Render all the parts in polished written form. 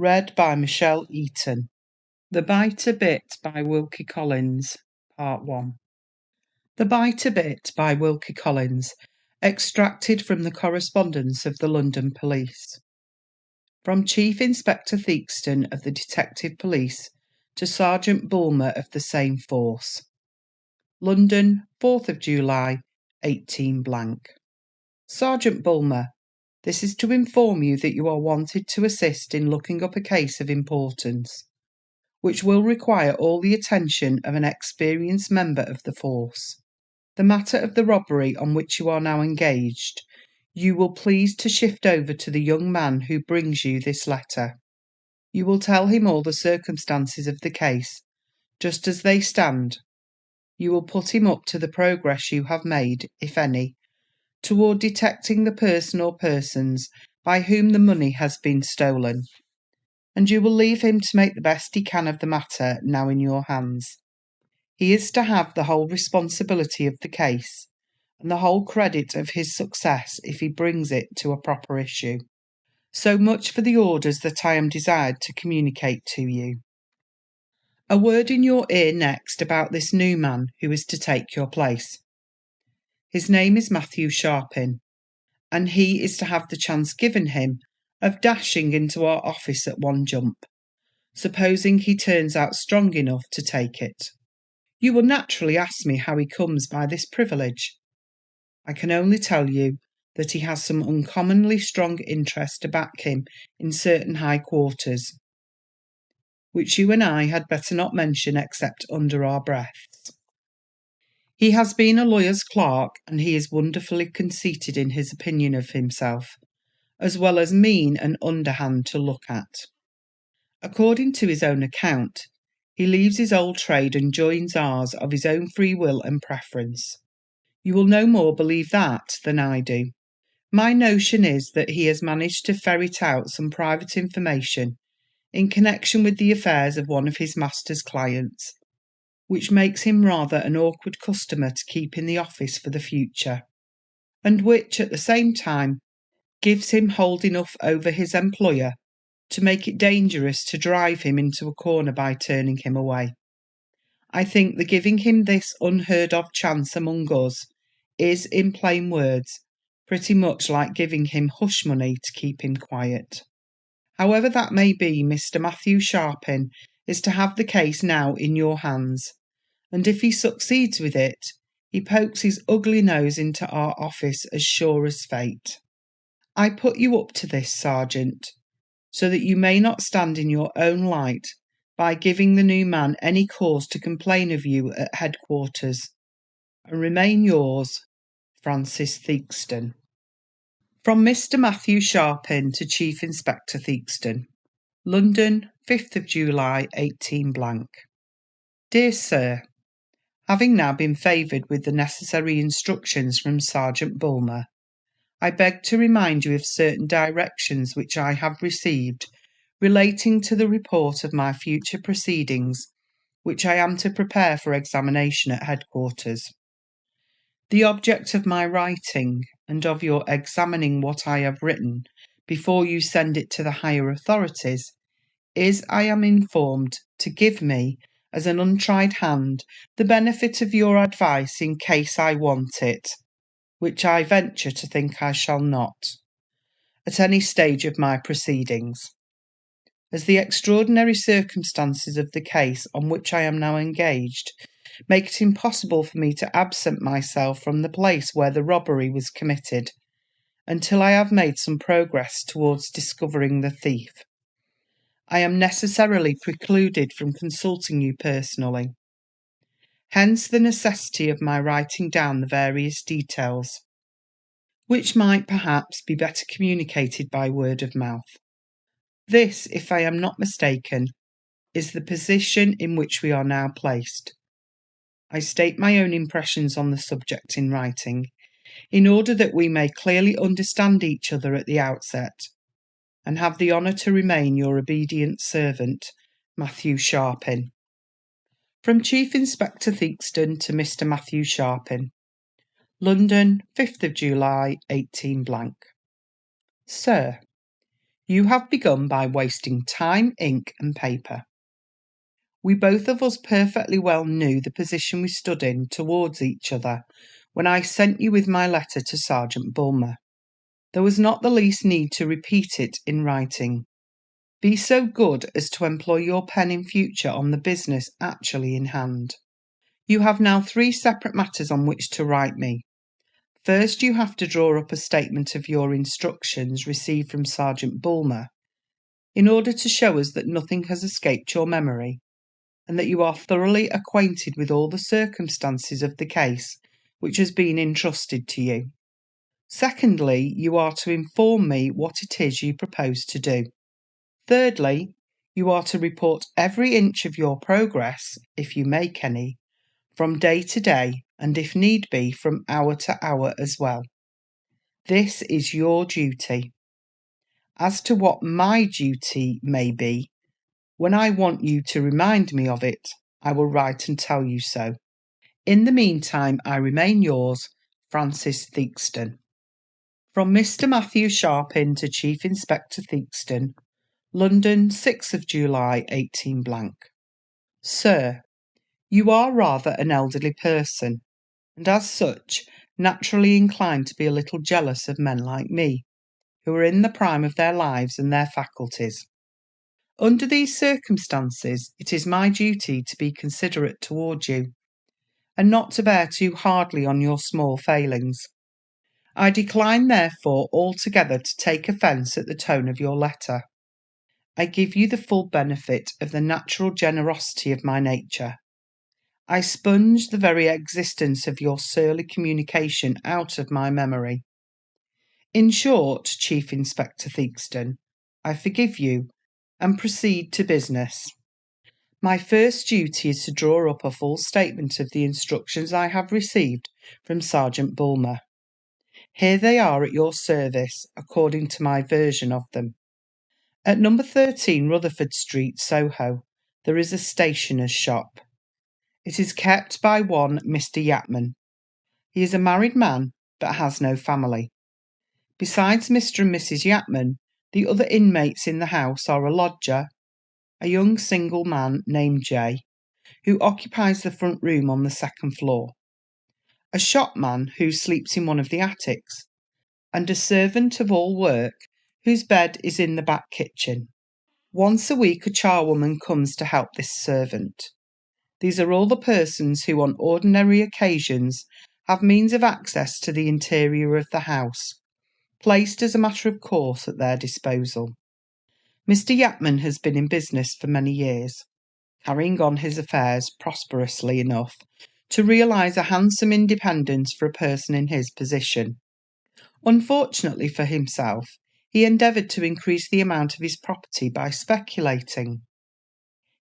Read by Michelle Eaton. The Bite a Bit by Wilkie Collins, Part 1. The Bite a Bit by Wilkie Collins, extracted from the correspondence of the London Police. From Chief Inspector Theakston of the Detective Police to Sergeant Bulmer of the same force. London, 4th of July, 18 blank. Sergeant Bulmer, this is to inform you that you are wanted to assist in looking up a case of importance, which will require all the attention of an experienced member of the force. The matter of the robbery on which you are now engaged, you will please to shift over to the young man who brings you this letter. You will tell him all the circumstances of the case, just as they stand. You will put him up to the progress you have made, if any, toward detecting the person or persons by whom the money has been stolen, and you will leave him to make the best he can of the matter now in your hands. He is to have the whole responsibility of the case, and the whole credit of his success if he brings it to a proper issue. So much for the orders that I am desired to communicate to you. A word in your ear next about this new man who is to take your place. His name is Matthew Sharpin, and he is to have the chance given him of dashing into our office at one jump, supposing he turns out strong enough to take it. You will naturally ask me how he comes by this privilege. I can only tell you that he has some uncommonly strong interest to back him in certain high quarters, which you and I had better not mention except under our breaths. He has been a lawyer's clerk, and he is wonderfully conceited in his opinion of himself, as well as mean and underhand to look at. According to his own account, he leaves his old trade and joins ours of his own free will and preference. You will no more believe that than I do. My notion is that he has managed to ferret out some private information in connection with the affairs of one of his master's clients, which makes him rather an awkward customer to keep in the office for the future, and which at the same time gives him hold enough over his employer to make it dangerous to drive him into a corner by turning him away. I think the giving him this unheard of chance among us is, in plain words, pretty much like giving him hush money to keep him quiet. However that may be, Mr. Matthew Sharpin is to have the case now in your hands, and if he succeeds with it, he pokes his ugly nose into our office as sure as fate. I put you up to this, Sergeant, so that you may not stand in your own light by giving the new man any cause to complain of you at headquarters, and remain yours, Francis Theakston. From Mr. Matthew Sharpin to Chief Inspector Theakston. London, 5th of July, 18 blank. Dear Sir, having now been favoured with the necessary instructions from Sergeant Bulmer, I beg to remind you of certain directions which I have received relating to the report of my future proceedings, which I am to prepare for examination at headquarters. The object of my writing, and of your examining what I have written before you send it to the higher authorities, is, I am informed, to give me, as an untried hand, the benefit of your advice in case I want it, which I venture to think I shall not, at any stage of my proceedings. As the extraordinary circumstances of the case on which I am now engaged make it impossible for me to absent myself from the place where the robbery was committed, until I have made some progress towards discovering the thief, I am necessarily precluded from consulting you personally. Hence the necessity of my writing down the various details, which might perhaps be better communicated by word of mouth. This, if I am not mistaken, is the position in which we are now placed. I state my own impressions on the subject in writing, in order that we may clearly understand each other at the outset, and have the honour to remain your obedient servant, Matthew Sharpin. From Chief Inspector Theakston to Mr. Matthew Sharpin. London, 5th of July, 18 blank. Sir, You have begun by wasting time, ink, and paper. We both of us perfectly well knew the position we stood in towards each other when I sent you with my letter to Sergeant Bulmer. There was not the least need to repeat it in writing. Be so good as to employ your pen in future on the business actually in hand. You have now 3 separate matters on which to write me. First, you have to draw up a statement of your instructions received from Sergeant Bulmer, in order to show us that nothing has escaped your memory, and that you are thoroughly acquainted with all the circumstances of the case which has been entrusted to you. Secondly, you are to inform me what it is you propose to do. Thirdly, you are to report every inch of your progress, if you make any, from day to day, and if need be, from hour to hour as well. This is your duty. As to what my duty may be, when I want you to remind me of it, I will write and tell you so. In the meantime, I remain yours, Francis Theakston. From Mr. Matthew Sharpin to Chief Inspector Theakston, London, 6th of July, 18 . Sir, you are rather an elderly person, and as such naturally inclined to be a little jealous of men like me, who are in the prime of their lives and their faculties. Under these circumstances, it is my duty to be considerate toward you, and not to bear too hardly on your small failings. I decline, therefore, altogether to take offence at the tone of your letter. I give you the full benefit of the natural generosity of my nature. I sponge the very existence of your surly communication out of my memory. In short, Chief Inspector Theakston, I forgive you, and proceed to business. My first duty is to draw up a full statement of the instructions I have received from Sergeant Bulmer. Here they are at your service, according to my version of them. At number 13 Rutherford Street, Soho, there is a stationer's shop. It is kept by one Mr. Yapman. He is a married man, but has no family. Besides Mr. and Mrs. Yapman, the other inmates in the house are a lodger, a young single man named J, who occupies the front room on the 2nd floor, a shopman who sleeps in one of the attics, and a servant of all work whose bed is in the back kitchen. Once a week a charwoman comes to help this servant. These are all the persons who on ordinary occasions have means of access to the interior of the house, placed as a matter of course at their disposal. Mr. Yapman has been in business for many years, carrying on his affairs prosperously enough to realise a handsome independence for a person in his position. Unfortunately for himself, he endeavoured to increase the amount of his property by speculating.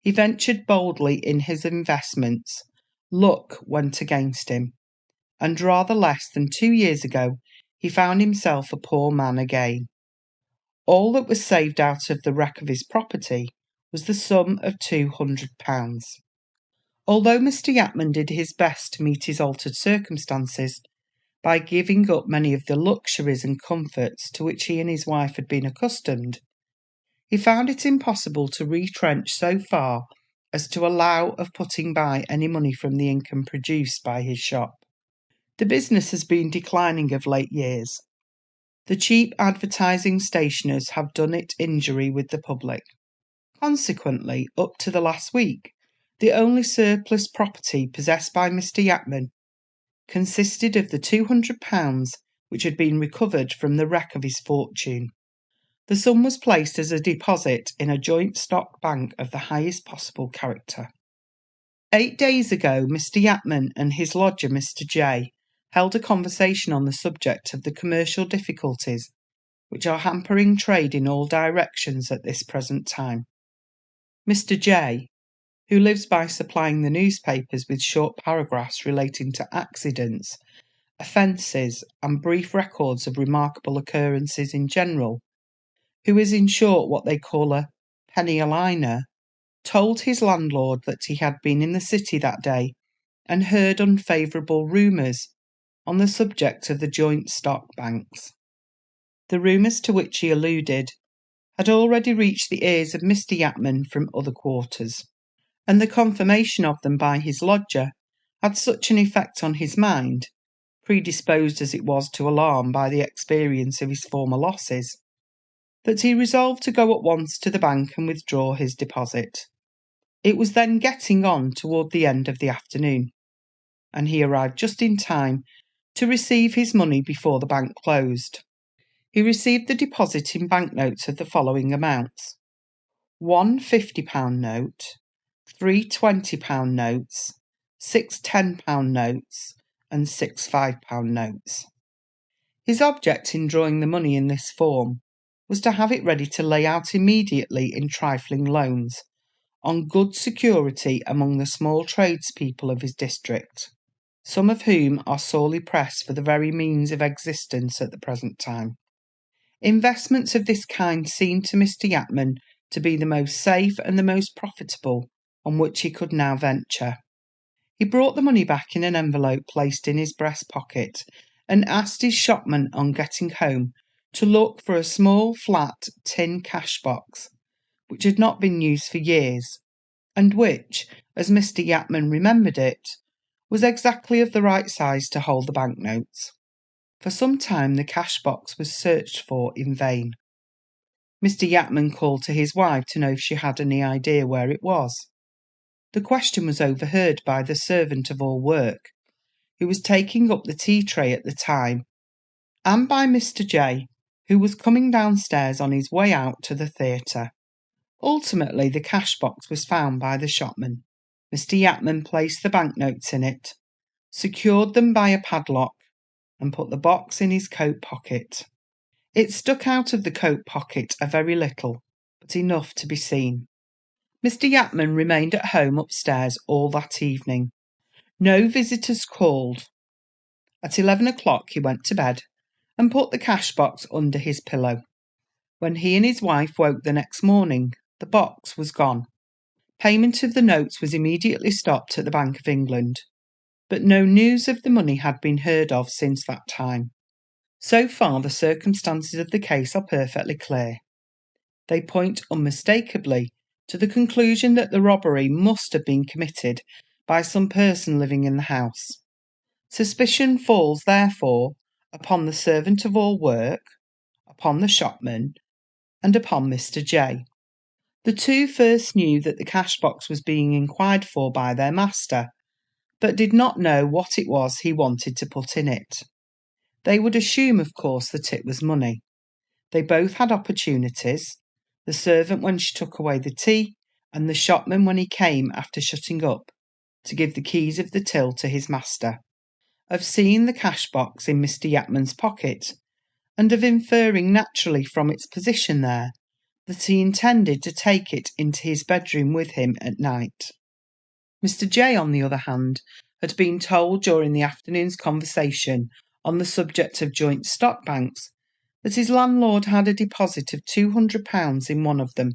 He ventured boldly in his investments. Luck went against him, and rather less than 2 years ago he found himself a poor man again. All that was saved out of the wreck of his property was the sum of £200. Although Mr. Yapman did his best to meet his altered circumstances by giving up many of the luxuries and comforts to which he and his wife had been accustomed, he found it impossible to retrench so far as to allow of putting by any money from the income produced by his shop. The business has been declining of late years. The cheap advertising stationers have done it injury with the public. Consequently, up to the last week, the only surplus property possessed by Mr. Yapman consisted of the £200 which had been recovered from the wreck of his fortune. The sum was placed as a deposit in a joint stock bank of the highest possible character. 8 days ago, Mr. Yapman and his lodger, Mr. J, held a conversation on the subject of the commercial difficulties which are hampering trade in all directions at this present time. Mr. J, who lives by supplying the newspapers with short paragraphs relating to accidents, offences, and brief records of remarkable occurrences in general, who is in short what they call a penny-a-liner, told his landlord that he had been in the city that day and heard unfavourable rumours on the subject of the joint stock banks. The rumours to which he alluded had already reached the ears of Mr. Yatman from other quarters, and the confirmation of them by his lodger had such an effect on his mind, predisposed as it was to alarm by the experience of his former losses, that he resolved to go at once to the bank and withdraw his deposit. It was then getting on toward the end of the afternoon, and he arrived just in time to receive his money before the bank closed. He received the deposit in banknotes of the following amounts: one £50 note, three £20 notes, six £10 notes, and six £5 notes. His object in drawing the money in this form was to have it ready to lay out immediately in trifling loans, on good security among the small tradespeople of his district, some of whom are sorely pressed for the very means of existence at the present time. Investments of this kind seemed to Mr. Yatman to be the most safe and the most profitable on which he could now venture. He brought the money back in an envelope placed in his breast pocket, and asked his shopman on getting home to look for a small flat tin cash box, which had not been used for years, and which, as Mr. Yatman remembered it, was exactly of the right size to hold the banknotes. For some time the cash box was searched for in vain. Mr. Yatman called to his wife to know if she had any idea where it was. The question was overheard by the servant of all work, who was taking up the tea tray at the time, and by Mr. J, who was coming downstairs on his way out to the theatre. Ultimately the cash box was found by the shopman. Mr. Yatman placed the banknotes in it, secured them by a padlock, and put the box in his coat pocket. It stuck out of the coat pocket a very little, but enough to be seen. Mr. Yatman remained at home upstairs all that evening. No visitors called. At 11 o'clock he went to bed, and put the cash box under his pillow. When he and his wife woke the next morning, the box was gone. Payment of the notes was immediately stopped at the Bank of England, but no news of the money had been heard of since that time. So far the circumstances of the case are perfectly clear. They point unmistakably to the conclusion that the robbery must have been committed by some person living in the house. Suspicion falls, therefore, upon the servant of all work, upon the shopman, and upon Mr. J. The two first knew that the cash box was being inquired for by their master, but did not know what it was he wanted to put in it. They would assume, of course, that it was money. They both had opportunities, the servant when she took away the tea, and the shopman when he came after shutting up, to give the keys of the till to his master, of seeing the cash box in Mr. Yatman's pocket, and of inferring naturally from its position there that he intended to take it into his bedroom with him at night. Mr. J, on the other hand, had been told during the afternoon's conversation on the subject of joint stock banks that his landlord had a deposit of £200 in one of them.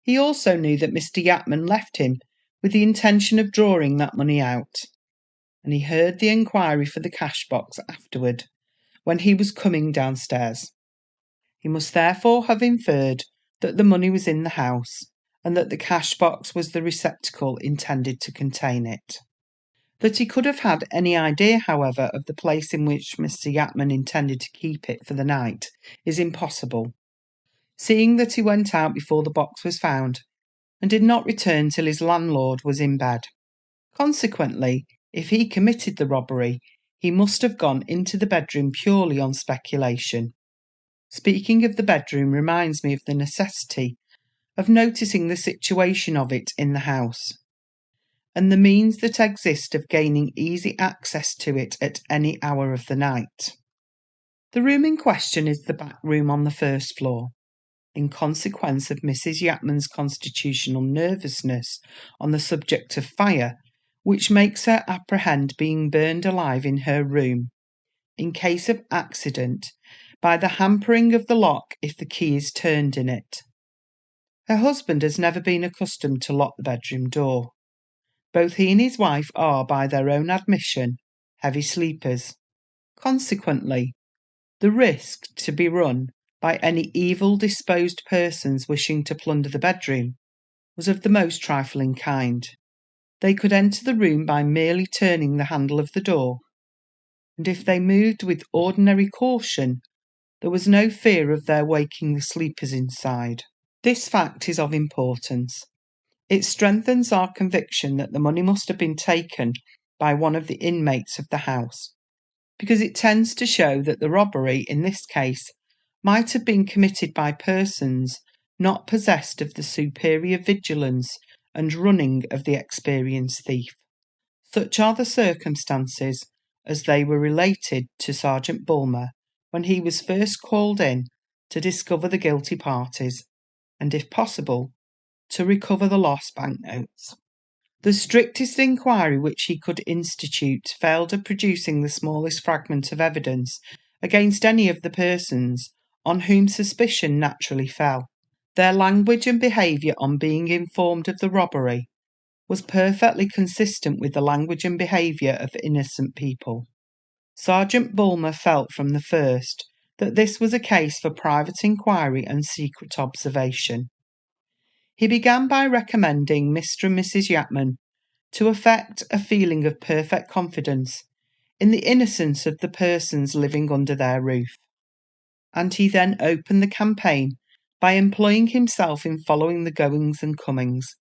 He also knew that Mr. Yatman left him with the intention of drawing that money out, and he heard the inquiry for the cash box afterward, when he was coming downstairs. He must therefore have inferred that the money was in the house, and that the cash box was the receptacle intended to contain it. That he could have had any idea, however, of the place in which Mr. Yatman intended to keep it for the night is impossible, seeing that he went out before the box was found, and did not return till his landlord was in bed. Consequently, if he committed the robbery, he must have gone into the bedroom purely on speculation. Speaking of the bedroom reminds me of the necessity of noticing the situation of it in the house, and the means that exist of gaining easy access to it at any hour of the night. The room in question is the back room on the first floor. In consequence of Mrs. Yatman's constitutional nervousness on the subject of fire, which makes her apprehend being burned alive in her room, in case of accident, by the hampering of the lock if the key is turned in it. Her husband has never been accustomed to lock the bedroom door. Both he and his wife are, by their own admission, heavy sleepers. Consequently, the risk to be run by any evil-disposed persons wishing to plunder the bedroom was of the most trifling kind. They could enter the room by merely turning the handle of the door, and if they moved with ordinary caution, there was no fear of their waking the sleepers inside. This fact is of importance. It strengthens our conviction that the money must have been taken by one of the inmates of the house, because it tends to show that the robbery in this case might have been committed by persons not possessed of the superior vigilance and running of the experienced thief. Such are the circumstances as they were related to Sergeant Bulmer when he was first called in to discover the guilty parties, and, if possible, to recover the lost banknotes. The strictest inquiry which he could institute failed of producing the smallest fragment of evidence against any of the persons on whom suspicion naturally fell. Their language and behaviour on being informed of the robbery was perfectly consistent with the language and behaviour of innocent people. Sergeant Bulmer felt from the first that this was a case for private inquiry and secret observation. He began by recommending Mr. and Mrs. Yapman to affect a feeling of perfect confidence in the innocence of the persons living under their roof, and he then opened the campaign by employing himself in following the goings and comings,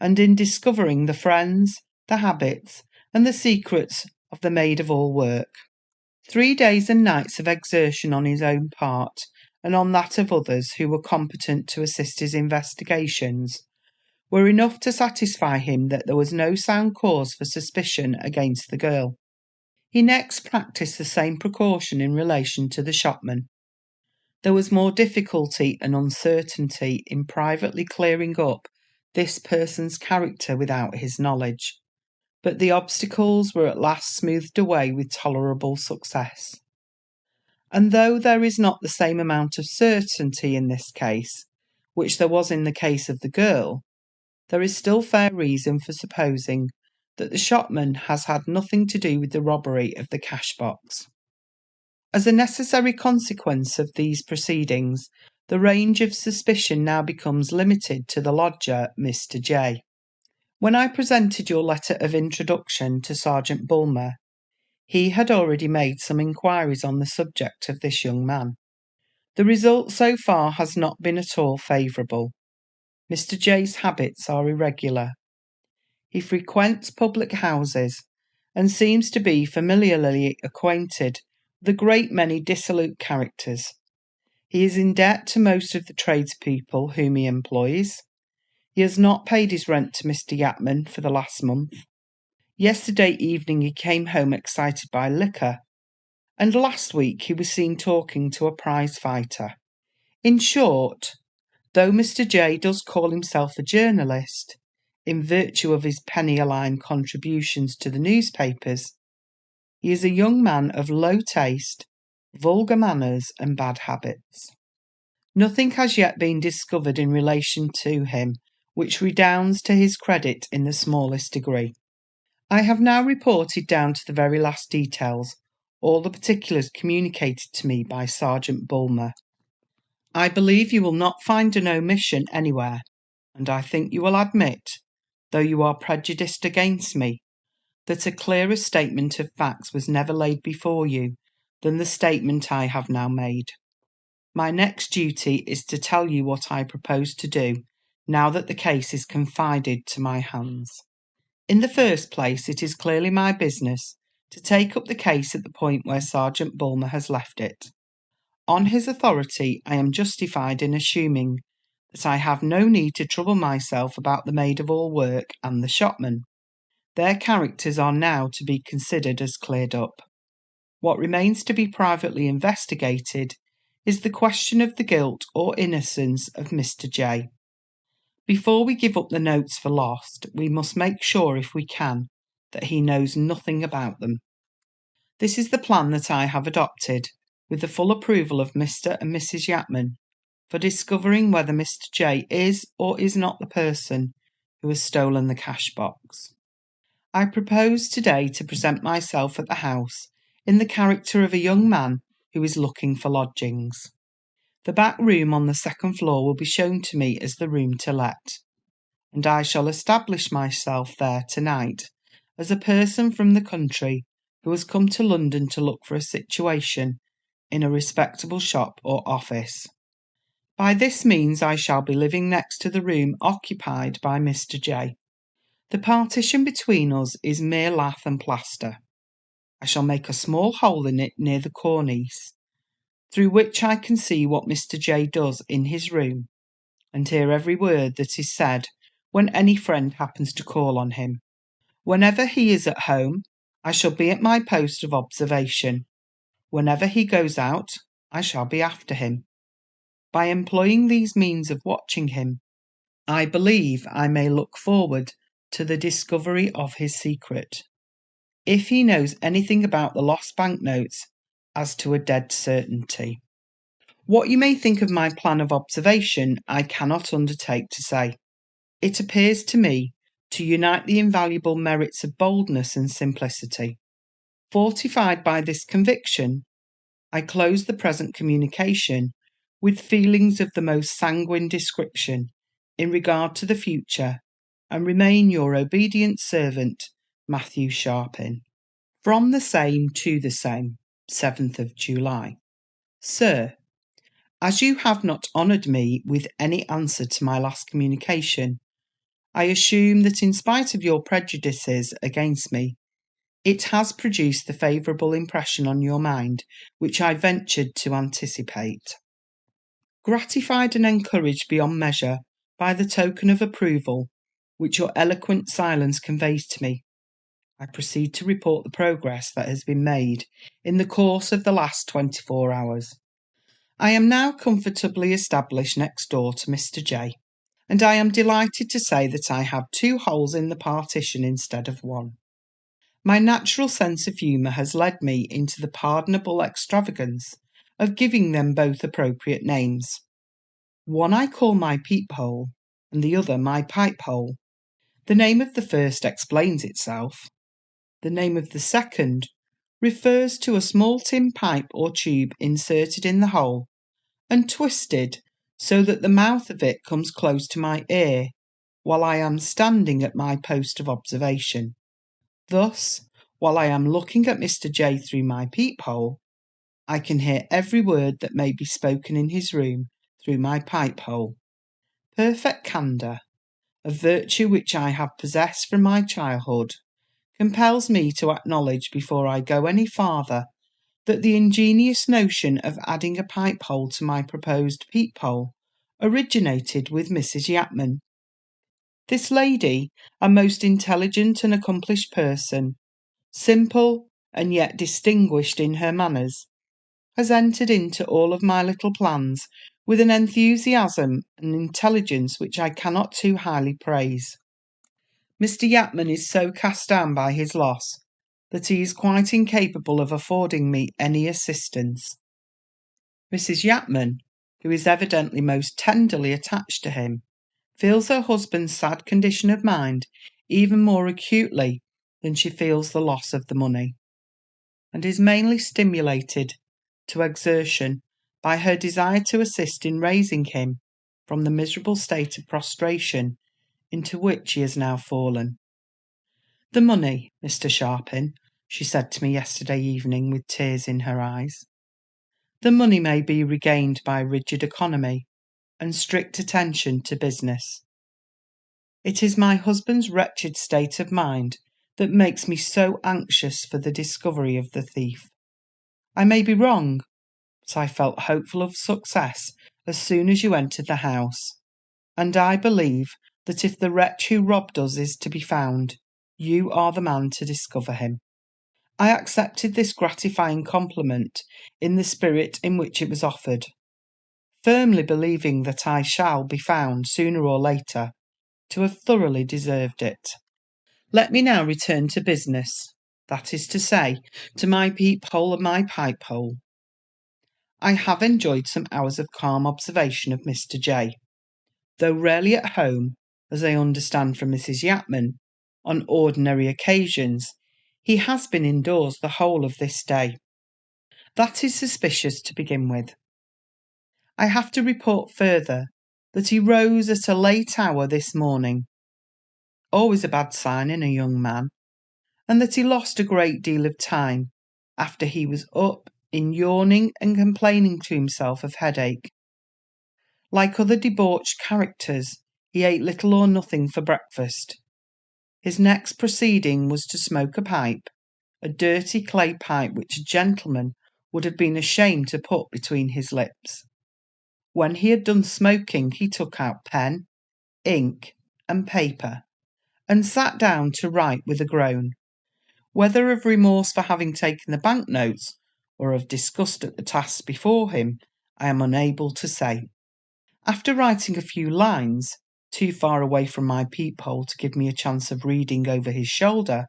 and in discovering the friends, the habits, and the secrets of the maid-of-all-work. 3 days and nights of exertion on his own part, and on that of others who were competent to assist his investigations, were enough to satisfy him that there was no sound cause for suspicion against the girl. He next practised the same precaution in relation to the shopman. There was more difficulty and uncertainty in privately clearing up this person's character without his knowledge, but the obstacles were at last smoothed away with tolerable success. And though there is not the same amount of certainty in this case which there was in the case of the girl, there is still fair reason for supposing that the shopman has had nothing to do with the robbery of the cash-box. As a necessary consequence of these proceedings, the range of suspicion now becomes limited to the lodger, Mr. J. When I presented your letter of introduction to Sergeant Bulmer, he had already made some inquiries on the subject of this young man. The result so far has not been at all favourable. Mr. J.'s habits are irregular. He frequents public houses, and seems to be familiarly acquainted with a great many dissolute characters. He is in debt to most of the tradespeople whom he employs. He has not paid his rent to Mr. Yapman for the last month. Yesterday evening he came home excited by liquor, and last week he was seen talking to a prize fighter. In short, though Mr. J. does call himself a journalist, in virtue of his penny-a-line contributions to the newspapers, he is a young man of low taste, vulgar manners, and bad habits. Nothing has yet been discovered in relation to him which redounds to his credit in the smallest degree. I have now reported down to the very last details all the particulars communicated to me by Sergeant Bulmer. I believe you will not find an omission anywhere, and I think you will admit, though you are prejudiced against me, that a clearer statement of facts was never laid before you than the statement I have now made. My next duty is to tell you what I propose to do, now that the case is confided to my hands. In the first place, it is clearly my business to take up the case at the point where Sergeant Bulmer has left it. On his authority, I am justified in assuming that I have no need to trouble myself about the maid-of-all-work and the shopman. Their characters are now to be considered as cleared up. What remains to be privately investigated is the question of the guilt or innocence of Mr. J. Before we give up the notes for lost, we must make sure, if we can, that he knows nothing about them. This is the plan that I have adopted, with the full approval of Mr. and Mrs. Yapman, for discovering whether Mr. J. is or is not the person who has stolen the cash-box. I propose today to present myself at the house in the character of a young man who is looking for lodgings. The back room on the second floor will be shown to me as the room to let, and I shall establish myself there tonight as a person from the country who has come to London to look for a situation in a respectable shop or office. By this means I shall be living next to the room occupied by Mr. J. The partition between us is mere lath and plaster. I shall make a small hole in it near the cornice, through which I can see what Mr. J. does in his room, and hear every word that is said when any friend happens to call on him. Whenever he is at home, I shall be at my post of observation. Whenever he goes out, I shall be after him. By employing these means of watching him, I believe I may look forward to the discovery of his secret, if he knows anything about the lost banknotes, as to a dead certainty. What you may think of my plan of observation, I cannot undertake to say. It appears to me to unite the invaluable merits of boldness and simplicity. Fortified by this conviction, I close the present communication with feelings of the most sanguine description in regard to the future, and remain your obedient servant, Matthew Sharpin. From the same to the same, 7th of July. Sir, as you have not honoured me with any answer to my last communication, I assume that in spite of your prejudices against me, it has produced the favourable impression on your mind which I ventured to anticipate. Gratified and encouraged beyond measure by the token of approval which your eloquent silence conveys to me, I proceed to report the progress that has been made in the course of the last 24 hours. I am now comfortably established next door to Mr. J, and I am delighted to say that I have 2 holes in the partition instead of 1. My natural sense of humour has led me into the pardonable extravagance of giving them both appropriate names. One I call my peephole, and the other my pipe-hole. The name of the first explains itself. The name of the second refers to a small tin pipe or tube inserted in the hole, and twisted so that the mouth of it comes close to my ear, while I am standing at my post of observation. Thus, while I am looking at Mr. J through my peephole, I can hear every word that may be spoken in his room through my pipe-hole. Perfect candour, a virtue which I have possessed from my childhood, compels me to acknowledge before I go any farther that the ingenious notion of adding a pipe-hole to my proposed peephole originated with Mrs. Yapman. This lady, a most intelligent and accomplished person, simple and yet distinguished in her manners, has entered into all of my little plans with an enthusiasm and intelligence which I cannot too highly praise. Mr. Yapman is so cast down by his loss that he is quite incapable of affording me any assistance. Mrs. Yapman, who is evidently most tenderly attached to him, feels her husband's sad condition of mind even more acutely than she feels the loss of the money, and is mainly stimulated to exertion by her desire to assist in raising him from the miserable state of prostration into which he has now fallen. The money, Mr. Sharpin, she said to me yesterday evening with tears in her eyes. The money may be regained by rigid economy and strict attention to business. It is my husband's wretched state of mind that makes me so anxious for the discovery of the thief. I may be wrong, but I felt hopeful of success as soon as you entered the house, and I believe that if the wretch who robbed us is to be found, you are the man to discover him. I accepted this gratifying compliment in the spirit in which it was offered, firmly believing that I shall be found sooner or later to have thoroughly deserved it. Let me now return to business, that is to say, to my peephole and my pipe-hole. I have enjoyed some hours of calm observation of Mr. J. Though rarely at home, as I understand from Mrs. Yapman, on ordinary occasions, he has been indoors the whole of this day. That is suspicious to begin with. I have to report further that he rose at a late hour this morning, always a bad sign in a young man, and that he lost a great deal of time after he was up in yawning and complaining to himself of headache. Like other debauched characters, he ate little or nothing for breakfast. His next proceeding was to smoke a pipe, a dirty clay pipe which a gentleman would have been ashamed to put between his lips. When he had done smoking, he took out pen, ink, and paper, and sat down to write with a groan. Whether of remorse for having taken the banknotes, or of disgust at the task before him, I am unable to say. After writing a few lines, too far away from my peephole to give me a chance of reading over his shoulder,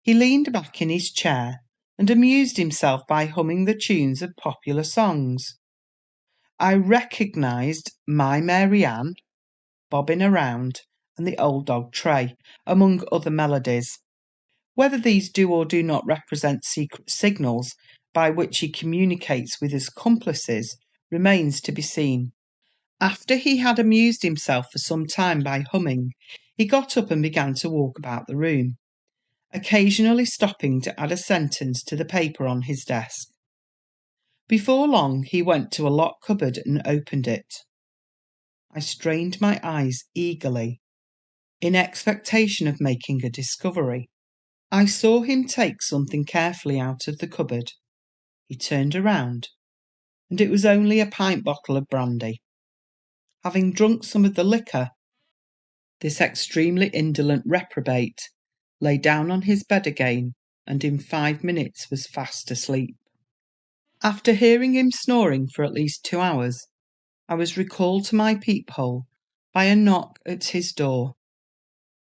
he leaned back in his chair and amused himself by humming the tunes of popular songs. I recognised My Mary Ann, Bobbing Around, and The Old Dog Tray, among other melodies. Whether these do or do not represent secret signals by which he communicates with his accomplices remains to be seen. After he had amused himself for some time by humming, he got up and began to walk about the room, occasionally stopping to add a sentence to the paper on his desk. Before long he went to a locked cupboard and opened it. I strained my eyes eagerly, in expectation of making a discovery. I saw him take something carefully out of the cupboard. He turned around, and it was only a pint bottle of brandy. Having drunk some of the liquor, this extremely indolent reprobate lay down on his bed again, and in 5 minutes was fast asleep. After hearing him snoring for at least 2 hours, I was recalled to my peephole by a knock at his door.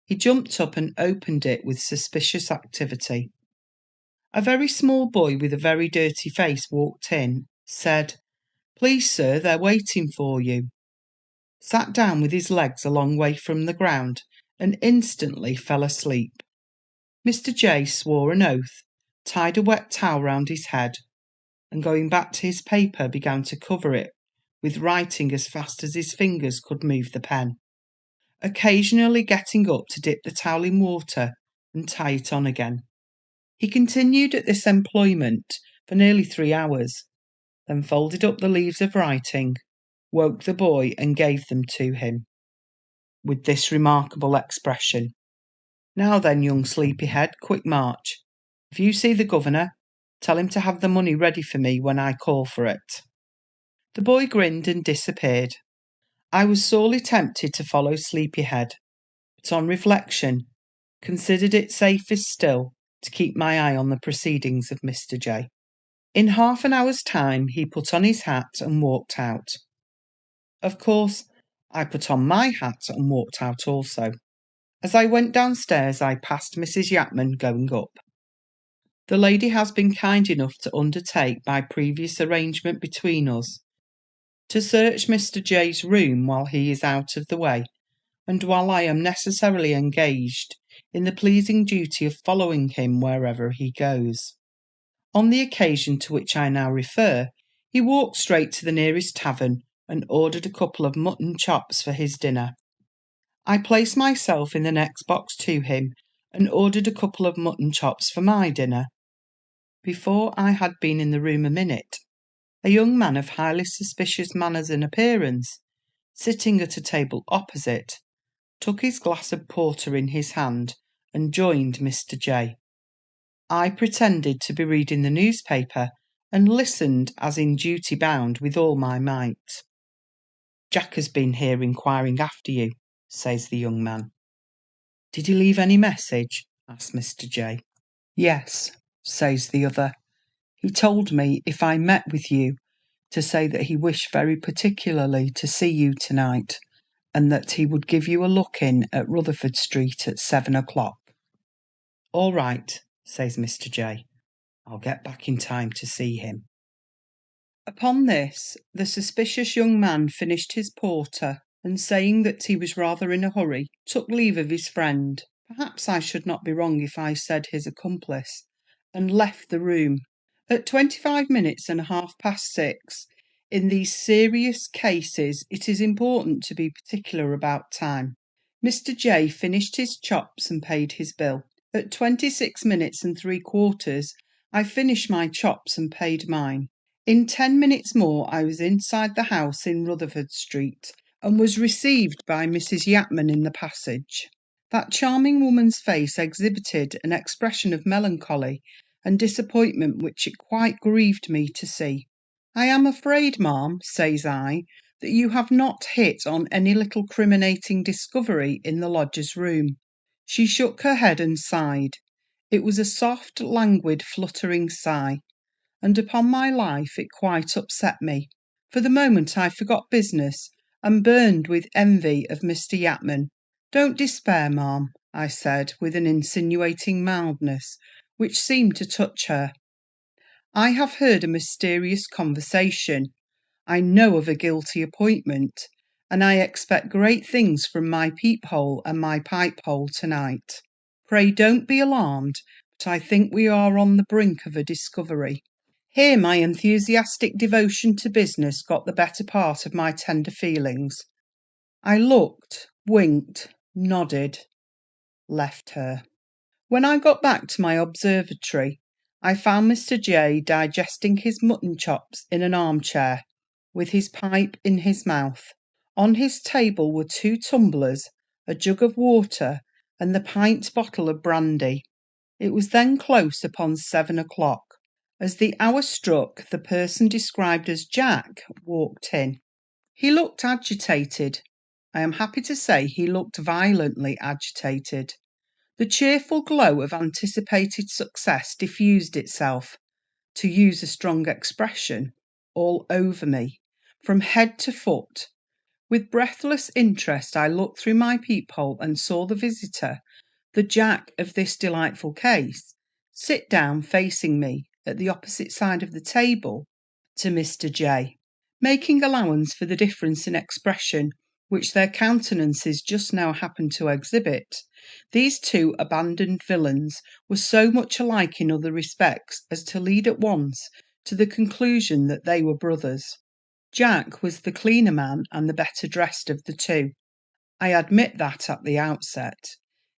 He jumped up and opened it with suspicious activity. A very small boy with a very dirty face walked in, said, "Please, sir, they're waiting for you," sat down with his legs a long way from the ground, and instantly fell asleep. Mr. J swore an oath, tied a wet towel round his head, and going back to his paper began to cover it with writing as fast as his fingers could move the pen, occasionally getting up to dip the towel in water and tie it on again. He continued at this employment for nearly 3 hours, then folded up the leaves of writing, woke the boy and gave them to him, with this remarkable expression: "Now then, young sleepyhead, quick march. If you see the governor, tell him to have the money ready for me when I call for it." The boy grinned and disappeared. I was sorely tempted to follow Sleepyhead, but on reflection considered it safest still to keep my eye on the proceedings of Mr. J. In half an hour's time he put on his hat and walked out. Of course, I put on my hat and walked out also. As I went downstairs I passed Mrs. Yapman going up. The lady has been kind enough to undertake, by previous arrangement between us, to search Mr. J.'s room while he is out of the way, and while I am necessarily engaged in the pleasing duty of following him wherever he goes. On the occasion to which I now refer, he walked straight to the nearest tavern and ordered a couple of mutton chops for his dinner. I placed myself in the next box to him and ordered a couple of mutton chops for my dinner. Before I had been in the room a minute, a young man of highly suspicious manners and appearance, sitting at a table opposite, took his glass of porter in his hand and joined Mr. J. I pretended to be reading the newspaper and listened as in duty bound with all my might. "Jack has been here inquiring after you," says the young man. "Did he leave any message?" asked Mr. J. "Yes," says the other. "He told me, if I met with you, to say that he wished very particularly to see you tonight, and that he would give you a look-in at Rutherford Street at 7 o'clock. "All right," says Mr. J. "I'll get back in time to see him." Upon this, the suspicious young man finished his porter, and saying that he was rather in a hurry, took leave of his friend, perhaps I should not be wrong if I said his accomplice, and left the room. At 25 minutes and 6:30, In these serious cases, it is important to be particular about time. Mr. J finished his chops and paid his bill. At 26 minutes and 3/4, I finished my chops and paid mine. In 10 minutes more I was inside the house in Rutherford Street, and was received by Mrs. Yatman in the passage. That charming woman's face exhibited an expression of melancholy and disappointment which it quite grieved me to see. "I am afraid, ma'am," says I, "that you have not hit on any little criminating discovery in the lodger's room." She shook her head and sighed. It was a soft, languid, fluttering sigh, and upon my life it quite upset me. For the moment I forgot business, and burned with envy of Mr. Yatman. "Don't despair, ma'am," I said, with an insinuating mildness which seemed to touch her. "I have heard a mysterious conversation. I know of a guilty appointment, and I expect great things from my peephole and my pipe-hole to-night. Pray don't be alarmed, but I think we are on the brink of a discovery." Here my enthusiastic devotion to business got the better part of my tender feelings. I looked, winked, nodded, left her. When I got back to my observatory, I found Mr. J digesting his mutton chops in an armchair, with his pipe in his mouth. On his table were 2 tumblers, a jug of water, and the pint bottle of brandy. It was then close upon 7 o'clock. As the hour struck, the person described as Jack walked in. He looked agitated. I am happy to say he looked violently agitated. The cheerful glow of anticipated success diffused itself, to use a strong expression, all over me, from head to foot. With breathless interest I looked through my peephole and saw the visitor, the Jack of this delightful case, sit down facing me at the opposite side of the table to Mr. J. Making allowance for the difference in expression which their countenances just now happened to exhibit, these 2 abandoned villains were so much alike in other respects as to lead at once to the conclusion that they were brothers. Jack was the cleaner man and the better dressed of the 2. I admit that at the outset.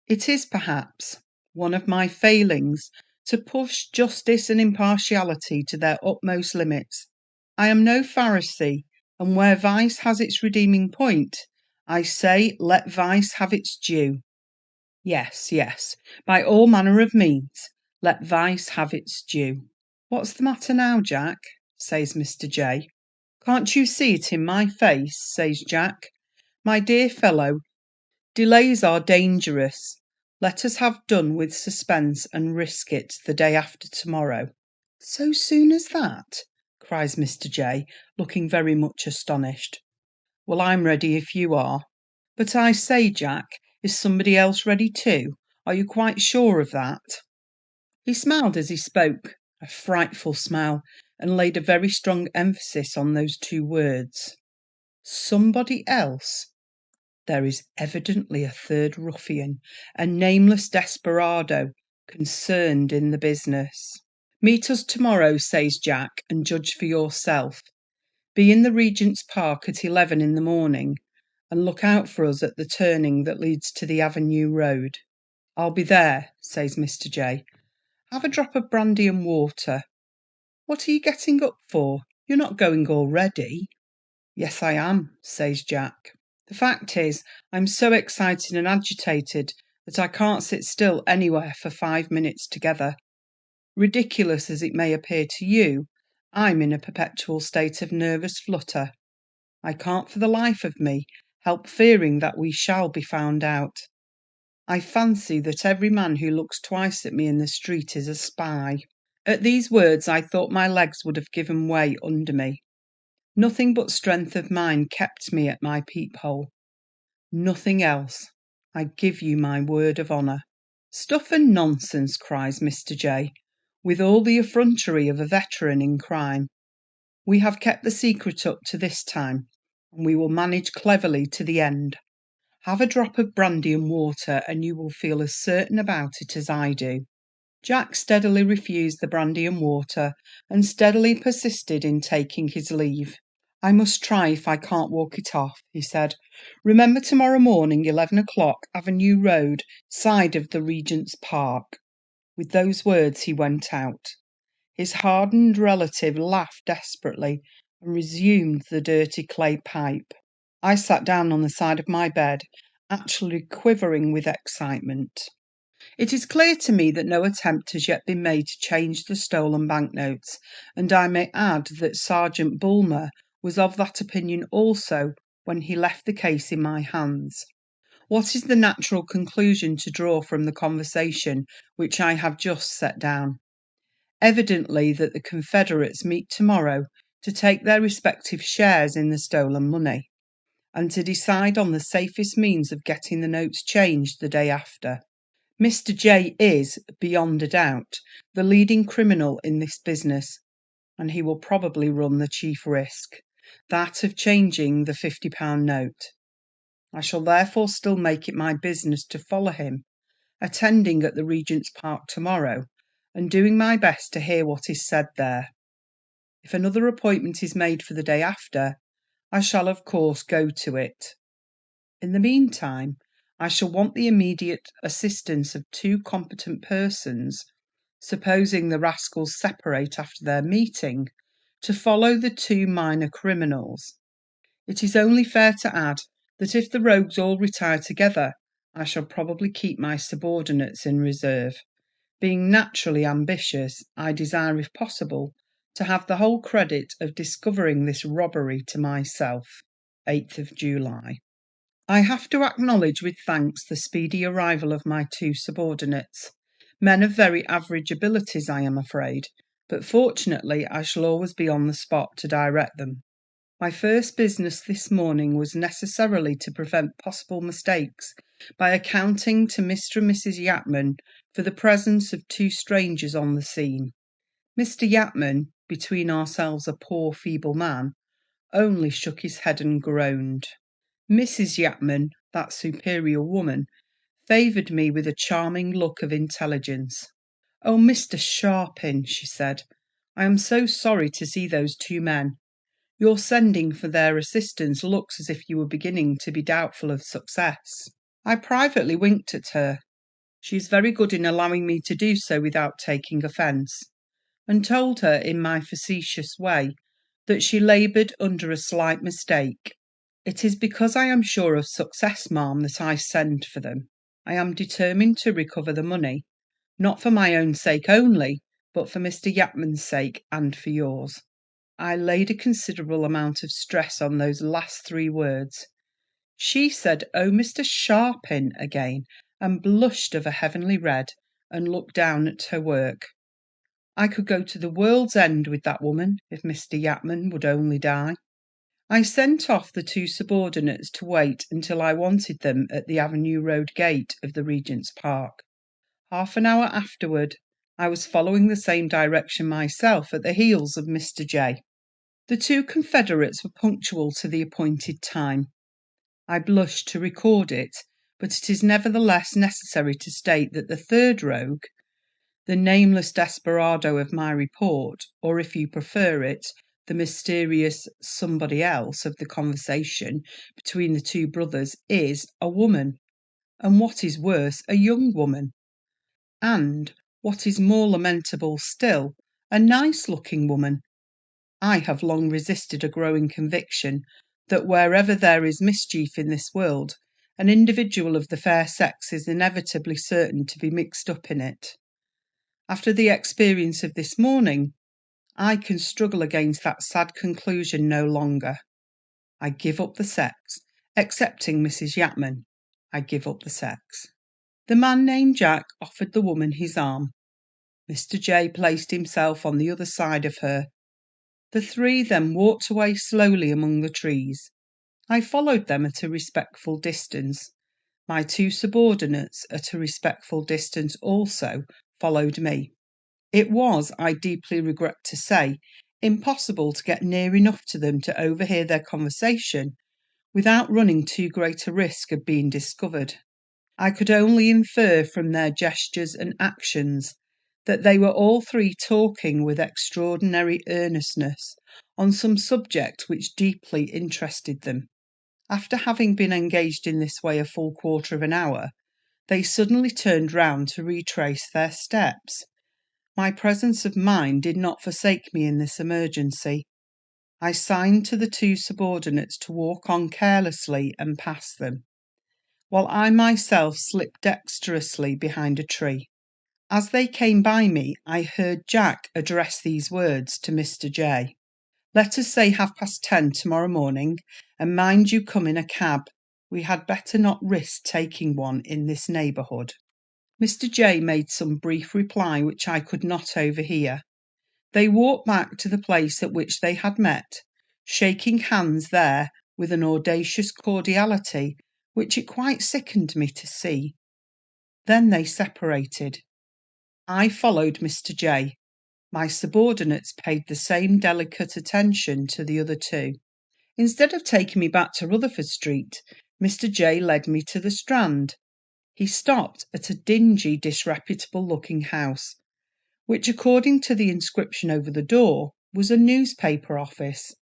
It is, perhaps, one of my failings to push justice and impartiality to their utmost limits. I am no Pharisee, and where vice has its redeeming point, I say let vice have its due. Yes, yes, by all manner of means, let vice have its due. "What's the matter now, Jack?" says Mr. J. "Can't you see it in my face?" says Jack. "My dear fellow, delays are dangerous. Let us have done with suspense and risk it the day after tomorrow." "So soon as that?" cries Mr. J, looking very much astonished. "Well, I'm ready if you are." "But I say, Jack, is somebody else ready too? Are you quite sure of that?" He smiled as he spoke, a frightful smile, and laid a very strong emphasis on those 2 words. Somebody else? There is evidently a 3rd ruffian, a nameless desperado, concerned in the business. "Meet us tomorrow," says Jack, "and judge for yourself. Be in the Regent's Park at 11 in the morning, and look out for us at the turning that leads to the Avenue Road." "I'll be there," says Mr. J. "Have a drop of brandy and water." "What are you getting up for? You're not going already?" "Yes, I am," says Jack. "The fact is, I'm so excited and agitated that I can't sit still anywhere for 5 minutes together. Ridiculous as it may appear to you, I'm in a perpetual state of nervous flutter. I can't for the life of me help fearing that we shall be found out. I fancy that every man who looks twice at me in the street is a spy." At these words I thought my legs would have given way under me. Nothing but strength of mind kept me at my peephole. Nothing else, I give you my word of honour. "Stuff and nonsense," cries Mr. J, with all the effrontery of a veteran in crime. "We have kept the secret up to this time, and we will manage cleverly to the end. Have a drop of brandy and water, and you will feel as certain about it as I do." Jack steadily refused the brandy and water, and steadily persisted in taking his leave. "I must try if I can't walk it off," he said. "Remember tomorrow morning, 11 o'clock, Avenue Road, side of the Regent's Park." With those words he went out. His hardened relative laughed desperately and resumed the dirty clay pipe. I sat down on the side of my bed, actually quivering with excitement. It is clear to me that no attempt has yet been made to change the stolen banknotes, and I may add that Sergeant Bulmer was of that opinion also when he left the case in my hands. What is the natural conclusion to draw from the conversation which I have just set down? Evidently that the Confederates meet tomorrow to take their respective shares in the stolen money, and to decide on the safest means of getting the notes changed the day after. Mr. J is, beyond a doubt, the leading criminal in this business, and he will probably run the chief risk, that of changing the £50 note. I shall therefore still make it my business to follow him, attending at the Regent's Park tomorrow, and doing my best to hear what is said there. If another appointment is made for the day after, I shall of course go to it. In the meantime, I shall want the immediate assistance of 2 competent persons, supposing the rascals separate after their meeting, to follow the 2 minor criminals. It is only fair to add that if the rogues all retire together, I shall probably keep my subordinates in reserve. Being naturally ambitious, I desire, if possible, to have the whole credit of discovering this robbery to myself. 8th of July. I have to acknowledge with thanks the speedy arrival of my 2 subordinates, men of very average abilities, I am afraid, but fortunately I shall always be on the spot to direct them. My first business this morning was necessarily to prevent possible mistakes by accounting to Mr. and Mrs. Yapman for the presence of 2 strangers on the scene. Mr. Yapman, between ourselves a poor feeble man, only shook his head and groaned. Mrs. Yapman, that superior woman, favoured me with a charming look of intelligence. "Oh, Mr. Sharpin," she said, "I am so sorry to see those 2 men. Your sending for their assistance looks as if you were beginning to be doubtful of success." I privately winked at her. She is very good in allowing me to do so without taking offence, and told her in my facetious way that she laboured under a slight mistake. "It is because I am sure of success, ma'am, that I send for them. I am determined to recover the money, not for my own sake only, but for Mr. Yapman's sake and for yours." I laid a considerable amount of stress on those last 3 words. She said, "Oh, Mr. Sharpin," again, and blushed of a heavenly red, and looked down at her work. I could go to the world's end with that woman, if Mr. Yapman would only die. I sent off the 2 subordinates to wait until I wanted them at the Avenue Road gate of the Regent's Park. Half an hour afterward, I was following the same direction myself at the heels of Mr. J. The 2 confederates were punctual to the appointed time. I blush to record it, but it is nevertheless necessary to state that the 3rd rogue, the nameless desperado of my report, or if you prefer it, the mysterious somebody else of the conversation between the 2 brothers, is a woman, and what is worse, a young woman, and, what is more lamentable still, a nice-looking woman. I have long resisted a growing conviction that wherever there is mischief in this world, an individual of the fair sex is inevitably certain to be mixed up in it. After the experience of this morning, I can struggle against that sad conclusion no longer. I give up the sex, excepting Mrs. Yapman. I give up the sex. The man named Jack offered the woman his arm. Mr. J placed himself on the other side of her. The 3 then walked away slowly among the trees. I followed them at a respectful distance. My 2 subordinates, at a respectful distance also, followed me. It was, I deeply regret to say, impossible to get near enough to them to overhear their conversation without running too great a risk of being discovered. I could only infer from their gestures and actions that they were all three talking with extraordinary earnestness on some subject which deeply interested them. After having been engaged in this way a full quarter of an hour, they suddenly turned round to retrace their steps. My presence of mind did not forsake me in this emergency. I signed to the two subordinates to walk on carelessly and pass them, while I myself slipped dexterously behind a tree. As they came by me, I heard Jack address these words to Mr. J. "Let us say 10:30 tomorrow morning, and mind you come in a cab. We had better not risk taking one in this neighbourhood." Mr. J. made some brief reply which I could not overhear. They walked back to the place at which they had met, shaking hands there with an audacious cordiality which it quite sickened me to see. Then they separated. I followed Mr. J. My subordinates paid the same delicate attention to the other two. Instead of taking me back to Rutherford Street, Mr. J. led me to the Strand. He stopped at a dingy, disreputable-looking house, which, according to the inscription over the door, was a newspaper office,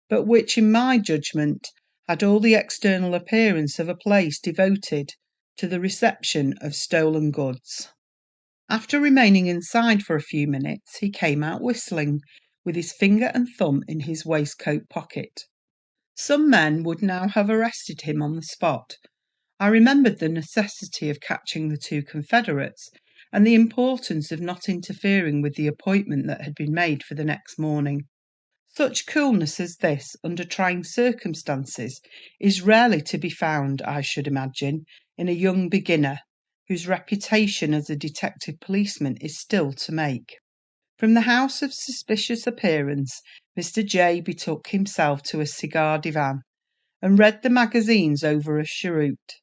but which, in my judgment, had all the external appearance of a place devoted to the reception of stolen goods. After remaining inside for a few minutes, he came out whistling, with his finger and thumb in his waistcoat pocket. Some men would now have arrested him on the spot. I remembered the necessity of catching the two confederates, and the importance of not interfering with the appointment that had been made for the next morning. Such coolness as this, under trying circumstances, is rarely to be found, I should imagine, in a young beginner, whose reputation as a detective policeman is still to make. From the house of suspicious appearance, Mr. J. betook himself to a cigar divan, and read the magazines over a cheroot.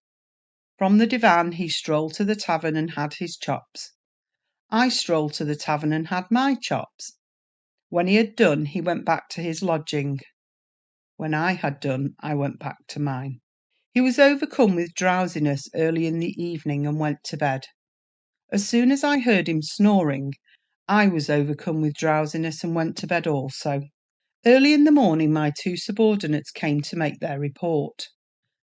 From the divan he strolled to the tavern and had his chops. I strolled to the tavern and had my chops. When he had done, he went back to his lodging. When I had done, I went back to mine. He was overcome with drowsiness early in the evening and went to bed. As soon as I heard him snoring, I was overcome with drowsiness and went to bed also. Early in the morning my two subordinates came to make their report.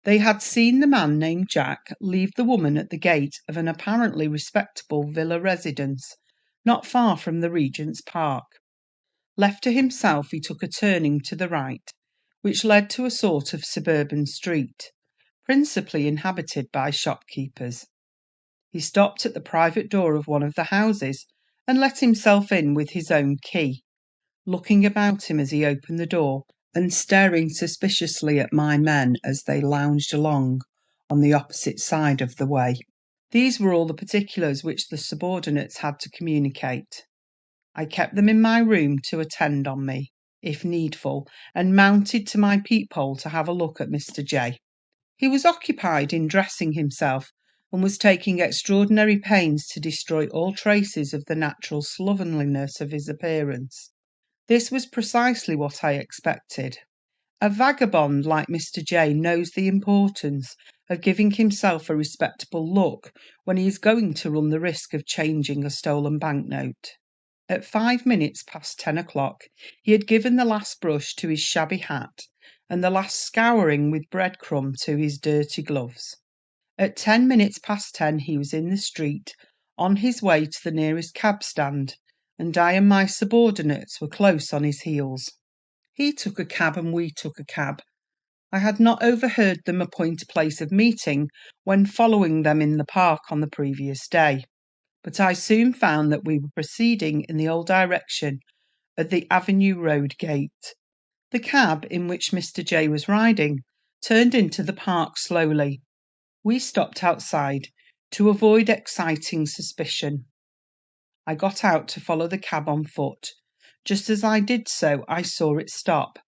They had seen the man named Jack leave the woman at the gate of an apparently respectable villa residence not far from the Regent's Park. Left to himself, he took a turning to the right, which led to a sort of suburban street, principally inhabited by shopkeepers. He stopped at the private door of one of the houses and let himself in with his own key, looking about him as he opened the door and staring suspiciously at my men as they lounged along on the opposite side of the way. These were all the particulars which the subordinates had to communicate. I kept them in my room to attend on me, if needful, and mounted to my peephole to have a look at Mr. J. He was occupied in dressing himself, and was taking extraordinary pains to destroy all traces of the natural slovenliness of his appearance. This was precisely what I expected. A vagabond like Mr. J. knows the importance of giving himself a respectable look when he is going to run the risk of changing a stolen banknote. At 10:05 he had given the last brush to his shabby hat and the last scouring with breadcrumb to his dirty gloves. At 10:10 he was in the street, on his way to the nearest cab stand, and I and my subordinates were close on his heels. He took a cab and we took a cab. I had not overheard them appoint a place of meeting when following them in the park on the previous day, but I soon found that we were proceeding in the old direction at the Avenue Road gate. The cab in which Mr. J. was riding turned into the park slowly. We stopped outside to avoid exciting suspicion. I got out to follow the cab on foot. Just as I did so, I saw it stop,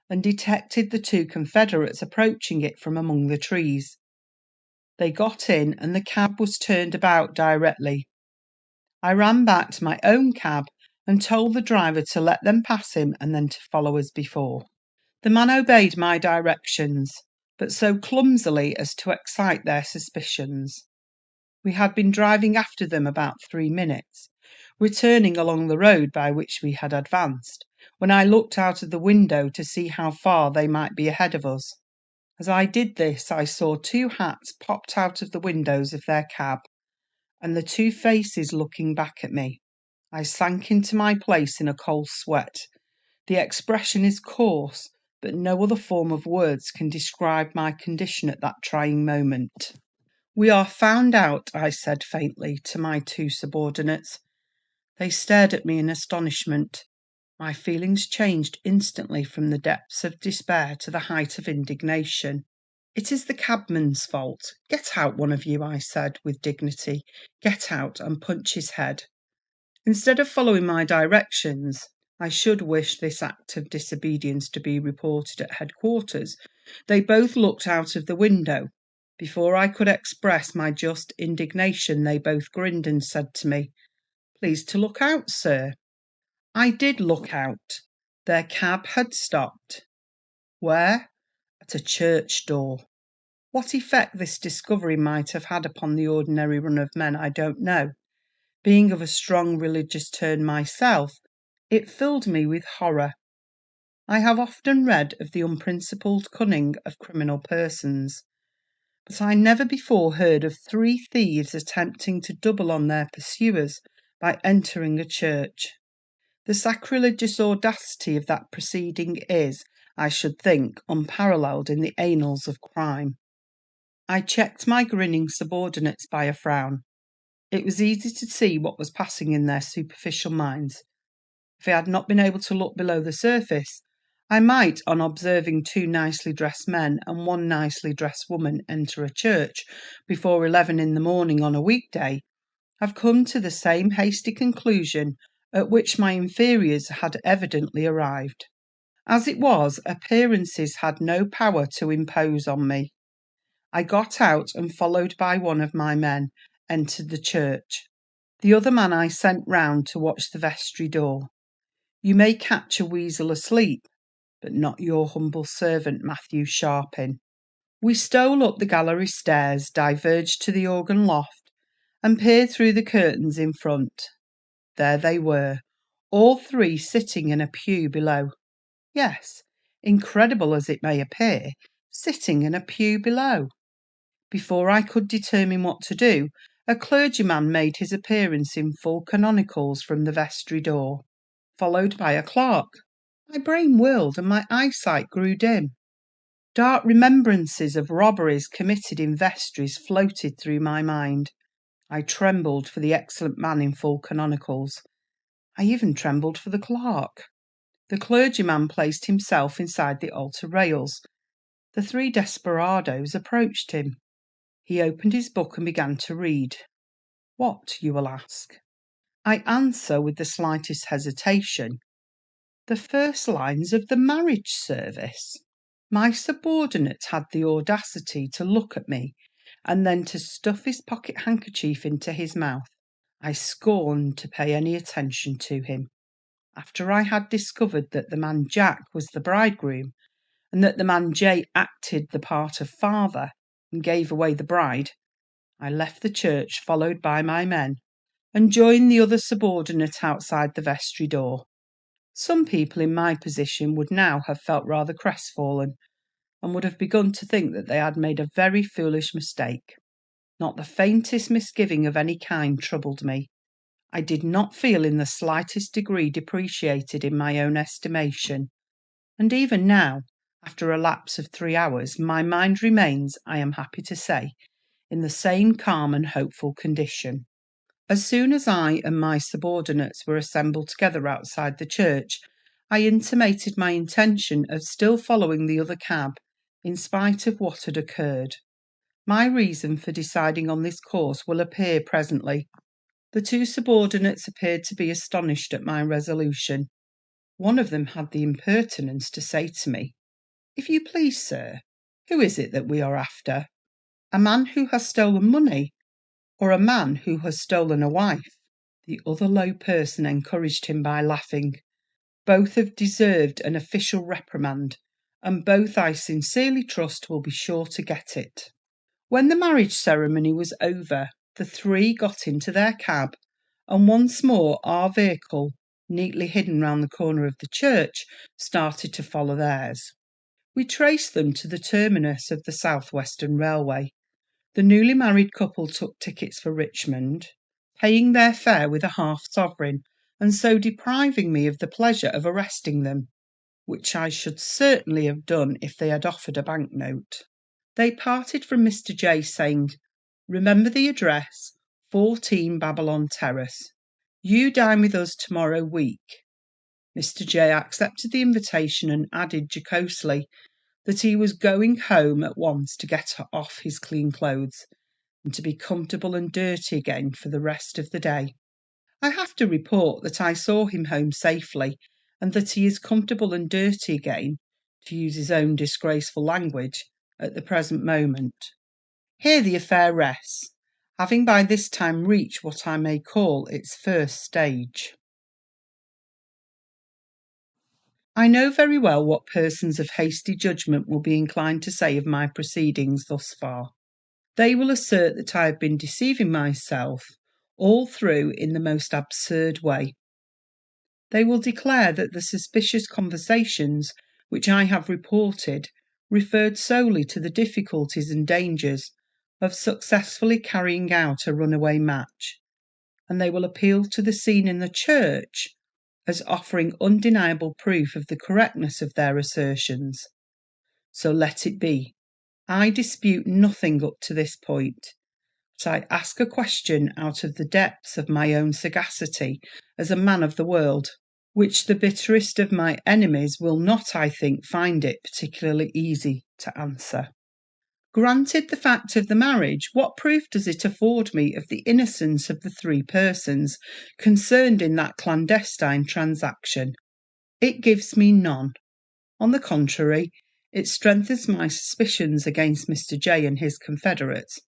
and detected the two confederates approaching it from among the trees. They got in, and the cab was turned about directly. I ran back to my own cab and told the driver to let them pass him and then to follow as before. The man obeyed my directions, but so clumsily as to excite their suspicions. We had been driving after them about 3 minutes, returning along the road by which we had advanced, when I looked out of the window to see how far they might be ahead of us. As I did this, I saw two hats popped out of the windows of their cab, and the two faces looking back at me. I sank into my place in a cold sweat. The expression is coarse, but no other form of words can describe my condition at that trying moment. "We are found out," I said faintly to my two subordinates. They stared at me in astonishment. My feelings changed instantly from the depths of despair to the height of indignation. "It is the cabman's fault. Get out, one of you," I said with dignity. "Get out and punch his head." Instead of following my directions, I should wish this act of disobedience to be reported at headquarters, they both looked out of the window. Before I could express my just indignation, they both grinned and said to me, "Please to look out, sir." I did look out. Their cab had stopped. Where? At a church door. What effect this discovery might have had upon the ordinary run of men I don't know. Being of a strong religious turn myself, it filled me with horror. I have often read of the unprincipled cunning of criminal persons, but I never before heard of 3 thieves attempting to double on their pursuers by entering a church. The sacrilegious audacity of that proceeding is, I should think, unparalleled in the annals of crime. I checked my grinning subordinates by a frown. It was easy to see what was passing in their superficial minds. If I had not been able to look below the surface, I might, on observing 2 nicely dressed men and 1 nicely dressed woman enter a church before 11 in the morning on a weekday, have come to the same hasty conclusion at which my inferiors had evidently arrived. As it was, appearances had no power to impose on me. I got out and, followed by one of my men, entered the church. The other man I sent round to watch the vestry door. You may catch a weasel asleep, but not your humble servant, Matthew Sharpin. We stole up the gallery stairs, diverged to the organ loft, and peered through the curtains in front. There they were, all 3 sitting in a pew below. Yes, incredible as it may appear, sitting in a pew below. Before I could determine what to do, a clergyman made his appearance in full canonicals from the vestry door, followed by a clerk. My brain whirled and my eyesight grew dim. Dark remembrances of robberies committed in vestries floated through my mind. I trembled for the excellent man in full canonicals. I even trembled for the clerk. The clergyman placed himself inside the altar rails. The 3 desperadoes approached him. He opened his book and began to read. What, you will ask? I answer with the slightest hesitation. The first lines of the marriage service. My subordinate had the audacity to look at me and then to stuff his pocket handkerchief into his mouth. I scorned to pay any attention to him. After I had discovered that the man Jack was the bridegroom, and that the man J acted the part of father and gave away the bride, I left the church followed by my men, and joined the other subordinate outside the vestry door. Some people in my position would now have felt rather crestfallen, and would have begun to think that they had made a very foolish mistake. Not the faintest misgiving of any kind troubled me. I did not feel in the slightest degree depreciated in my own estimation, and even now, after a lapse of 3 hours, my mind remains, I am happy to say, in the same calm and hopeful condition. As soon as I and my subordinates were assembled together outside the church, I intimated my intention of still following the other cab, in spite of what had occurred. My reason for deciding on this course will appear presently. The 2 subordinates appeared to be astonished at my resolution. One of them had the impertinence to say to me, "If you please, sir, who is it that we are after? A man who has stolen money, or a man who has stolen a wife?" The other low person encouraged him by laughing. Both have deserved an official reprimand, and both, I sincerely trust, will be sure to get it. When the marriage ceremony was over, the 3 got into their cab, and once more our vehicle, neatly hidden round the corner of the church, started to follow theirs. We traced them to the terminus of the South Western Railway. The newly married couple took tickets for Richmond, paying their fare with a half-sovereign, and so depriving me of the pleasure of arresting them, which I should certainly have done if they had offered a banknote. They parted from Mr. J, saying, "Remember the address, 14 Babylon Terrace. You dine with us tomorrow week." Mr. J accepted the invitation and added jocosely that he was going home at once to get off his clean clothes and to be comfortable and dirty again for the rest of the day. I have to report that I saw him home safely, and that he is comfortable and dirty again, to use his own disgraceful language, at the present moment. Here the affair rests, having by this time reached what I may call its first stage. I know very well what persons of hasty judgment will be inclined to say of my proceedings thus far. They will assert that I have been deceiving myself all through in the most absurd way. They will declare that the suspicious conversations which I have reported referred solely to the difficulties and dangers of successfully carrying out a runaway match, and they will appeal to the scene in the church as offering undeniable proof of the correctness of their assertions. So let it be. I dispute nothing up to this point, but I ask a question out of the depths of my own sagacity as a man of the world, which the bitterest of my enemies will not, I think, find it particularly easy to answer. Granted the fact of the marriage, what proof does it afford me of the innocence of the three persons concerned in that clandestine transaction? It gives me none. On the contrary, it strengthens my suspicions against Mr. J and his confederates,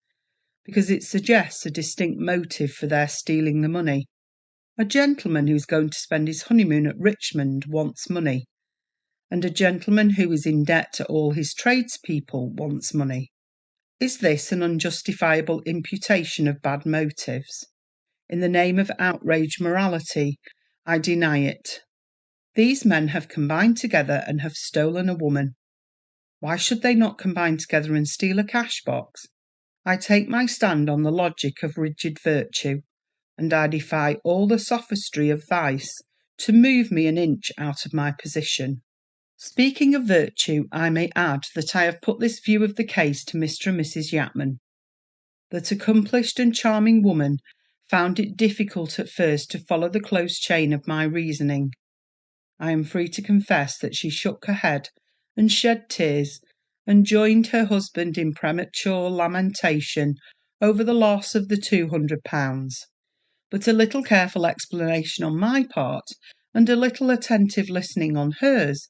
because it suggests a distinct motive for their stealing the money. A gentleman who is going to spend his honeymoon at Richmond wants money, and a gentleman who is in debt to all his tradespeople wants money. Is this an unjustifiable imputation of bad motives? In the name of outraged morality, I deny it. These men have combined together and have stolen a woman. Why should they not combine together and steal a cash box? I take my stand on the logic of rigid virtue, and I defy all the sophistry of vice to move me an inch out of my position. Speaking of virtue, I may add that I have put this view of the case to Mr. and Mrs. Yatman. That accomplished and charming woman found it difficult at first to follow the close chain of my reasoning. I am free to confess that she shook her head and shed tears, and joined her husband in premature lamentation over the loss of the £200. But a little careful explanation on my part, and a little attentive listening on hers,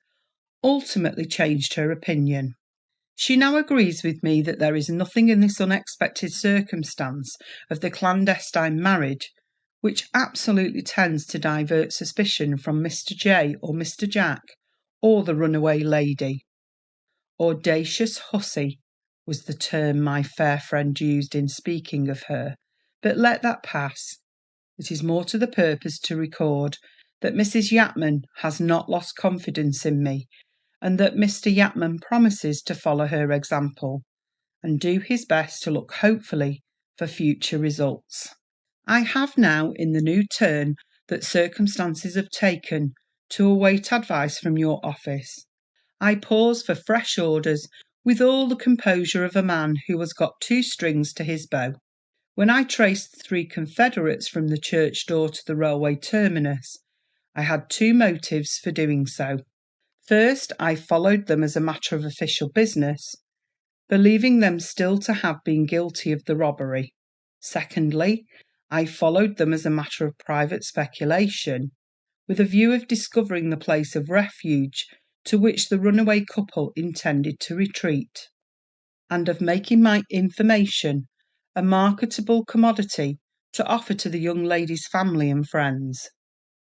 ultimately changed her opinion. She now agrees with me that there is nothing in this unexpected circumstance of the clandestine marriage which absolutely tends to divert suspicion from Mr. J or Mr. Jack or the runaway lady. Audacious hussy was the term my fair friend used in speaking of her, but let that pass. It is more to the purpose to record that Mrs. Yatman has not lost confidence in me, and that Mr. Yatman promises to follow her example, and do his best to look hopefully for future results. I have now, in the new turn that circumstances have taken, to await advice from your office. I pause for fresh orders with all the composure of a man who has got two strings to his bow. When I traced the three confederates from the church door to the railway terminus, I had two motives for doing so. First, I followed them as a matter of official business, believing them still to have been guilty of the robbery. Secondly, I followed them as a matter of private speculation, with a view of discovering the place of refuge to which the runaway couple intended to retreat, and of making my information a marketable commodity to offer to the young lady's family and friends.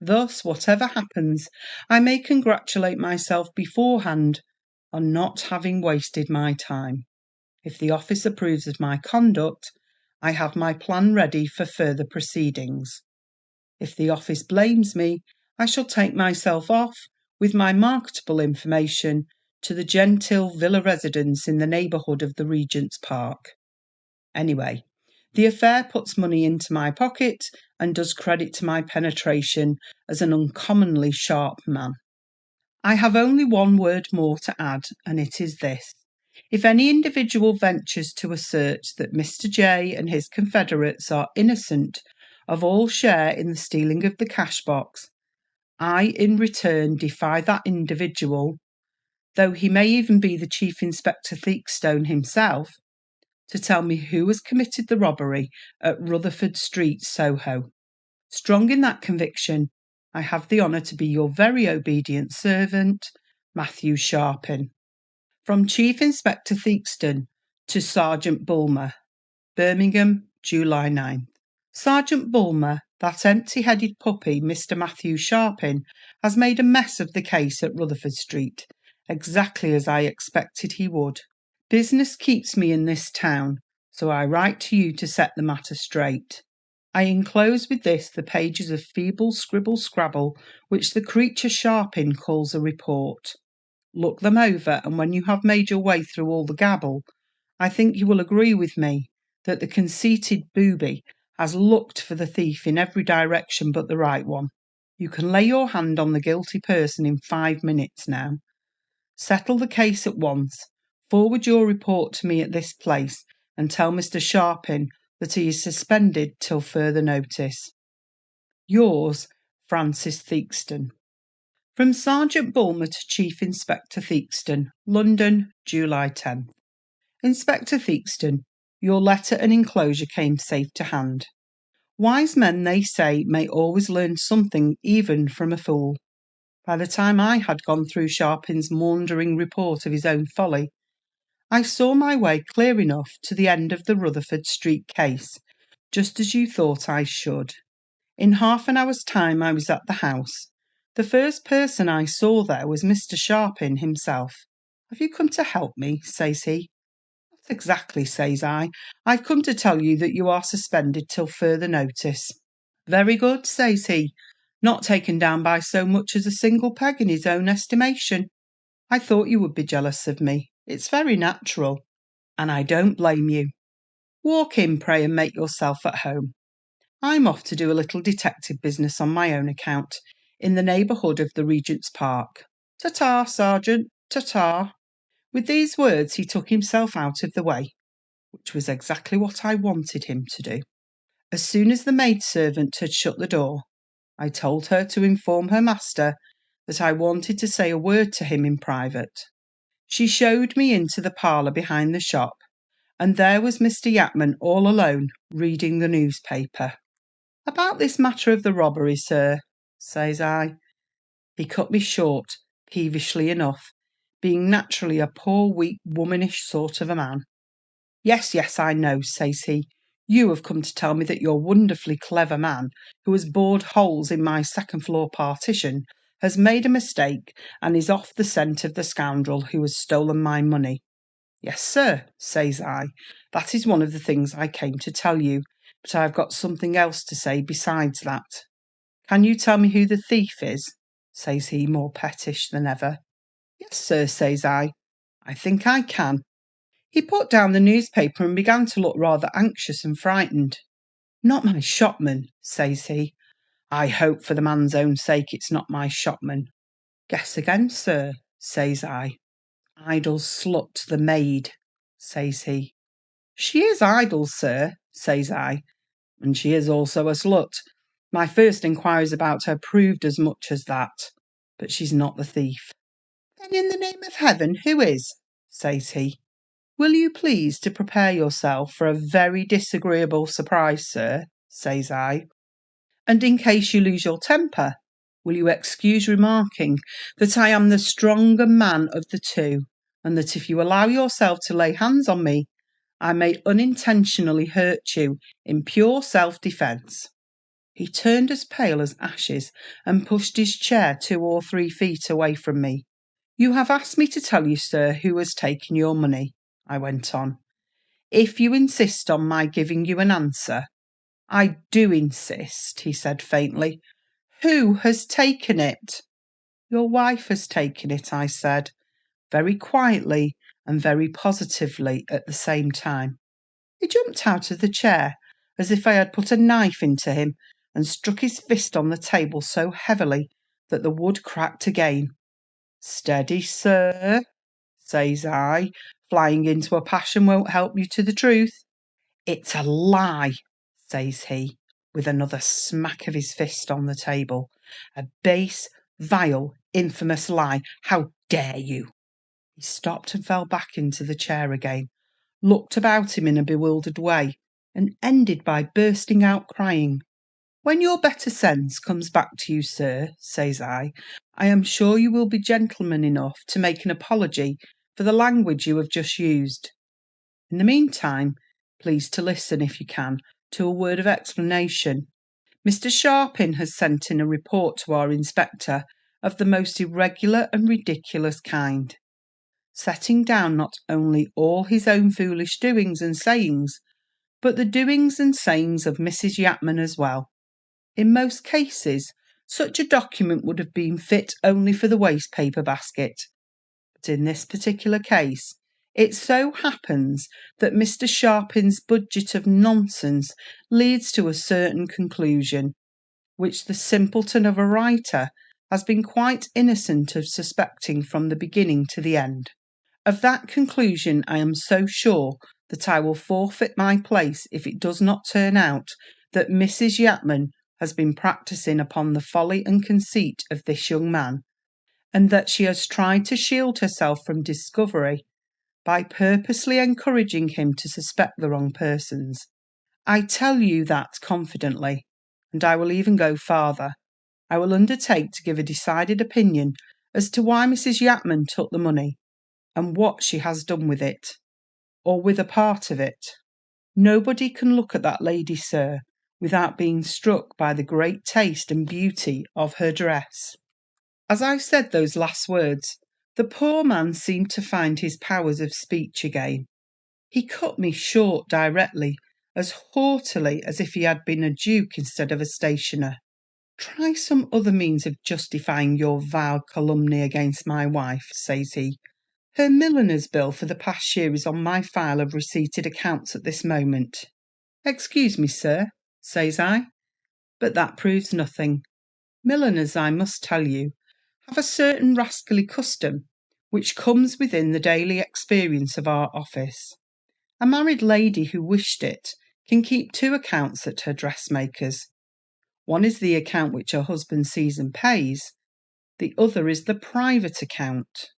Thus, whatever happens, I may congratulate myself beforehand on not having wasted my time. If the office approves of my conduct, I have my plan ready for further proceedings. If the office blames me, I shall take myself off, with my marketable information, to the genteel villa residence in the neighbourhood of the Regent's Park. Anyway, the affair puts money into my pocket and does credit to my penetration as an uncommonly sharp man. I have only one word more to add, and it is this. If any individual ventures to assert that Mr. J and his confederates are innocent of all share in the stealing of the cash box, I in return defy that individual, though he may even be the Chief Inspector Theakstone himself, to tell me who has committed the robbery at Rutherford Street, Soho. Strong in that conviction, I have the honour to be your very obedient servant, Matthew Sharpin. From Chief Inspector Theakstone to Sergeant Bulmer. Birmingham, July 9th. Sergeant Bulmer, that empty-headed puppy, Mr. Matthew Sharpin, has made a mess of the case at Rutherford Street, exactly as I expected he would. Business keeps me in this town, so I write to you to set the matter straight. I enclose with this the pages of feeble scribble-scrabble which the creature Sharpin calls a report. Look them over, and when you have made your way through all the gabble, I think you will agree with me that the conceited booby has looked for the thief in every direction but the right one. You can lay your hand on the guilty person in 5 minutes now. Settle the case at once. Forward your report to me at this place, and tell Mr. Sharpin that he is suspended till further notice. Yours, Francis Theakstone. From Sergeant Bulmer to Chief Inspector Theakstone, London, July 10th. Inspector Theakstone, your letter and enclosure came safe to hand. Wise men, they say, may always learn something even from a fool. By the time I had gone through Sharpin's maundering report of his own folly, I saw my way clear enough to the end of the Rutherford Street case, just as you thought I should. In half an hour's time I was at the house. The first person I saw there was Mr. Sharpin himself. "Have you come to help me?" says he. "Not exactly," says I. "I've come to tell you that you are suspended till further notice." "Very good," says he, not taken down by so much as a single peg in his own estimation. "I thought you would be jealous of me. It's very natural, and I don't blame you. Walk in, pray, and make yourself at home. I'm off to do a little detective business on my own account, in the neighbourhood of the Regent's Park. Ta-ta, Sergeant, ta-ta." With these words he took himself out of the way, which was exactly what I wanted him to do. As soon as the maidservant had shut the door, I told her to inform her master that I wanted to say a word to him in private. She showed me into the parlour behind the shop, and there was Mr. Yapman all alone, reading the newspaper. "About this matter of the robbery, sir," says I. He cut me short, peevishly enough, being naturally a poor, weak, womanish sort of a man. Yes, I know," says he. "You have come to tell me that your wonderfully clever man, who has bored holes in my second-floor partition, has made a mistake and is off the scent of the scoundrel who has stolen my money." "Yes, sir," says I. "That is one of the things I came to tell you, but I have got something else to say besides that." "Can you tell me who the thief is?" says he, more pettish than ever. "Yes, sir," says I think I can." He put down the newspaper and began to look rather anxious and frightened. "Not my shopman," says he. "I hope for the man's own sake it's not my shopman." "Guess again, sir," says I. "Idle slut, the maid," says he. "She is idle, sir," says I, "and she is also a slut. My first inquiries about her proved as much as that. But she's not the thief." "Then in the name of heaven, who is?" says he. "Will you please to prepare yourself for a very disagreeable surprise, sir," says I. "And in case you lose your temper, will you excuse remarking that I am the stronger man of the two, and that if you allow yourself to lay hands on me, I may unintentionally hurt you in pure self-defence." He turned as pale as ashes and pushed his chair 2 or 3 feet away from me. "You have asked me to tell you, sir, who has taken your money," I went on. "If you insist on my giving you an answer, "I do insist," he said faintly. "Who has taken it?" "Your wife has taken it," I said, very quietly and very positively at the same time. He jumped out of the chair as if I had put a knife into him, and struck his fist on the table so heavily that the wood cracked again. "Steady, sir," says I, flying into a passion won't help you to the truth. "It's a lie," says he, with another smack of his fist on the table. "A base, vile, infamous lie. How dare you?" He stopped and fell back into the chair again, looked about him in a bewildered way, and ended by bursting out crying. "When your better sense comes back to you, sir," says I am sure you will be gentleman enough to make an apology for the language you have just used. In the meantime, please to listen, if you can, to a word of explanation. Mr. Sharpin has sent in a report to our inspector of the most irregular and ridiculous kind, setting down not only all his own foolish doings and sayings, but the doings and sayings of Mrs. Yatman as well. In most cases, such a document would have been fit only for the waste paper basket. But in this particular case, it so happens that Mr. Sharpin's budget of nonsense leads to a certain conclusion, which the simpleton of a writer has been quite innocent of suspecting from the beginning to the end. Of that conclusion I am so sure that I will forfeit my place if it does not turn out that Mrs. Yatman has been practising upon the folly and conceit of this young man, and that she has tried to shield herself from discovery by purposely encouraging him to suspect the wrong persons. I tell you that confidently, and I will even go farther. I will undertake to give a decided opinion as to why Mrs. Yatman took the money, and what she has done with it, or with a part of it. Nobody can look at that lady, sir, without being struck by the great taste and beauty of her dress. As I said those last words, the poor man seemed to find his powers of speech again. He cut me short directly, as haughtily as if he had been a duke instead of a stationer. "Try some other means of justifying your vile calumny against my wife," says he. "Her milliner's bill for the past year is on my file of receipted accounts at this moment." "Excuse me, sir," says I, "but that proves nothing. Milliners, I must tell you, have a certain rascally custom which comes within the daily experience of our office. A married lady who wished it can keep two accounts at her dressmaker's. One is the account which her husband sees and pays. The other is the private account,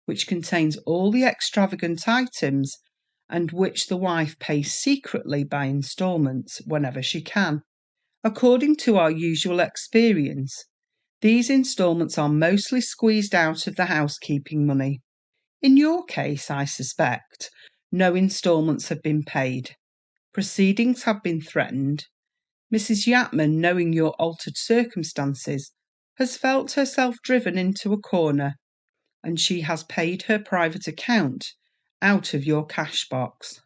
which contains all the extravagant items, and which the wife pays secretly by instalments whenever she can. According to our usual experience, these instalments are mostly squeezed out of the housekeeping money. In your case, I suspect, no instalments have been paid. Proceedings have been threatened. Mrs. Yatman, knowing your altered circumstances, has felt herself driven into a corner, and she has paid her private account out of your cash box."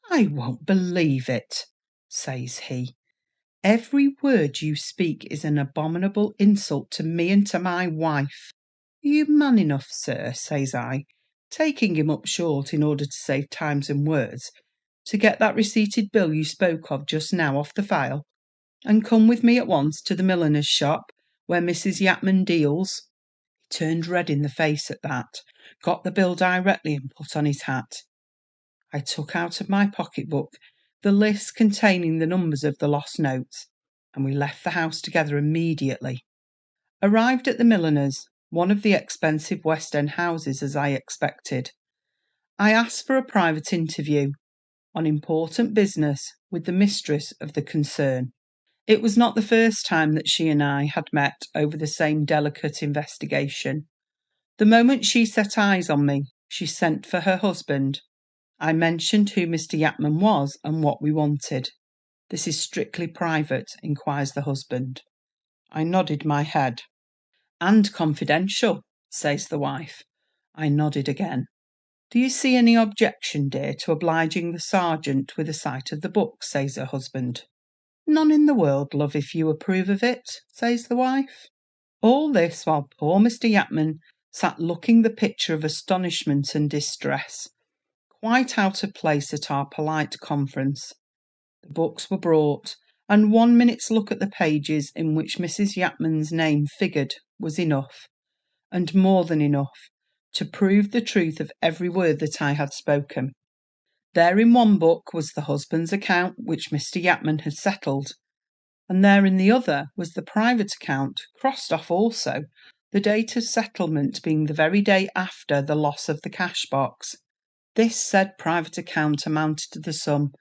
"I won't believe it," says he. "Every word you speak is an abominable insult to me and to my wife." "Are you man enough, sir," says I, taking him up short in order to save time and words, "to get that receipted bill you spoke of just now off the file, and come with me at once to the milliner's shop where Mrs. Yatman deals?" He turned red in the face at that, got the bill directly, and put on his hat. I took out of my pocket-book the list containing the numbers of the lost notes, and we left the house together immediately. Arrived at the milliner's, one of the expensive West End houses, as I expected, I asked for a private interview, on important business, with the mistress of the concern. It was not the first time that she and I had met over the same delicate investigation. The moment she set eyes on me, she sent for her husband. I mentioned who Mr. Yatman was and what we wanted. "This is strictly private?" inquires the husband. I nodded my head. "And confidential," says the wife. I nodded again. "Do you see any objection, dear, to obliging the sergeant with a sight of the book?" says her husband. None in the world, love, if you approve of it, says the wife. All this while poor Mr. Yapman sat looking the picture of astonishment and distress, quite out of place at our polite conference. The books were brought, and 1 minute's look at the pages in which Mrs. Yapman's name figured was enough, and more than enough, to prove the truth of every word that I had spoken. There in one book was the husband's account which Mr. Yapman had settled, and there in the other was the private account, crossed off also, the date of settlement being the very day after the loss of the cash box. This said private account amounted to the sum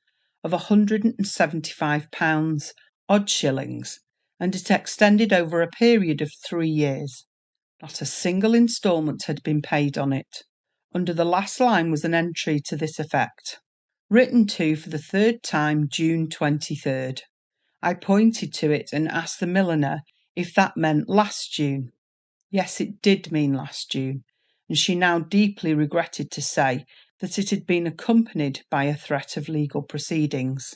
of £175 odd shillings, and it extended over a period of 3 years. Not a single instalment had been paid on it. Under the last line was an entry to this effect: written to for the 3rd time, June 23rd. I pointed to it and asked the milliner if that meant last June. Yes, it did mean last June, and she now deeply regretted to say that it had been accompanied by a threat of legal proceedings.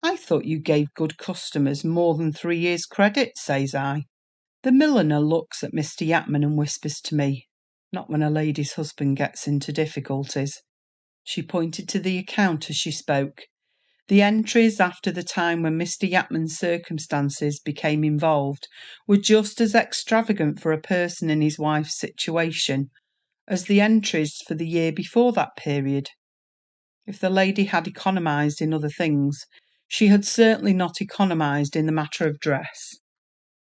I thought you gave good customers more than 3 years' credit, says I. The milliner looks at Mr. Yapman and whispers to me, not when a lady's husband gets into difficulties. She pointed to the account as she spoke. The entries after the time when Mr. Yapman's circumstances became involved were just as extravagant for a person in his wife's situation as the entries for the year before that period. If the lady had economised in other things, she had certainly not economised in the matter of dress.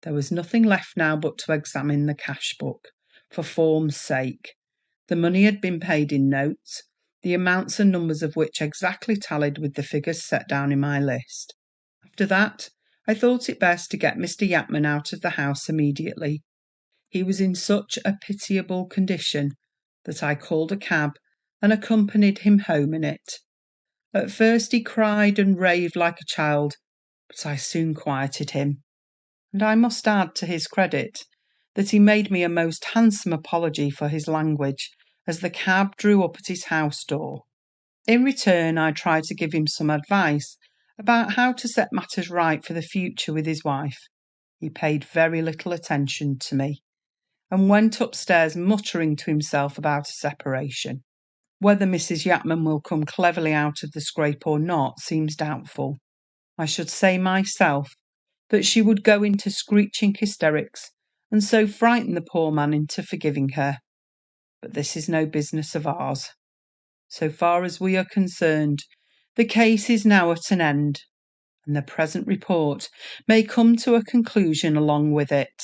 There was nothing left now but to examine the cash book, for form's sake. The money had been paid in notes, the amounts and numbers of which exactly tallied with the figures set down in my list. After that, I thought it best to get Mr. Yapman out of the house immediately. He was in such a pitiable condition that I called a cab and accompanied him home in it. At first he cried and raved like a child, but I soon quieted him, and I must add to his credit that he made me a most handsome apology for his language as the cab drew up at his house door. In return, I tried to give him some advice about how to set matters right for the future with his wife. He paid very little attention to me, and went upstairs muttering to himself about a separation. Whether Mrs. Yapman will come cleverly out of the scrape or not seems doubtful. I should say myself that she would go into screeching hysterics, and so frighten the poor man into forgiving her. But this is no business of ours. So far as we are concerned, the case is now at an end, and the present report may come to a conclusion along with it.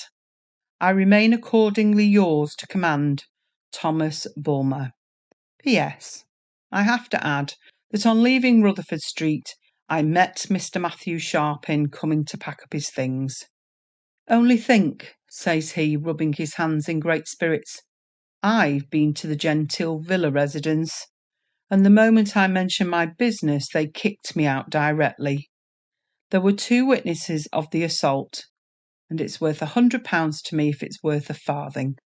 I remain accordingly yours to command, Thomas Bulmer. P.S. I have to add that on leaving Rutherford Street, I met Mr. Matthew Sharpin coming to pack up his things. Only think, says he, rubbing his hands in great spirits, I've been to the genteel villa residence, and the moment I mentioned my business they kicked me out directly. There were 2 witnesses of the assault, and it's worth £100 to me if it's worth a farthing.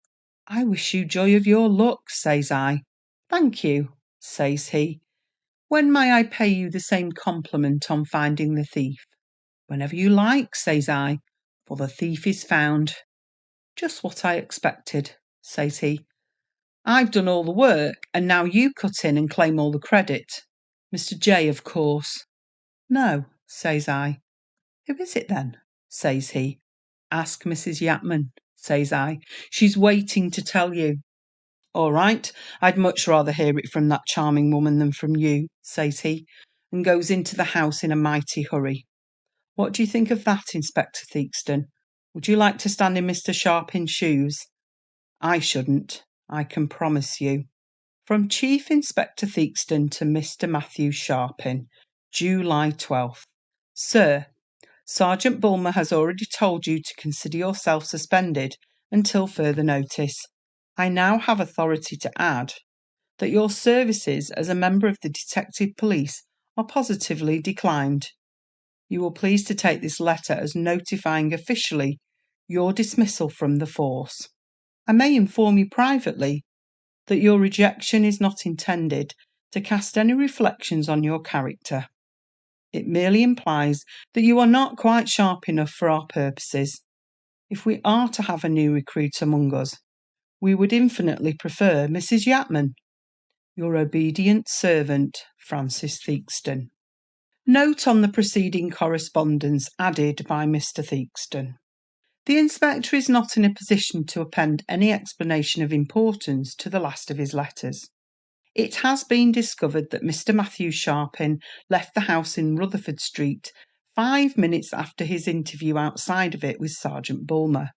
I wish you joy of your luck, says I. Thank you, says he. When may I pay you the same compliment on finding the thief? Whenever you like, says I, for the thief is found. Just what I expected, says he. I've done all the work, and now you cut in and claim all the credit. Mr. J, of course. No, says I. Who is it then? Says he. Ask Mrs. Yapman, says I. She's waiting to tell you. All right, I'd much rather hear it from that charming woman than from you, says he, and goes into the house in a mighty hurry. What do you think of that, Inspector Theakston? Would you like to stand in Mr. Sharpin's shoes? I shouldn't, I can promise you. From Chief Inspector Theakston to Mr. Matthew Sharpin, July 12th. Sir, Sergeant Bulmer has already told you to consider yourself suspended until further notice. I now have authority to add that your services as a member of the Detective Police are positively declined. You will please to take this letter as notifying officially your dismissal from the force. I may inform you privately that your rejection is not intended to cast any reflections on your character. It merely implies that you are not quite sharp enough for our purposes. If we are to have a new recruit among us, we would infinitely prefer Mrs. Yatman. Your obedient servant, Francis Theakston. Note on the preceding correspondence added by Mr. Theakston. The inspector is not in a position to append any explanation of importance to the last of his letters. It has been discovered that Mr. Matthew Sharpin left the house in Rutherford Street 5 minutes after his interview outside of it with Sergeant Bulmer,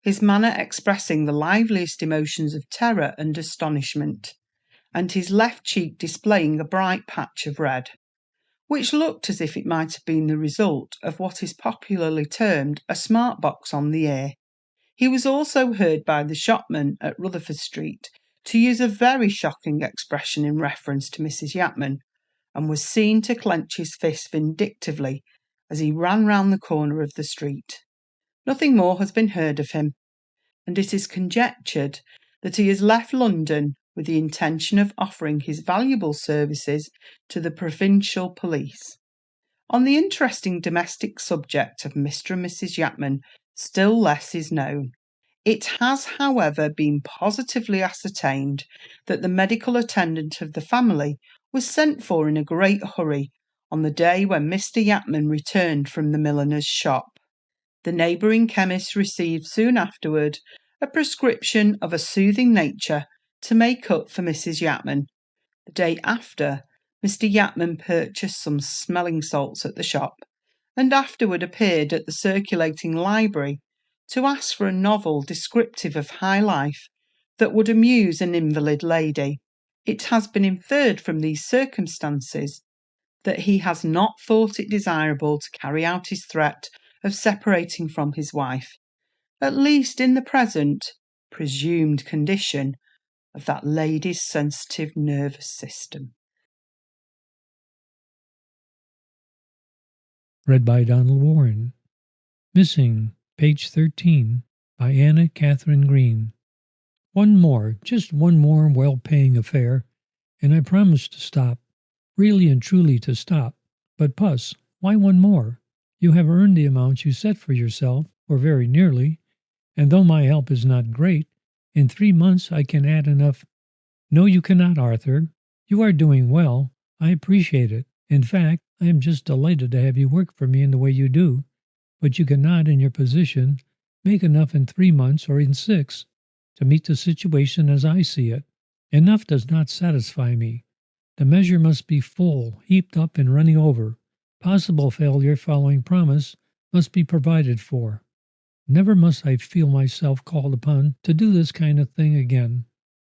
his manner expressing the liveliest emotions of terror and astonishment, and his left cheek displaying a bright patch of red, which looked as if it might have been the result of what is popularly termed a smart box on the ear. He was also heard by the shopman at Rutherford Street to use a very shocking expression in reference to Mrs. Yatman, and was seen to clench his fist vindictively as he ran round the corner of the street. Nothing more has been heard of him, and it is conjectured that he has left London with the intention of offering his valuable services to the provincial police. On the interesting domestic subject of Mr. and Mrs. Yatman, still less is known. It has, however, been positively ascertained that the medical attendant of the family was sent for in a great hurry on the day when Mr. Yatman returned from the milliner's shop. The neighbouring chemist received soon afterward a prescription of a soothing nature to make up for Mrs. Yatman. The day after, Mr. Yatman purchased some smelling salts at the shop, and afterward appeared at the circulating library to ask for a novel descriptive of high life that would amuse an invalid lady. It has been inferred from these circumstances that he has not thought it desirable to carry out his threat of separating from his wife, at least in the present presumed condition of that lady's sensitive nervous system. Read by Donald Warren. Missing, page 13, by Anna Katherine Green. One more, just one more well-paying affair, and I promise to stop, really and truly to stop. But Puss, why one more? You have earned the amount you set for yourself, or very nearly, and though my help is not great, in 3 months I can add enough. No, you cannot, Arthur. You are doing well. I appreciate it. In fact, I am just delighted to have you work for me in the way you do. But you cannot, in your position, make enough in 3 months or in 6 to meet the situation as I see it. Enough does not satisfy me. The measure must be full, heaped up and running over. Possible failure following promise must be provided for. Never must I feel myself called upon to do this kind of thing again.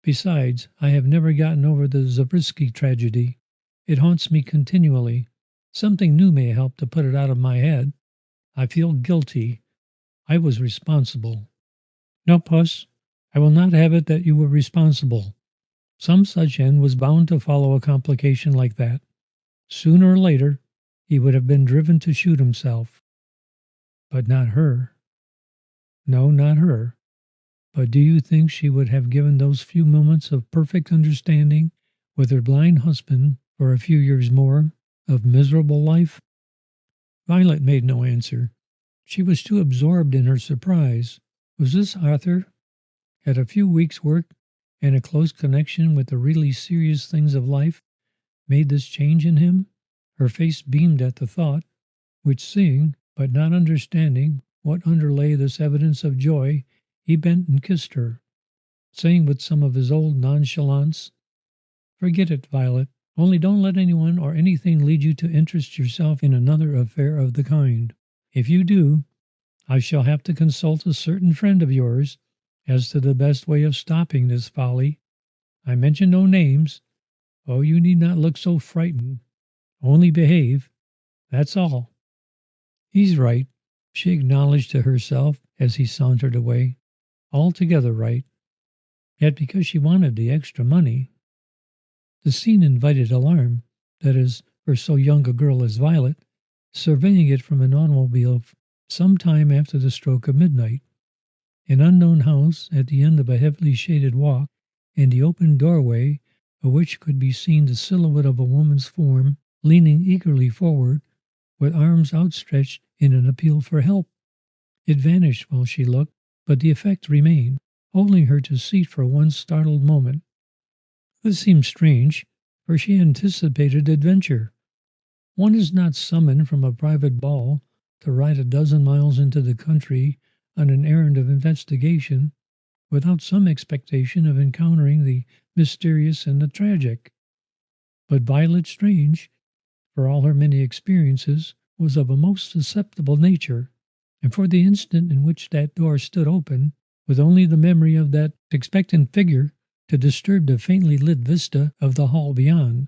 Besides, I have never gotten over the Zabriskie tragedy. It haunts me continually. Something new may help to put it out of my head. I feel guilty. I was responsible. No, Puss, I will not have it that you were responsible. Some such end was bound to follow a complication like that. Sooner or later, he would have been driven to shoot himself. But not her. No, not her. But do you think she would have given those few moments of perfect understanding with her blind husband for a few years more of miserable life? Violet made no answer. She was too absorbed in her surprise. Was this Arthur? Had a few weeks' work and a close connection with the really serious things of life made this change in him? Her face beamed at the thought, which, seeing but not understanding what underlay this evidence of joy, he bent and kissed her, saying with some of his old nonchalance, "Forget it, Violet. Only don't let anyone or anything lead you to interest yourself in another affair of the kind. If you do, I shall have to consult a certain friend of yours as to the best way of stopping this folly. I mention no names. Oh, you need not look so frightened. Only behave. That's all." "He's right," she acknowledged to herself as he sauntered away. Altogether right. Yet because she wanted the extra money. The scene invited alarm, that is, for so young a girl as Violet, surveying it from an automobile some time after the stroke of midnight. An unknown house at the end of a heavily shaded walk, and the open doorway of which could be seen the silhouette of a woman's form leaning eagerly forward with arms outstretched in an appeal for help. It vanished while she looked, but the effect remained, holding her to seat for one startled moment. This seemed strange, for she anticipated adventure. One is not summoned from a private ball to ride a dozen miles into the country on an errand of investigation without some expectation of encountering the mysterious and the tragic. But Violet Strange, for all her many experiences, was of a most susceptible nature, and for the instant in which that door stood open, with only the memory of that expectant figure to disturb the faintly lit vista of the hall beyond,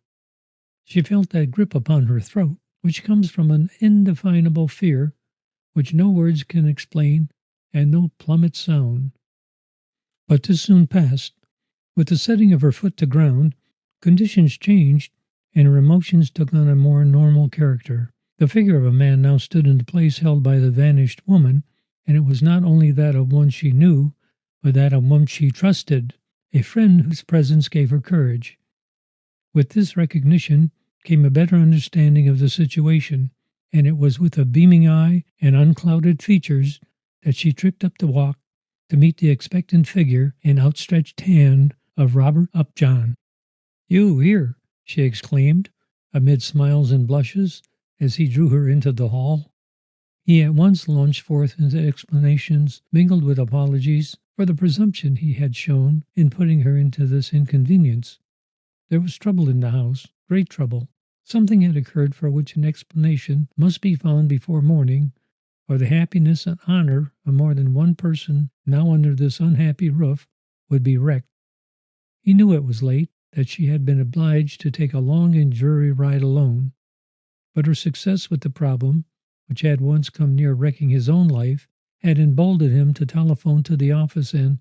she felt that grip upon her throat which comes from an indefinable fear which no words can explain and no plummet sound. But this soon passed. With the setting of her foot to ground, conditions changed, and her emotions took on a more normal character. The figure of a man now stood in the place held by the vanished woman, and it was not only that of one she knew, but that of one she trusted, a friend whose presence gave her courage. With this recognition came a better understanding of the situation, and it was with a beaming eye and unclouded features that she tripped up the walk to meet the expectant figure and outstretched hand of Robert Upjohn. "You here!" she exclaimed, amid smiles and blushes, as he drew her into the hall. He at once launched forth into explanations mingled with apologies for the presumption he had shown in putting her into this inconvenience. There was trouble in the house, great trouble. Something had occurred for which an explanation must be found before morning, or the happiness and honor of more than one person now under this unhappy roof would be wrecked. He knew it was late, that she had been obliged to take a long and dreary ride alone, but her success with the problem, which had once come near wrecking his own life, had emboldened him to telephone to the office and,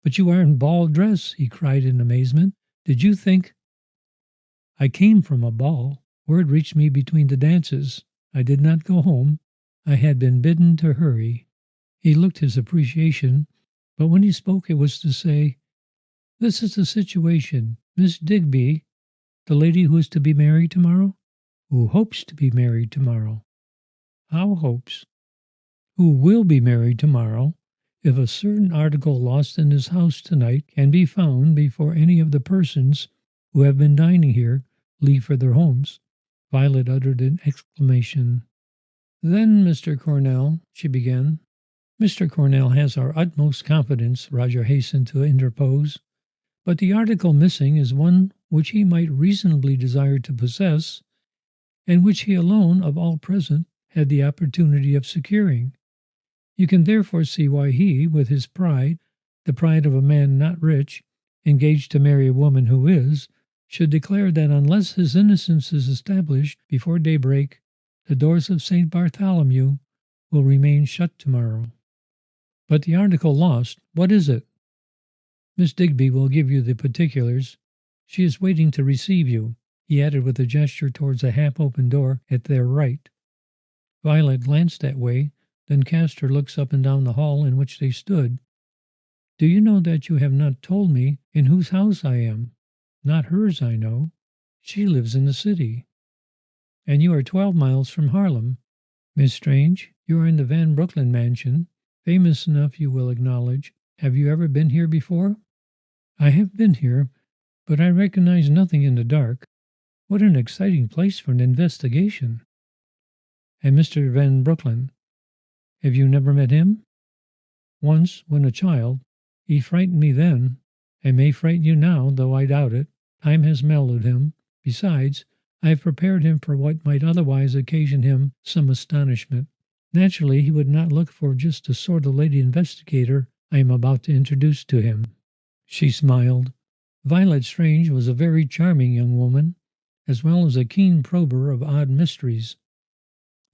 "But you are in ball dress," he cried in amazement. "Did you think—" "I came from a ball. Word reached me between the dances. I did not go home. I had been bidden to hurry." He looked his appreciation, but when he spoke it was to say, "This is the situation. Miss Digby, the lady who is to be married tomorrow, who hopes to be married tomorrow." "How hopes?" "Who will be married tomorrow, if a certain article lost in this house tonight can be found before any of the persons who have been dining here leave for their homes." Violet uttered an exclamation. "Then, Mr. Cornell," she began. "Mr. Cornell has our utmost confidence," Roger hastened to interpose, "but the article missing is one which he might reasonably desire to possess, and which he alone of all present had the opportunity of securing. You can therefore see why he, with his pride, the pride of a man not rich, engaged to marry a woman who is, should declare that unless his innocence is established before daybreak, the doors of St. Bartholomew will remain shut tomorrow." "But the article lost, what is it?" "Miss Digby will give you the particulars. She is waiting to receive you," he added with a gesture towards a half-open door at their right. Violet glanced that way, then cast her looks up and down the hall in which they stood. "Do you know that you have not told me in whose house I am? Not hers, I know. She lives in the city. And you are 12 miles from Harlem. Miss Strange, you are in the Van Brooklyn mansion, famous enough you will acknowledge. Have you ever been here before?" "I have been here, but I recognize nothing in the dark. What an exciting place for an investigation!" "And Mr. Van Brooklyn, have you never met him?" "Once, when a child. He frightened me then, and may frighten you now, though I doubt it. Time has mellowed him. Besides, I have prepared him for what might otherwise occasion him some astonishment. Naturally, he would not look for just the sort of lady investigator I am about to introduce to him." She smiled. Violet Strange was a very charming young woman, as well as a keen prober of odd mysteries.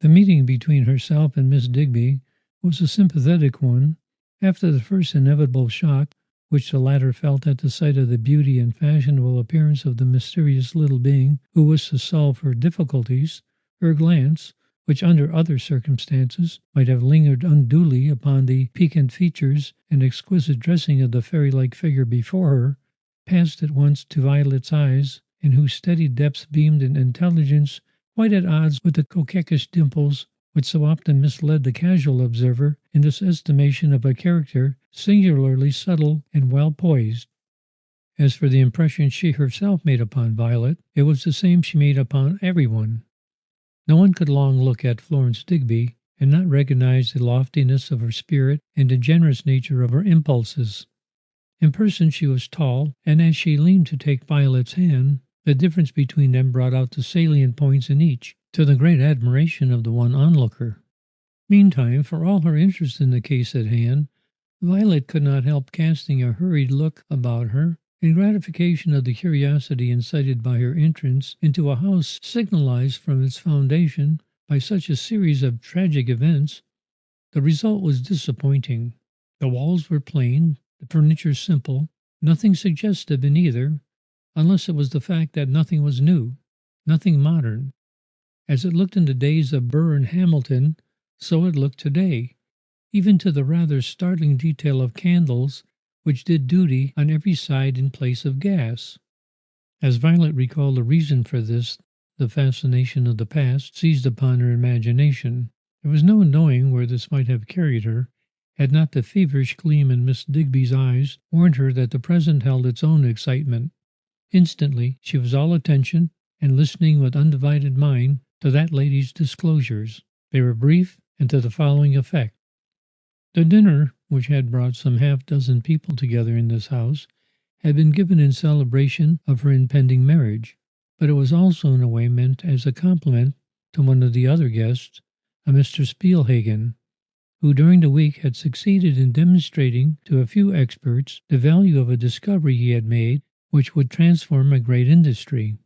The meeting between herself and Miss Digby was a sympathetic one. After the first inevitable shock which the latter felt at the sight of the beauty and fashionable appearance of the mysterious little being who was to solve her difficulties, her glance, which under other circumstances might have lingered unduly upon the piquant features and exquisite dressing of the fairy-like figure before her, passed at once to Violet's eyes, in whose steady depths beamed an intelligence quite at odds with the coquettish dimples which so often misled the casual observer in this estimation of a character singularly subtle and well poised. As for the impression she herself made upon Violet, it was the same she made upon everyone. No one could long look at Florence Digby and not recognize the loftiness of her spirit and the generous nature of her impulses. In person she was tall, and as she leaned to take Violet's hand, the difference between them brought out the salient points in each, to the great admiration of the one onlooker. Meantime, for all her interest in the case at hand, Violet could not help casting a hurried look about her, in gratification of the curiosity incited by her entrance into a house signalized from its foundation by such a series of tragic events. The result was disappointing. The walls were plain, the furniture simple, nothing suggestive in either, unless it was the fact that nothing was new, nothing modern. As it looked in the days of Burr and Hamilton, so it looked today, even to the rather startling detail of candles which did duty on every side in place of gas. As Violet recalled the reason for this, the fascination of the past seized upon her imagination. There was no knowing where this might have carried her, had not the feverish gleam in Miss Digby's eyes warned her that the present held its own excitement. Instantly she was all attention, and listening with undivided mind to that lady's disclosures. They were brief, and to the following effect. The dinner, which had brought some half-dozen people together in this house, had been given in celebration of her impending marriage, but it was also in a way meant as a compliment to one of the other guests, a Mr. Spielhagen, who during the week had succeeded in demonstrating to a few experts the value of a discovery he had made which would transform a great industry.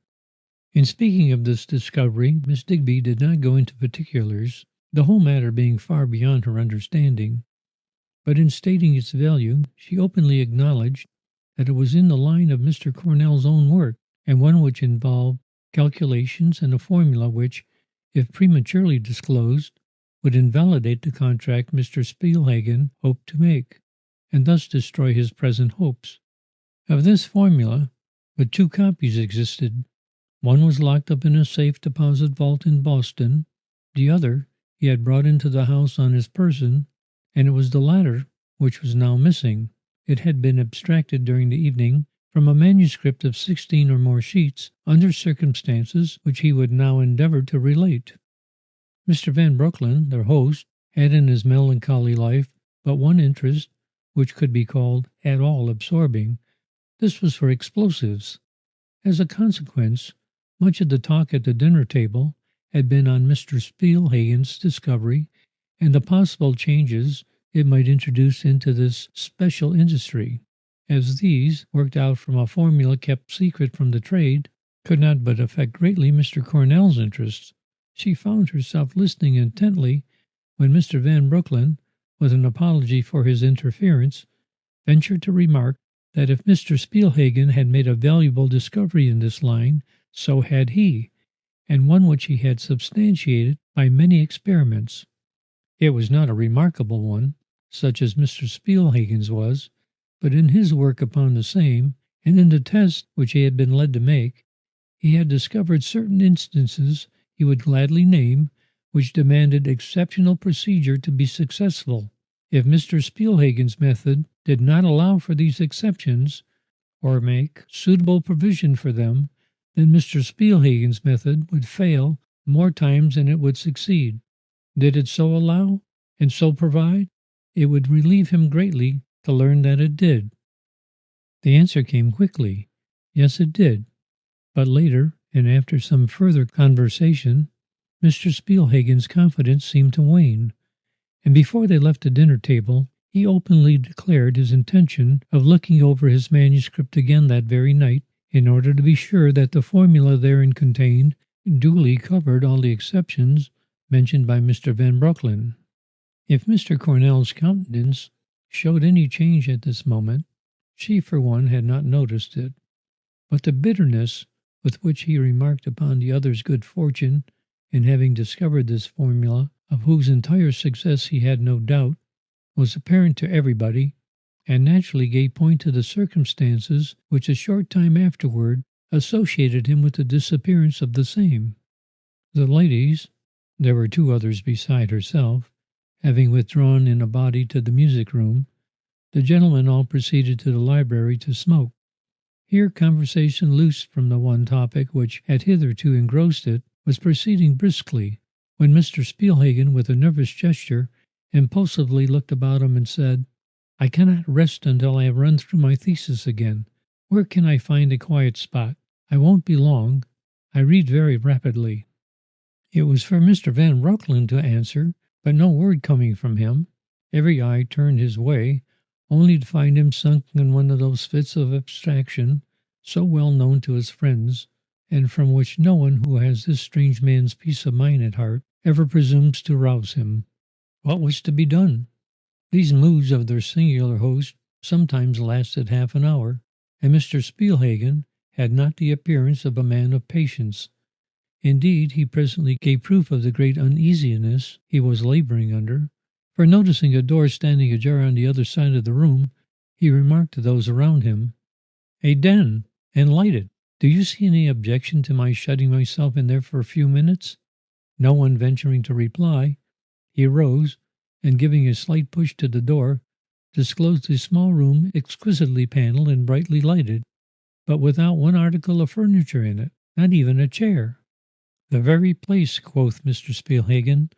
In speaking of this discovery, Miss Digby did not go into particulars, the whole matter being far beyond her understanding. But in stating its value, she openly acknowledged that it was in the line of Mr. Cornell's own work, and one which involved calculations and a formula which, if prematurely disclosed, would invalidate the contract Mr. Spielhagen hoped to make, and thus destroy his present hopes. Of this formula, but two copies existed. One was locked up in a safe deposit vault in Boston, the other he had brought into the house on his person, and it was the latter which was now missing. It had been abstracted during the evening from a manuscript of 16 or more sheets, under circumstances which he would now endeavor to relate. Mr. Van Brooklyn, their host, had in his melancholy life but one interest which could be called at all absorbing. This was for explosives. As a consequence, much of the talk at the dinner table had been on Mr. Spielhagen's discovery and the possible changes it might introduce into this special industry. As these, worked out from a formula kept secret from the trade, could not but affect greatly Mr. Cornell's interests, she found herself listening intently when Mr. Van Brooklyn, with an apology for his interference, ventured to remark that if Mr. Spielhagen had made a valuable discovery in this line, so had he, and one which he had substantiated by many experiments. It was not a remarkable one, such as Mr. Spielhagen's was, but in his work upon the same, and in the test which he had been led to make, he had discovered certain instances he would gladly name, which demanded exceptional procedure to be successful. If Mr. Spielhagen's method did not allow for these exceptions, or make suitable provision for them, then Mr. Spielhagen's method would fail more times than it would succeed. Did it so allow, and so provide, it would relieve him greatly to learn that it did. The answer came quickly. Yes, it did. But later, and after some further conversation, Mr. Spielhagen's confidence seemed to wane, and before they left the dinner table, he openly declared his intention of looking over his manuscript again that very night, in order to be sure that the formula therein contained duly covered all the exceptions mentioned by Mr. Van Brooklyn. If Mr. Cornell's countenance showed any change at this moment, she for one had not noticed it, but the bitterness with which he remarked upon the other's good fortune in having discovered this formula, of whose entire success he had no doubt, was apparent to everybody, and naturally gave point to the circumstances which a short time afterward associated him with the disappearance of the same. The ladies, there were 2 others beside herself, having withdrawn in a body to the music room, the gentlemen all proceeded to the library to smoke. Here conversation, loosed from the one topic which had hitherto engrossed it, was proceeding briskly, when Mr. Spielhagen, with a nervous gesture, impulsively looked about him and said, "I cannot rest until I have run through my thesis again. Where can I find a quiet spot? I won't be long. I read very rapidly." It was for Mr. Van Broecklyn to answer, but no word coming from him. Every eye turned his way, only to find him sunk in one of those fits of abstraction so well known to his friends, and from which no one who has this strange man's peace of mind at heart ever presumes to rouse him. What was to be done? These moods of their singular host sometimes lasted half an hour, and Mr. Spielhagen had not the appearance of a man of patience. Indeed, he presently gave proof of the great uneasiness he was labouring under, for noticing a door standing ajar on the other side of the room, he remarked to those around him, "A den, and lighted. Do you see any objection to my shutting myself in there for a few minutes?" No one venturing to reply, he rose, and giving a slight push to the door, disclosed a small room exquisitely panelled and brightly lighted, but without one article of furniture in it, not even a chair. "The very place," quoth Mr. Spielhagen,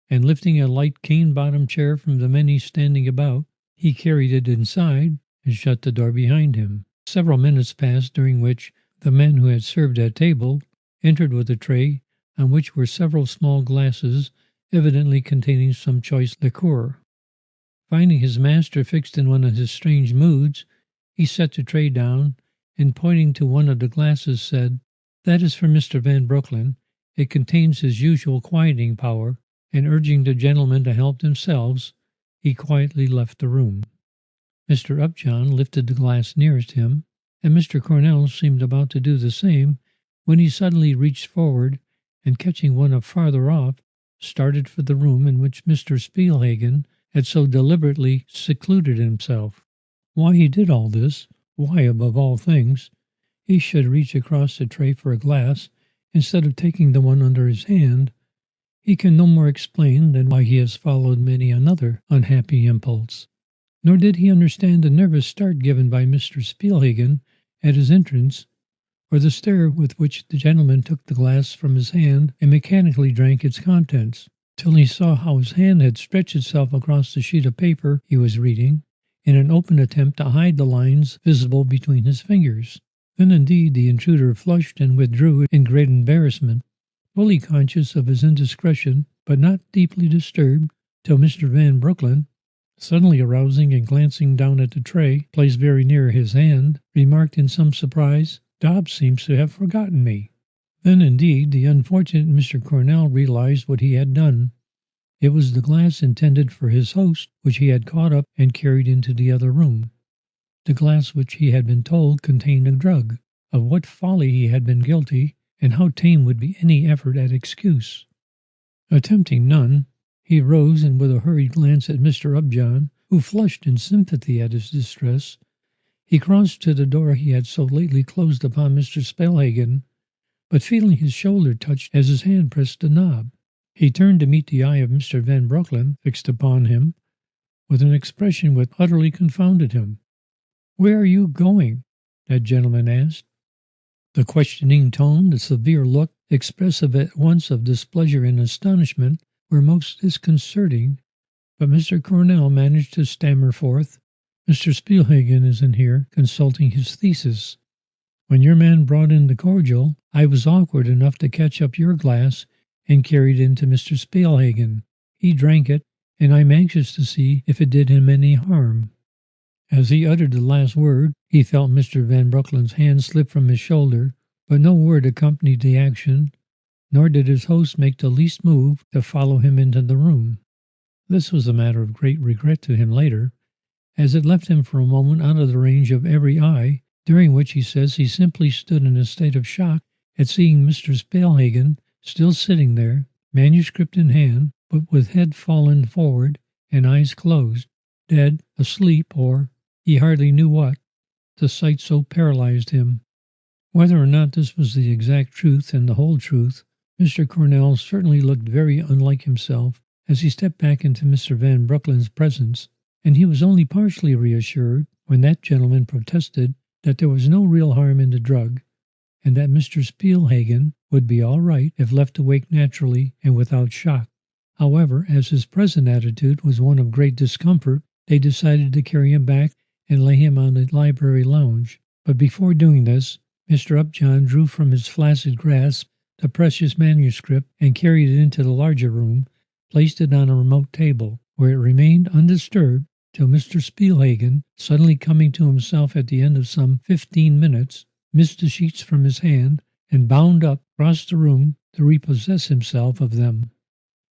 and lifting a light cane-bottomed chair from the many standing about, he carried it inside and shut the door behind him. Several minutes passed, during which the man who had served at table entered with a tray on which were several small glasses, evidently containing some choice liqueur. Finding his master fixed in one of his strange moods, he set the tray down, and pointing to one of the glasses, said, "That is for Mr. Van Broecklyn. It contains his usual quieting power," and urging the gentlemen to help themselves, he quietly left the room. Mr. Upjohn lifted the glass nearest him, and Mr. Cornell seemed about to do the same, when he suddenly reached forward, and catching one up farther off, started for the room in which Mr. Spielhagen had so deliberately secluded himself. Why he did all this, why, above all things, he should reach across the tray for a glass instead of taking the one under his hand, he can no more explain than why he has followed many another unhappy impulse. Nor did he understand the nervous start given by Mr. Spielhagen at his entrance, or the stare with which the gentleman took the glass from his hand and mechanically drank its contents, till he saw how his hand had stretched itself across the sheet of paper he was reading, in an open attempt to hide the lines visible between his fingers. Then indeed the intruder flushed and withdrew in great embarrassment, fully conscious of his indiscretion, but not deeply disturbed, till Mr. Van Broecklyn, suddenly arousing and glancing down at the tray placed very near his hand, remarked in some surprise, "Dobbs seems to have forgotten me." Then indeed the unfortunate Mr. Cornell realized what he had done. It was the glass intended for his host which he had caught up and carried into the other room. The glass which he had been told contained a drug. Of what folly he had been guilty, and how tame would be any effort at excuse. Attempting none, he rose, and with a hurried glance at Mr. Upjohn, who flushed in sympathy at his distress, he crossed to the door he had so lately closed upon Mr. Spielhagen, but feeling his shoulder touched as his hand pressed the knob, he turned to meet the eye of Mr. Van Broecklyn fixed upon him, with an expression which utterly confounded him. "Where are you going?" that gentleman asked. The questioning tone, the severe look, expressive at once of displeasure and astonishment, were most disconcerting, but Mr. Cornell managed to stammer forth, "Mr. Spielhagen is in here consulting his thesis. When your man brought in the cordial, I was awkward enough to catch up your glass and carry it in to Mr. Spielhagen. He drank it, and I'm anxious to see if it did him any harm." As he uttered the last word, he felt Mr. Van Broecklyn's hand slip from his shoulder, but no word accompanied the action, nor did his host make the least move to follow him into the room. This was a matter of great regret to him later, as it left him for a moment out of the range of every eye, during which he says he simply stood in a state of shock at seeing Mr. Spielhagen still sitting there, manuscript in hand, but with head fallen forward and eyes closed, dead, asleep, or he hardly knew what. The sight so paralyzed him. Whether or not this was the exact truth and the whole truth, Mr. Cornell certainly looked very unlike himself as he stepped back into Mr. Van Broeklen's presence, and he was only partially reassured when that gentleman protested that there was no real harm in the drug, and that Mr. Spielhagen would be all right if left to wake naturally and without shock. However, as his present attitude was one of great discomfort, they decided to carry him back and lay him on the library lounge. But before doing this, Mr. Upjohn drew from his flaccid grasp the precious manuscript and carried it into the larger room, placed it on a remote table, where it remained undisturbed till Mr. Spielhagen, suddenly coming to himself at the end of some 15 minutes, missed the sheets from his hand and bound up across the room to repossess himself of them.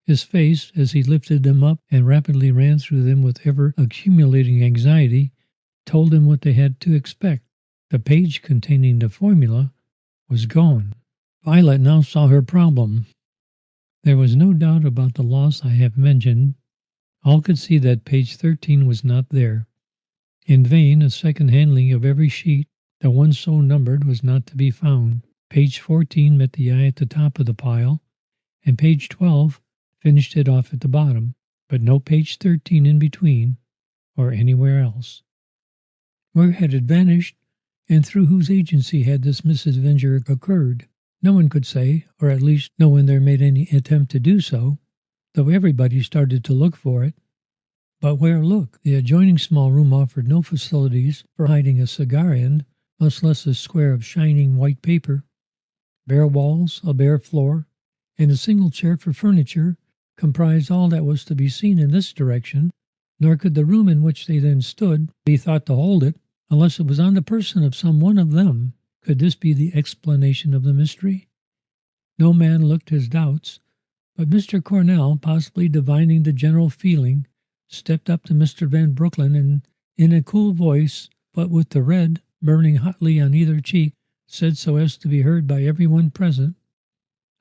His face, as he lifted them up and rapidly ran through them with ever-accumulating anxiety, told him what they had to expect. The page containing the formula was gone. Violet now saw her problem. There was no doubt about the loss I have mentioned. All could see that page 13 was not there. In vain a second handling of every sheet. The one so numbered was not to be found. Page 14 met the eye at the top of the pile, and page 12 finished it off at the bottom, but no page 13 in between, or anywhere else. Where had it vanished, and through whose agency had this misadventure occurred? No one could say, or at least no one there made any attempt to do so, though everybody started to look for it. But where look? The adjoining small room offered no facilities for hiding a cigar end, much less a square of shining white paper. Bare walls, a bare floor, and a single chair for furniture comprised all that was to be seen in this direction, nor could the room in which they then stood be thought to hold it, unless it was on the person of some one of them. Could this be the explanation of the mystery? No man looked his doubts, but Mr. Cornell, possibly divining the general feeling, stepped up to Mr. Van Broeklen and, in a cool voice, but with the red burning hotly on either cheek, said so as to be heard by everyone present,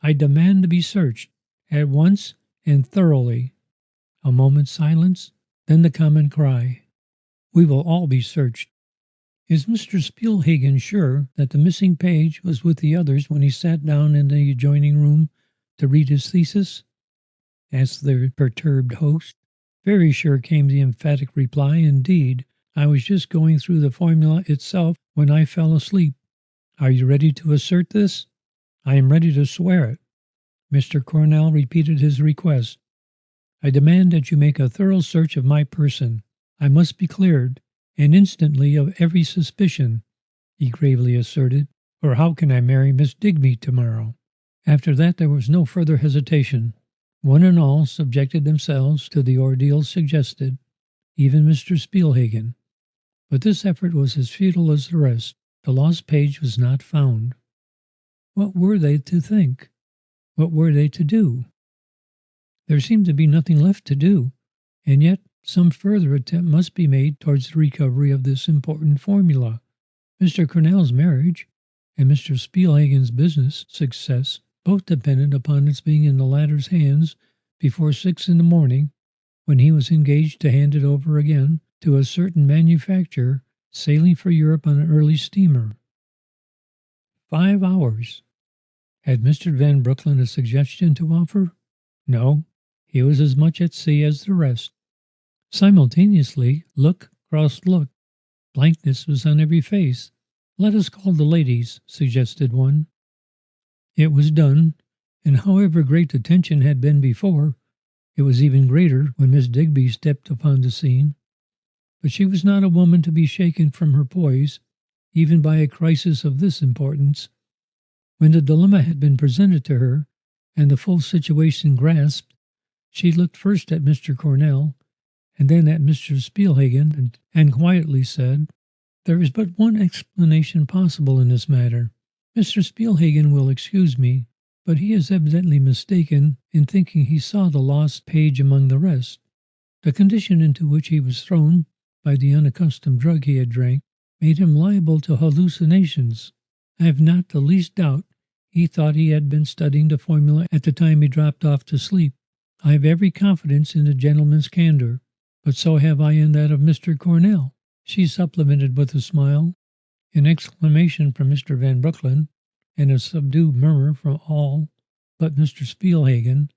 "I demand to be searched, at once and thoroughly." A moment's silence, then the common cry, "We will all be searched." "Is Mr. Spielhagen sure that the missing page was with the others when he sat down in the adjoining room to read his thesis?" asked the perturbed host. "Very sure," came the emphatic reply. "Indeed, I was just going through the formula itself when I fell asleep." "Are you ready to assert this?" "I am ready to swear it." Mr. Cornell repeated his request. "I demand that you make a thorough search of my person. I must be cleared, and instantly, of every suspicion," he gravely asserted, "or how can I marry Miss Digby tomorrow?" After that there was no further hesitation. One and all subjected themselves to the ordeal suggested, even Mr. Spielhagen. But this effort was as futile as the rest. The lost page was not found. What were they to think? What were they to do? There seemed to be nothing left to do, and yet some further attempt must be made towards the recovery of this important formula. Mr. Cornell's marriage and Mr. Spielhagen's business success both depended upon its being in the latter's hands before 6 in the morning, when he was engaged to hand it over again to a certain manufacturer sailing for Europe on an early steamer. 5 hours. Had Mr. Van Broeklen a suggestion to offer? No, he was as much at sea as the rest. Simultaneously, look crossed look. Blankness was on every face. "Let us call the ladies," suggested one. It was done, and however great the tension had been before, it was even greater when Miss Digby stepped upon the scene. But she was not a woman to be shaken from her poise, even by a crisis of this importance. When the dilemma had been presented to her, and the full situation grasped, she looked first at Mr. Cornell, and then at Mr. Spielhagen, and quietly said, "There is but one explanation possible in this matter. Mr. Spielhagen will excuse me, but he is evidently mistaken in thinking he saw the lost page among the rest. The condition into which he was thrown by the unaccustomed drug he had drank made him liable to hallucinations. I have not the least doubt he thought he had been studying the formula at the time he dropped off to sleep. I have every confidence in the gentleman's candor, but so have I in that of Mr. Cornell," she supplemented with a smile. An exclamation from Mr. Van Broeklen, and a subdued murmur from all, But Mr. Spielhagen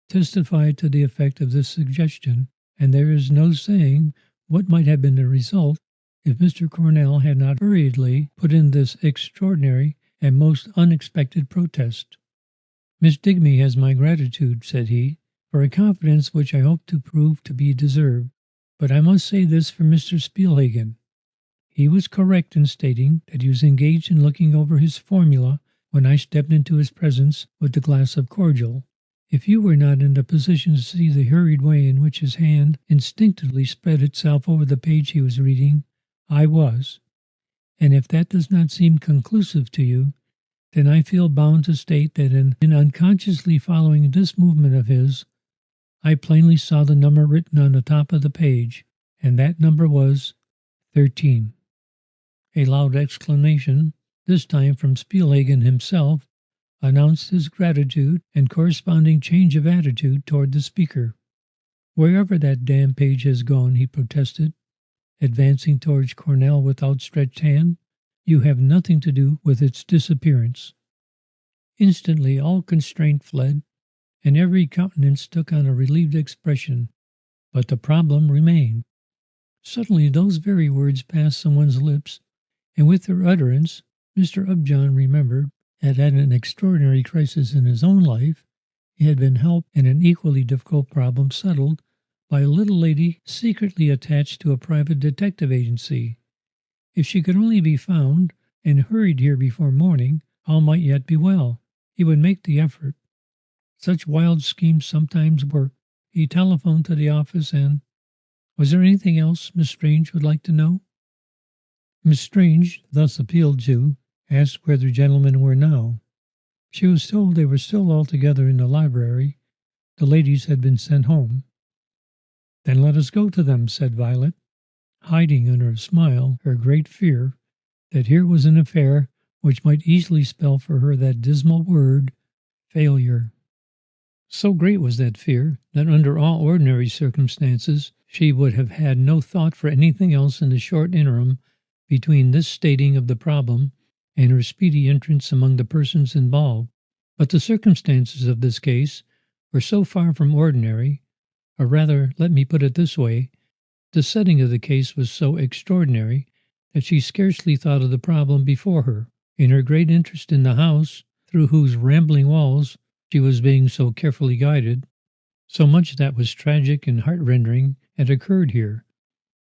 testified to the effect of this suggestion, and there is no saying what might have been the result if Mr. Cornell had not hurriedly put in this extraordinary and most unexpected protest. "Miss Digby has my gratitude," said he, "for a confidence which I hope to prove to be deserved. But I must say this for Mr. Spielhagen. He was correct in stating that he was engaged in looking over his formula when I stepped into his presence with the glass of cordial. If you were not in a position to see the hurried way in which his hand instinctively spread itself over the page he was reading, I was. And if that does not seem conclusive to you, then I feel bound to state that in unconsciously following this movement of his, I plainly saw the number written on the top of the page, and that number was 13. A loud exclamation, this time from Spielhagen himself, announced his gratitude and corresponding change of attitude toward the speaker. "Wherever that damn page has gone," he protested, advancing towards Cornell with outstretched hand, "you have nothing to do with its disappearance." Instantly all constraint fled, and every countenance took on a relieved expression, but the problem remained. Suddenly those very words passed someone's lips, and with their utterance Mr. Upjohn remembered that at an extraordinary crisis in his own life he had been helped in an equally difficult problem settled by a little lady secretly attached to a private detective agency. If she could only be found and hurried here before morning, all might yet be well. He would make the effort. Such wild schemes sometimes work. He telephoned to the office and... Was there anything else Miss Strange would like to know? Miss Strange, thus appealed to, asked where the gentlemen were now. She was told they were still all together in the library. The ladies had been sent home. "Then let us go to them," said Violet, hiding under a smile her great fear that here was an affair which might easily spell for her that dismal word, failure. So great was that fear that under all ordinary circumstances she would have had no thought for anything else in the short interim between this stating of the problem and her speedy entrance among the persons involved. But the circumstances of this case were so far from ordinary, or rather, let me put it this way, the setting of the case was so extraordinary that she scarcely thought of the problem before her. In her great interest in the house, through whose rambling walls she was being so carefully guided, so much that was tragic and heart-rending had occurred here.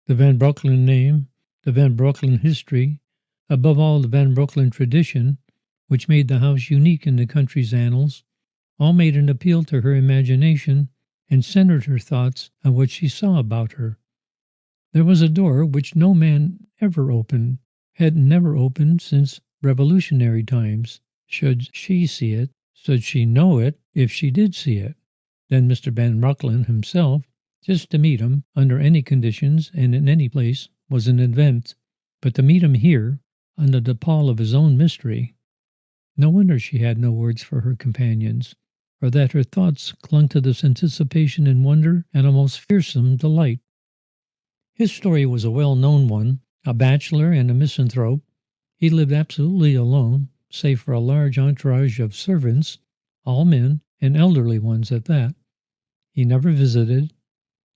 The Van Broecklyn name, the Van Broecklyn history, above all the Van Broecklyn tradition, which made the house unique in the country's annals, all made an appeal to her imagination and centered her thoughts on what she saw about her. There was a door which no man ever opened, had never opened since Revolutionary times. Should she see it, should she know it if she did see it? Then Mr. Van Broecklyn himself, just to meet him under any conditions and in any place, was an event. But to meet him here, under the pall of his own mystery, no wonder she had no words for her companions, or that her thoughts clung to this anticipation and wonder and a most fearsome delight. His story was a well-known one. A bachelor and a misanthrope, he lived absolutely alone, save for a large entourage of servants, all men, and elderly ones at that. He never visited,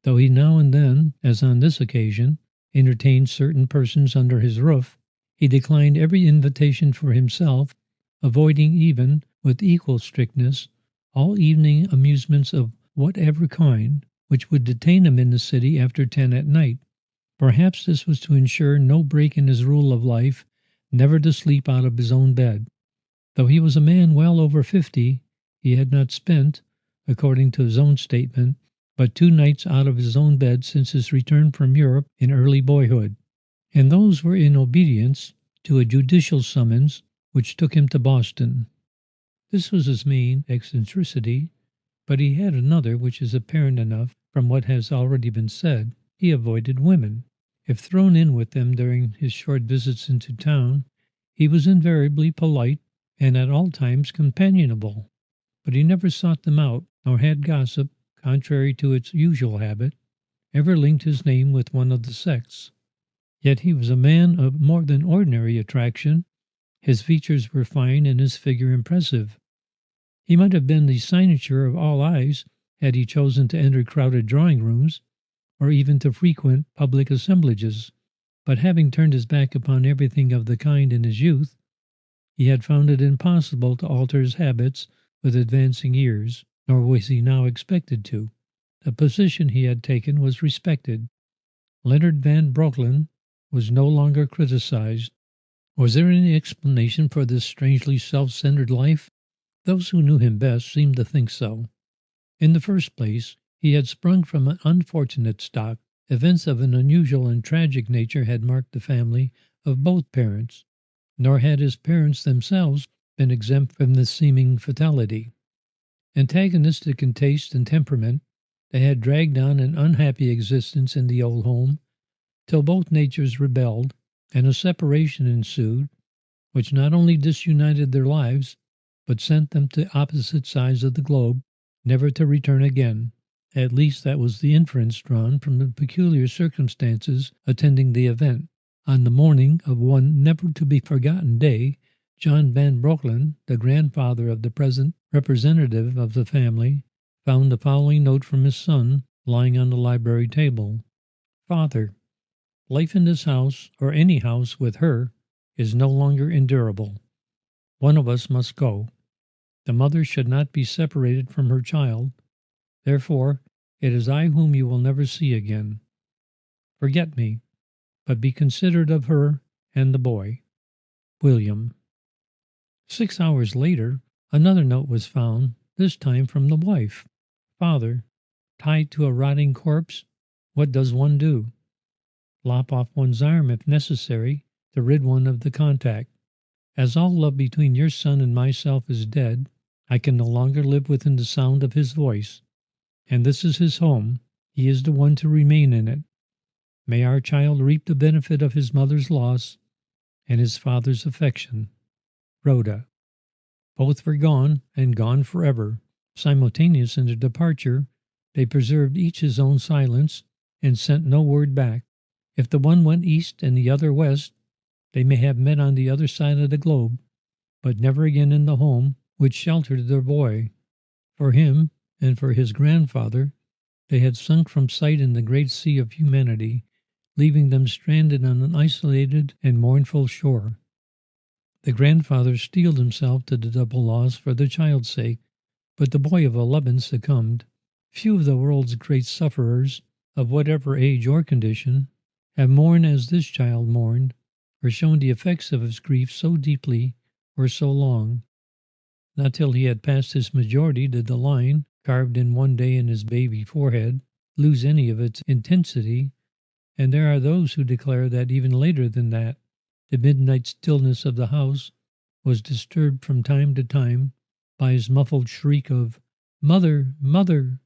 though he now and then, as on this occasion, entertained certain persons under his roof. He declined every invitation for himself, avoiding even, with equal strictness, all evening amusements of whatever kind which would detain him in the city after 10 at night. Perhaps this was to ensure no break in his rule of life, never to sleep out of his own bed. Though he was a man well over 50, he had not spent, according to his own statement, but 2 nights out of his own bed since his return from Europe in early boyhood, and those were in obedience to a judicial summons which took him to Boston. This was his main eccentricity, but he had another which is apparent enough from what has already been said. He avoided women. If thrown in with them during his short visits into town, he was invariably polite and at all times companionable. But he never sought them out, nor had gossip, contrary to its usual habit, ever linked his name with one of the sex. Yet he was a man of more than ordinary attraction. His features were fine and his figure impressive. He might have been the signature of all eyes had he chosen to enter crowded drawing rooms, or even to frequent public assemblages. But having turned his back upon everything of the kind in his youth, he had found it impossible to alter his habits with advancing years, nor was he now expected to. The position he had taken was respected. Leonard Van Brocklin was no longer criticized. Was there any explanation for this strangely self-centered life? Those who knew him best seemed to think so. In the first place, he had sprung from an unfortunate stock. Events of an unusual and tragic nature had marked the family of both parents, nor had his parents themselves been exempt from this seeming fatality. Antagonistic in taste and temperament, they had dragged on an unhappy existence in the old home till both natures rebelled, and a separation ensued, which not only disunited their lives, but sent them to opposite sides of the globe, never to return again. At least that was the inference drawn from the peculiar circumstances attending the event. On the morning of one never-to-be-forgotten day, John Van Brocklin, the grandfather of the present representative of the family, found the following note from his son lying on the library table. Father, life in this house, or any house with her, is no longer endurable. One of us must go. The mother should not be separated from her child. Therefore, it is I whom you will never see again. Forget me, but be considerate of her and the boy. William. 6 hours later, another note was found, this time from the wife. Father, tied to a rotting corpse, what does one do? Lop off one's arm if necessary to rid one of the contact. As all love between your son and myself is dead, I can no longer live within the sound of his voice. And this is his home. He is the one to remain in it. May our child reap the benefit of his mother's loss and his father's affection. Rhoda. Both were gone, and gone forever. Simultaneous in their departure, they preserved each his own silence, and sent no word back. If the one went east and the other west, they may have met on the other side of the globe, but never again in the home which sheltered their boy. For him, and for his grandfather, they had sunk from sight in the great sea of humanity, leaving them stranded on an isolated and mournful shore. The grandfather steeled himself to the double loss for the child's sake, but the boy of 11 succumbed. Few of the world's great sufferers, of whatever age or condition, have mourned as this child mourned, or shown the effects of his grief so deeply or so long. Not till he had passed his majority did the line, carved in one day in his baby forehead, lose any of its intensity, and there are those who declare that even later than that, the midnight stillness of the house was disturbed from time to time by his muffled shriek of "Mother! Mother!"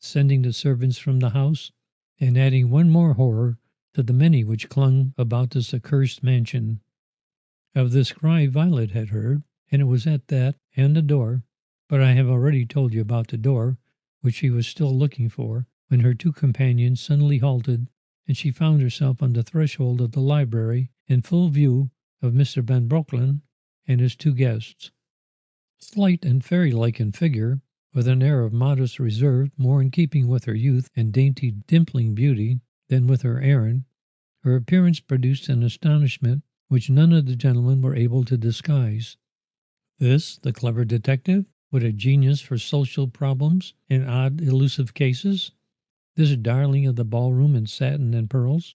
sending the servants from the house, and adding one more horror to the many which clung about this accursed mansion. Of this cry Violet had heard, and it was at that and the door, but I have already told you about the door, which she was still looking for, when her two companions suddenly halted, and she found herself on the threshold of the library in full view of Mr. Van Brocklin and his two guests. Slight and fairy-like in figure, with an air of modest reserve more in keeping with her youth and dainty dimpling beauty than with her errand, her appearance produced an astonishment which none of the gentlemen were able to disguise. This, the clever detective, with a genius for social problems and odd elusive cases? This darling of the ballroom in satin and pearls?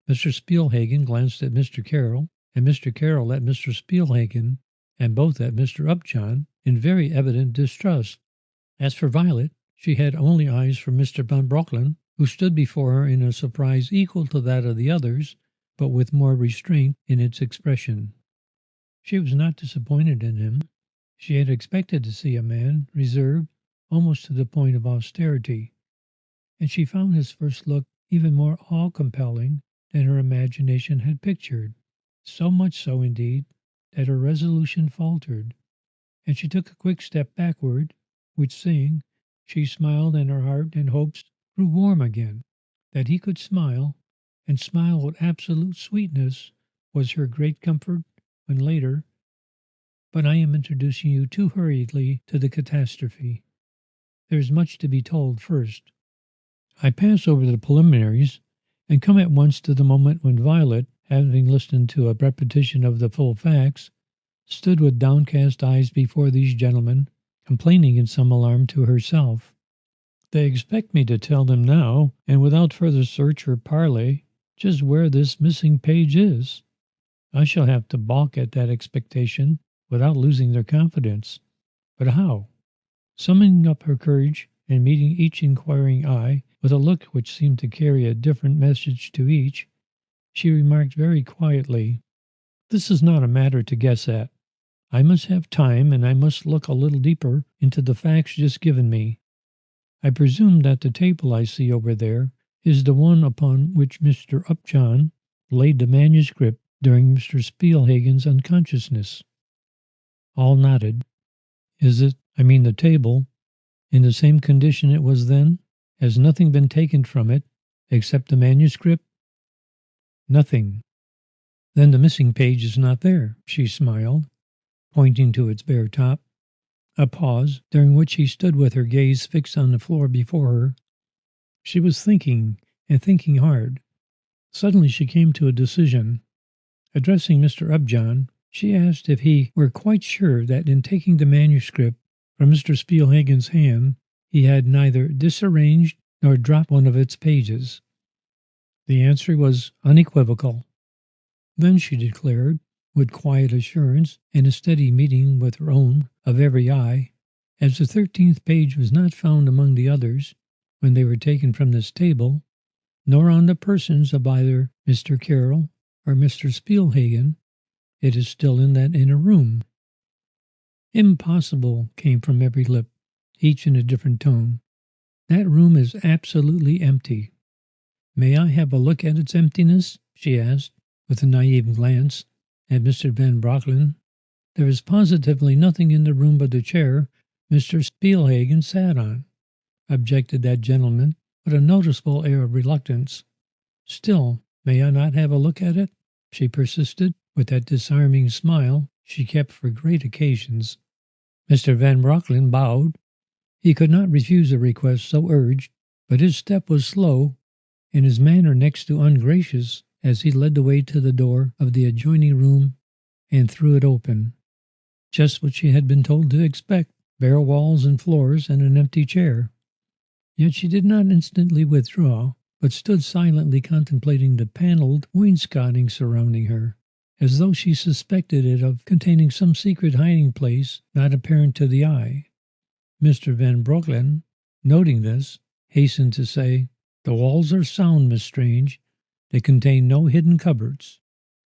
Mr. Spielhagen glanced at Mr. Carroll, and Mr. Carroll at Mr. Spielhagen, and both at Mr. Upjohn, in very evident distrust. As for Violet, she had only eyes for Mr. Van Brocklin, who stood before her in a surprise equal to that of the others, but with more restraint in its expression. She was not disappointed in him. She had expected to see a man reserved almost to the point of austerity, and she found his first look even more awe-compelling than her imagination had pictured, so much so, indeed, that her resolution faltered, and she took a quick step backward, which seeing, she smiled, and her heart and hopes grew warm again. That he could smile, and smile with absolute sweetness, was her great comfort when later, but I am introducing you too hurriedly to the catastrophe. There is much to be told first. I pass over the preliminaries and come at once to the moment when Violet, having listened to a repetition of the full facts, stood with downcast eyes before these gentlemen, complaining in some alarm to herself. They expect me to tell them now, and without further search or parley, just where this missing page is. I shall have to balk at that expectation without losing their confidence. But how? Summoning up her courage and meeting each inquiring eye with a look which seemed to carry a different message to each, she remarked very quietly, "This is not a matter to guess at. I must have time, and I must look a little deeper into the facts just given me. I presume that the table I see over there is the one upon which Mr. Upjohn laid the manuscript during Mr. Spielhagen's unconsciousness." All nodded. "Is it, the table, in the same condition it was then? Has nothing been taken from it, except the manuscript?" "Nothing." "Then the missing page is not there," she smiled, pointing to its bare top. A pause, during which she stood with her gaze fixed on the floor before her. She was thinking, and thinking hard. Suddenly she came to a decision. Addressing Mr. Upjohn, she asked if he were quite sure that in taking the manuscript from Mr. Spielhagen's hand, he had neither disarranged nor dropped one of its pages. The answer was unequivocal. Then she declared, with quiet assurance and a steady meeting with her own of every eye, as the 13th page was not found among the others when they were taken from this table, nor on the persons of either Mr. Carroll or Mr. Spielhagen, it is still in that inner room. "Impossible," came from every lip, each in a different tone. "That room is absolutely empty." "May I have a look at its emptiness?" she asked, with a naive glance at Mr. Van Brocklin. "There is positively nothing in the room but the chair Mr. Spielhagen sat on," objected that gentleman with a noticeable air of reluctance. "Still, may I not have a look at it?" she persisted, with that disarming smile she kept for great occasions. Mr. Van Brocklin bowed. He could not refuse a request so urged, but his step was slow, and his manner next to ungracious, as he led the way to the door of the adjoining room and threw it open. Just what she had been told to expect: bare walls and floors and an empty chair. Yet she did not instantly withdraw, but stood silently contemplating the panelled wainscoting surrounding her, as though she suspected it of containing some secret hiding place not apparent to the eye. Mr. Van Brocklin, noting this, hastened to say, "The walls are sound, Miss Strange. They contain no hidden cupboards."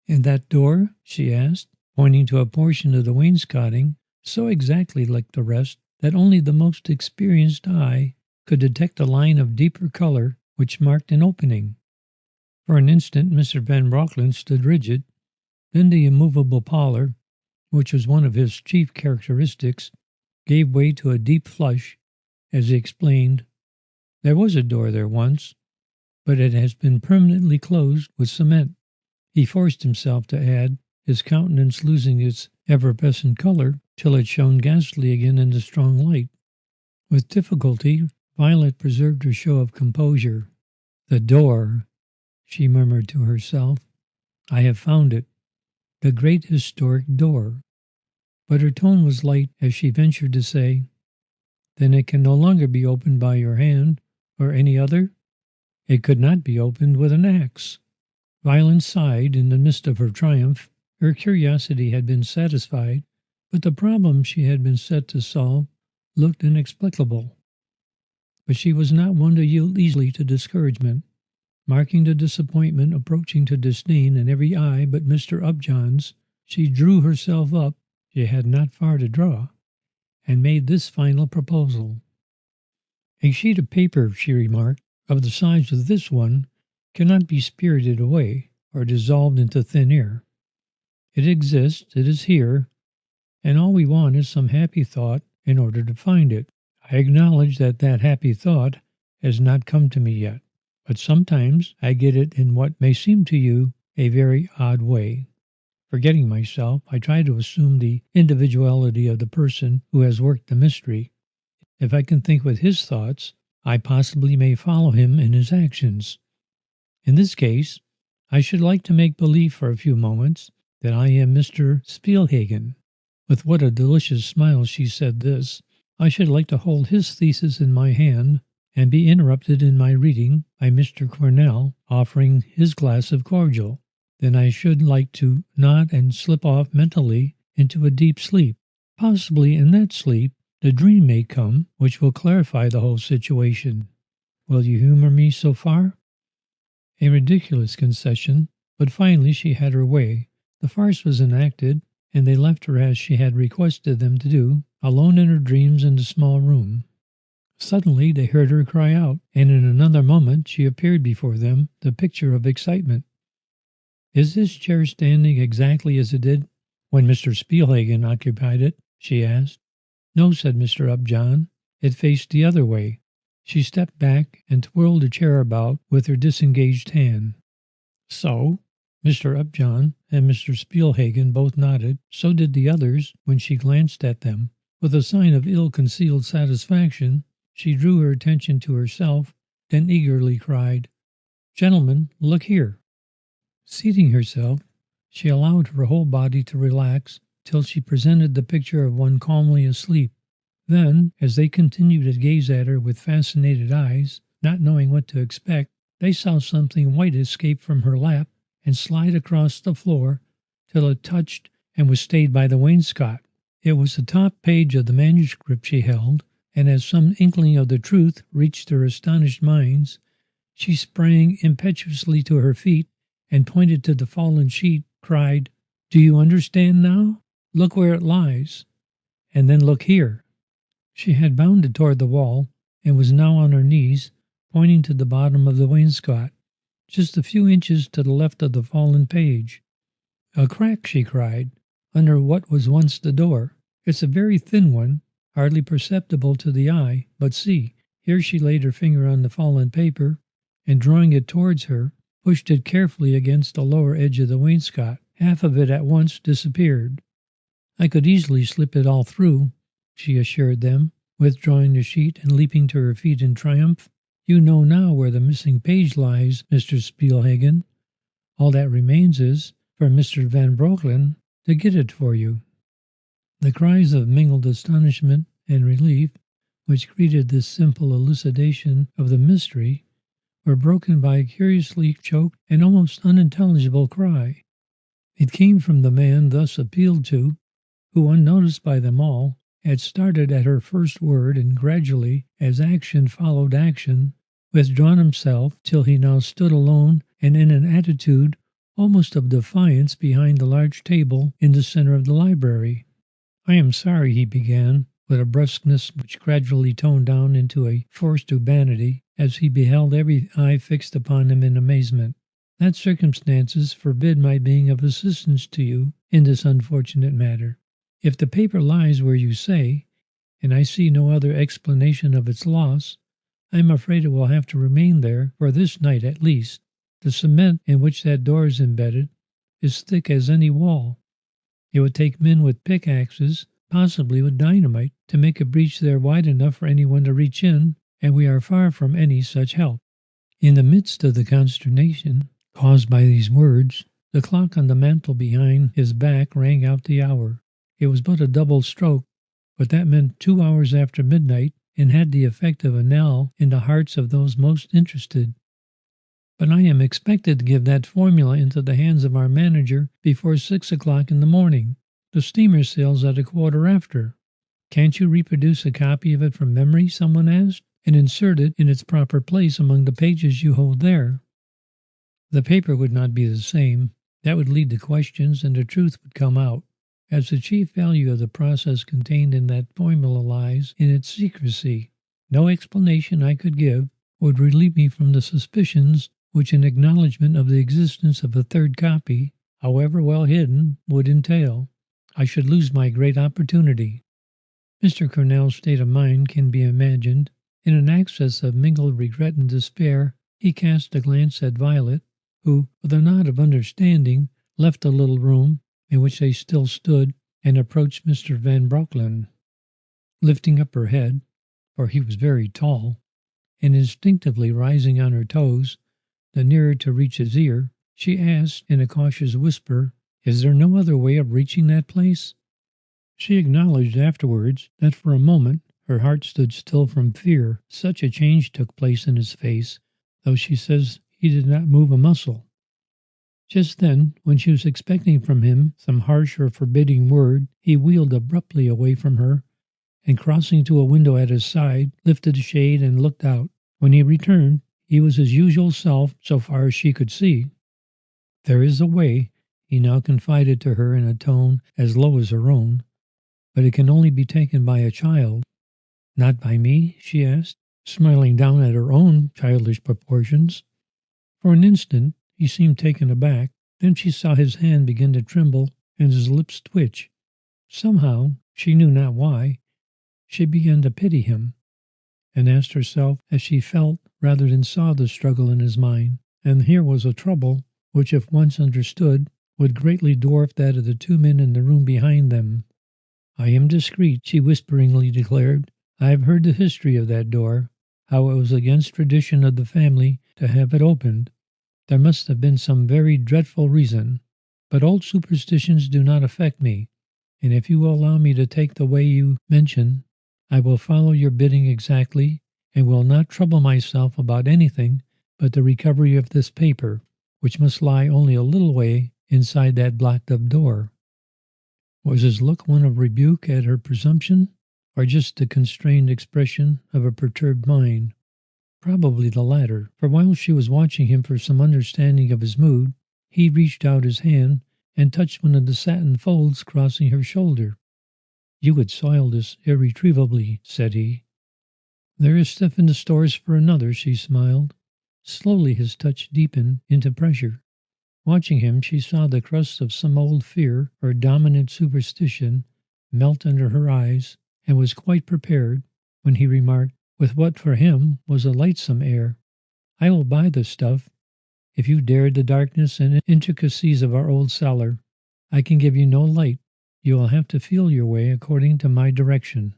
"And that door?" she asked, pointing to a portion of the wainscoting so exactly like the rest that only the most experienced eye could detect a line of deeper color which marked an opening. For an instant Mr. Van Brocklin stood rigid. Then the immovable pallor, which was one of his chief characteristics, gave way to a deep flush as he explained, "There was a door there once, but it has been permanently closed with cement." He forced himself to add, his countenance losing its effervescent color till it shone ghastly again in the strong light. With difficulty Violet preserved her show of composure. "The door," she murmured to herself. "I have found it. The great historic door." But her tone was light as she ventured to say, "Then it can no longer be opened by your hand or any other?" "It could not be opened with an axe." Violet sighed in the midst of her triumph. Her curiosity had been satisfied, but the problem she had been set to solve looked inexplicable. But she was not one to yield easily to discouragement. Marking the disappointment approaching to disdain in every eye but Mr. Upjohn's, she drew herself up, she had not far to draw, and made this final proposal. "A sheet of paper," she remarked, "of the size of this one cannot be spirited away or dissolved into thin air. It exists, it is here, and all we want is some happy thought in order to find it. I acknowledge that happy thought has not come to me yet, but sometimes I get it in what may seem to you a very odd way. Forgetting myself, I try to assume the individuality of the person who has worked the mystery. If I can think with his thoughts, I possibly may follow him in his actions. In this case, I should like to make believe for a few moments that I am Mr. Spielhagen. With what a delicious smile she said this. I should like to hold his thesis in my hand and be interrupted in my reading by Mr. Cornell offering his glass of cordial. Then I should like to nod and slip off mentally into a deep sleep. Possibly in that sleep the dream may come which will clarify the whole situation. Will you humor me so far? A ridiculous concession, but finally she had her way. The farce was enacted, and they left her as she had requested them to do, alone in her dreams in the small room. Suddenly they heard her cry out, and in another moment she appeared before them, the picture of excitement. "Is this chair standing exactly as it did when Mr. Spielhagen occupied it?" she asked. "No," said Mr. Upjohn. "It faced the other way." She stepped back and twirled the chair about with her disengaged hand. "So?" Mr. Upjohn and Mr. Spielhagen both nodded. So did the others when she glanced at them. With a sign of ill-concealed satisfaction, she drew her attention to herself, then eagerly cried, "Gentlemen, look here." Seating herself, she allowed her whole body to relax till she presented the picture of one calmly asleep. Then, as they continued to gaze at her with fascinated eyes, not knowing what to expect, they saw something white escape from her lap and slide across the floor till it touched and was stayed by the wainscot. It was the top page of the manuscript she held, and as some inkling of the truth reached their astonished minds, she sprang impetuously to her feet and pointed to the fallen sheet, cried, "Do you understand now? Look where it lies, and then look here." She had bounded toward the wall, and was now on her knees, pointing to the bottom of the wainscot, just a few inches to the left of the fallen page. "A crack," she cried, "under what was once the door. It's a very thin one, hardly perceptible to the eye, but see." Here she laid her finger on the fallen paper, and drawing it towards her, pushed it carefully against the lower edge of the wainscot. Half of it at once disappeared. "I could easily slip it all through," she assured them, withdrawing the sheet and leaping to her feet in triumph. "You know now where the missing page lies, Mr. Spielhagen. All that remains is for Mr. Van Brocklin to get it for you." The cries of mingled astonishment and relief which greeted this simple elucidation of the mystery were broken by a curiously choked and almost unintelligible cry. It came from the man thus appealed to, who, unnoticed by them all, had started at her first word and gradually, as action followed action, withdrawn himself till he now stood alone and in an attitude almost of defiance behind the large table in the center of the library. "I am sorry," he began, with a brusqueness which gradually toned down into a forced urbanity as he beheld every eye fixed upon him in amazement, "that circumstances forbid my being of assistance to you in this unfortunate matter. If the paper lies where you say, and I see no other explanation of its loss, I am afraid it will have to remain there for this night at least. The cement in which that door is embedded is thick as any wall. It would take men with pickaxes, possibly with dynamite, to make a breach there wide enough for anyone to reach in, and we are far from any such help." In the midst of the consternation caused by these words, the clock on the mantel behind his back rang out the hour. It was but a double stroke, but that meant 2 hours after midnight, and had the effect of a knell in the hearts of those most interested. "But I am expected to give that formula into the hands of our manager before 6 o'clock in the morning. The steamer sails at 1/4 after. Can't you reproduce a copy of it from memory?" someone asked, "and insert it in its proper place among the pages you hold there?" The paper would not be the same. That would lead to questions, and the truth would come out. As the chief value of the process contained in that formula lies in its secrecy, no explanation I could give would relieve me from the suspicions which an acknowledgment of the existence of a third copy, however well hidden, would entail. I should lose my great opportunity. Mr. Cornell's state of mind can be imagined. In an access of mingled regret and despair, he cast a glance at Violet, who, with a nod of understanding, left the little room, in which they still stood, and approached Mr. Van Broecklyn. Lifting up her head, for he was very tall, and instinctively rising on her toes, the nearer to reach his ear, she asked in a cautious whisper, "Is there no other way of reaching that place?" She acknowledged afterwards that for a moment her heart stood still from fear. Such a change took place in his face, though she says he did not move a muscle. Just then, when she was expecting from him some harsh or forbidding word, he wheeled abruptly away from her, and crossing to a window at his side, lifted a shade and looked out. When he returned, he was his usual self so far as she could see. "There is a way," he now confided to her in a tone as low as her own, "but it can only be taken by a child." "Not by me?" she asked, smiling down at her own childish proportions. For an instant he seemed taken aback. Then she saw his hand begin to tremble and his lips twitch. Somehow, she knew not why, she began to pity him, and asked herself as she felt rather than saw the struggle in his mind. And here was a trouble which, if once understood, would greatly dwarf that of the two men in the room behind them. "I am discreet," she whisperingly declared. "I have heard the history of that door, how it was against tradition of the family to have it opened. There must have been some very dreadful reason, but old superstitions do not affect me, and if you will allow me to take the way you mention, I will follow your bidding exactly, and will not trouble myself about anything but the recovery of this paper, which must lie only a little way inside that blocked-up door." Was his look one of rebuke at her presumption, or just the constrained expression of a perturbed mind? Probably the latter, for while she was watching him for some understanding of his mood, he reached out his hand and touched one of the satin folds crossing her shoulder. "You would soil this irretrievably," said he. "There is stuff in the stores for another," she smiled. Slowly his touch deepened into pressure. Watching him, she saw the crust of some old fear or dominant superstition melt under her eyes, and was quite prepared when he remarked, with what for him was a lightsome air, "I will buy the stuff, if you dare the darkness and intricacies of our old cellar. I can give you no light. You will have to feel your way according to my direction."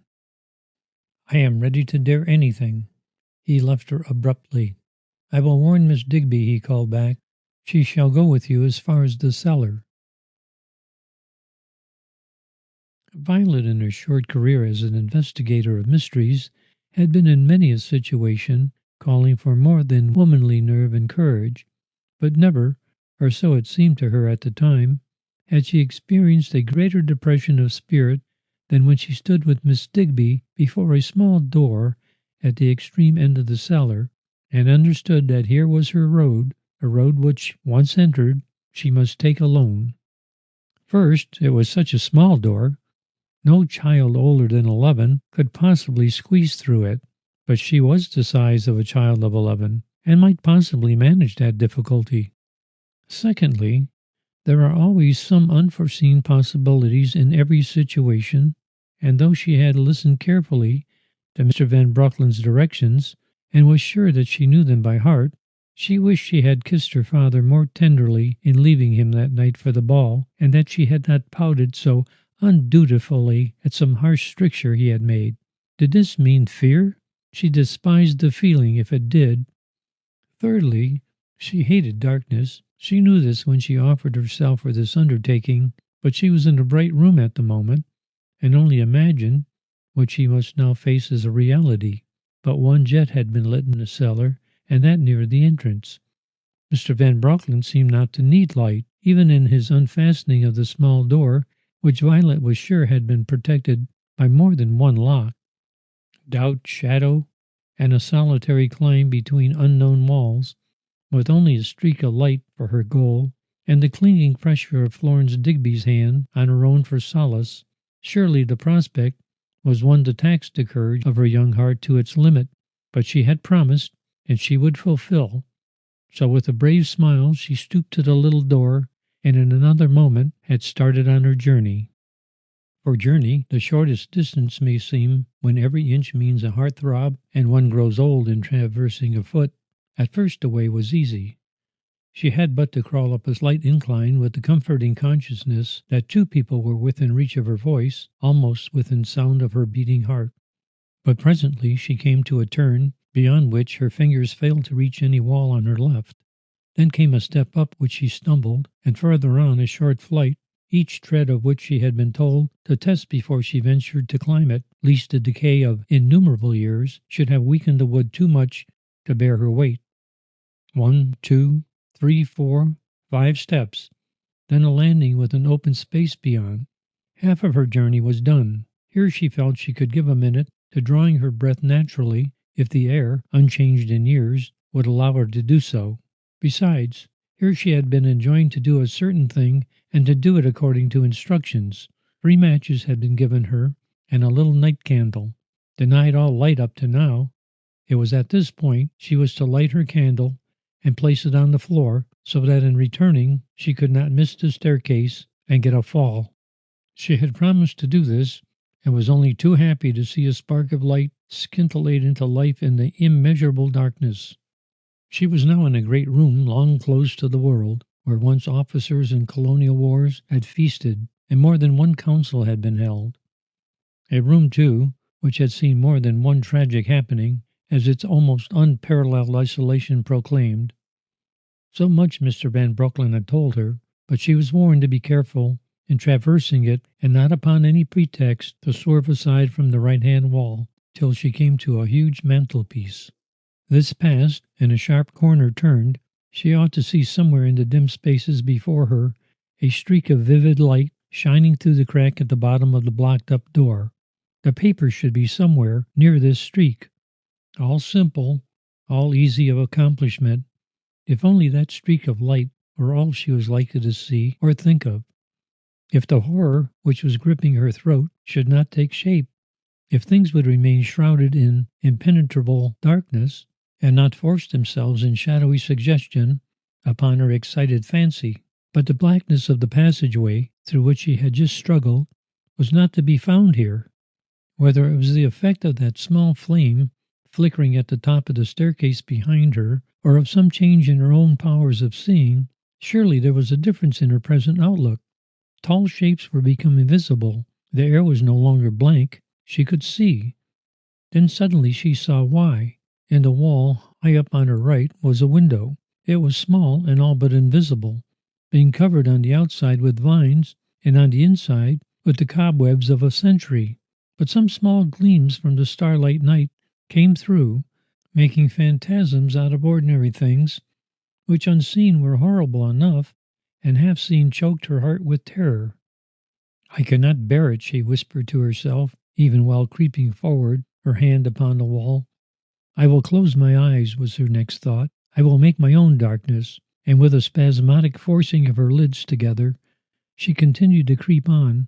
"I am ready to dare anything." He left her abruptly. "I will warn Miss Digby," he called back. "She shall go with you as far as the cellar." Violet, in her short career as an investigator of mysteries, had been in many a situation calling for more than womanly nerve and courage, but never, or so it seemed to her at the time, had she experienced a greater depression of spirit than when she stood with Miss Digby before a small door at the extreme end of the cellar, and understood that here was her road, a road which, once entered, she must take alone. First, it was such a small door, no child older than 11 could possibly squeeze through it, but she was the size of a child of 11, and might possibly manage that difficulty. Secondly, there are always some unforeseen possibilities in every situation, and though she had listened carefully to Mr. Van Broecklyn's directions, and was sure that she knew them by heart, she wished she had kissed her father more tenderly in leaving him that night for the ball, and that she had not pouted so undutifully at some harsh stricture he had made. Did this mean fear? She despised the feeling if it did. Thirdly, she hated darkness. She knew this when she offered herself for this undertaking, but she was in a bright room at the moment, and only imagined what she must now face as a reality. But one jet had been lit in the cellar, and that near the entrance. Mr. Van Broecklyn seemed not to need light, even in his unfastening of the small door, which Violet was sure had been protected by more than one lock. Doubt, shadow, and a solitary climb between unknown walls, with only a streak of light for her goal, and the clinging pressure of Florence Digby's hand on her own for solace. Surely the prospect was one to tax the courage of her young heart to its limit, but she had promised, and she would fulfill. So with a brave smile she stooped to the little door, and in another moment had started on her journey. For journey, the shortest distance may seem when every inch means a heart-throb and one grows old in traversing a foot. At first the way was easy. She had but to crawl up a slight incline with the comforting consciousness that two people were within reach of her voice, almost within sound of her beating heart. But presently she came to a turn, beyond which her fingers failed to reach any wall on her left. Then came a step up which she stumbled, and further on a short flight, each tread of which she had been told to test before she ventured to climb it, lest the decay of innumerable years should have weakened the wood too much to bear her weight. 1, 2, 3, 4, 5 steps, then a landing with an open space beyond. Half of her journey was done. Here she felt she could give a minute to drawing her breath naturally, if the air, unchanged in years, would allow her to do so. Besides, here she had been enjoined to do a certain thing and to do it according to instructions. 3 matches had been given her, and a little night candle. Denied all light up to now, it was at this point she was to light her candle and place it on the floor so that in returning she could not miss the staircase and get a fall. She had promised to do this, and was only too happy to see a spark of light scintillate into life in the immeasurable darkness. She was now in a great room long closed to the world, where once officers in colonial wars had feasted, and more than one council had been held. A room, too, which had seen more than one tragic happening, as its almost unparalleled isolation proclaimed. So much Mr. Van Brocklin had told her, but she was warned to be careful in traversing it, and not upon any pretext to swerve aside from the right-hand wall, till she came to a huge mantelpiece. This passed, and a sharp corner turned, she ought to see somewhere in the dim spaces before her a streak of vivid light shining through the crack at the bottom of the blocked-up door. The paper should be somewhere near this streak. All simple, all easy of accomplishment, if only that streak of light were all she was likely to see or think of. If the horror which was gripping her throat should not take shape, if things would remain shrouded in impenetrable darkness, and not force themselves in shadowy suggestion upon her excited fancy. But the blackness of the passageway through which she had just struggled was not to be found here. Whether it was the effect of that small flame flickering at the top of the staircase behind her, or of some change in her own powers of seeing, surely there was a difference in her present outlook. Tall shapes were becoming visible. The air was no longer blank. She could see. Then suddenly she saw why. In the wall, high up on her right, was a window. It was small and all but invisible, being covered on the outside with vines, and on the inside with the cobwebs of a century. But some small gleams from the starlight night came through, making phantasms out of ordinary things, which unseen were horrible enough, and half seen choked her heart with terror. "I cannot bear it," she whispered to herself, even while creeping forward, her hand upon the wall. "I will close my eyes," was her next thought. "I will make my own darkness," and with a spasmodic forcing of her lids together, she continued to creep on,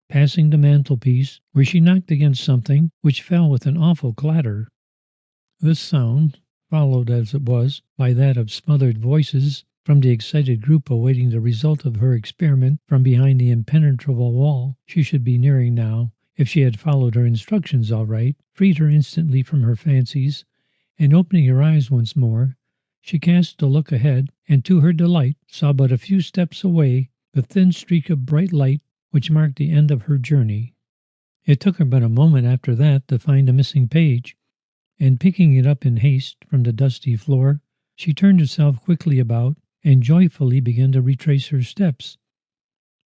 passing the mantelpiece, where she knocked against something which fell with an awful clatter. This sound, followed as it was by that of smothered voices from the excited group awaiting the result of her experiment from behind the impenetrable wall she should be nearing now, if she had followed her instructions aright, freed her instantly from her fancies, and opening her eyes once more, she cast a look ahead, and to her delight saw but a few steps away the thin streak of bright light which marked the end of her journey. It took her but a moment after that to find the missing page, and picking it up in haste from the dusty floor, she turned herself quickly about and joyfully began to retrace her steps.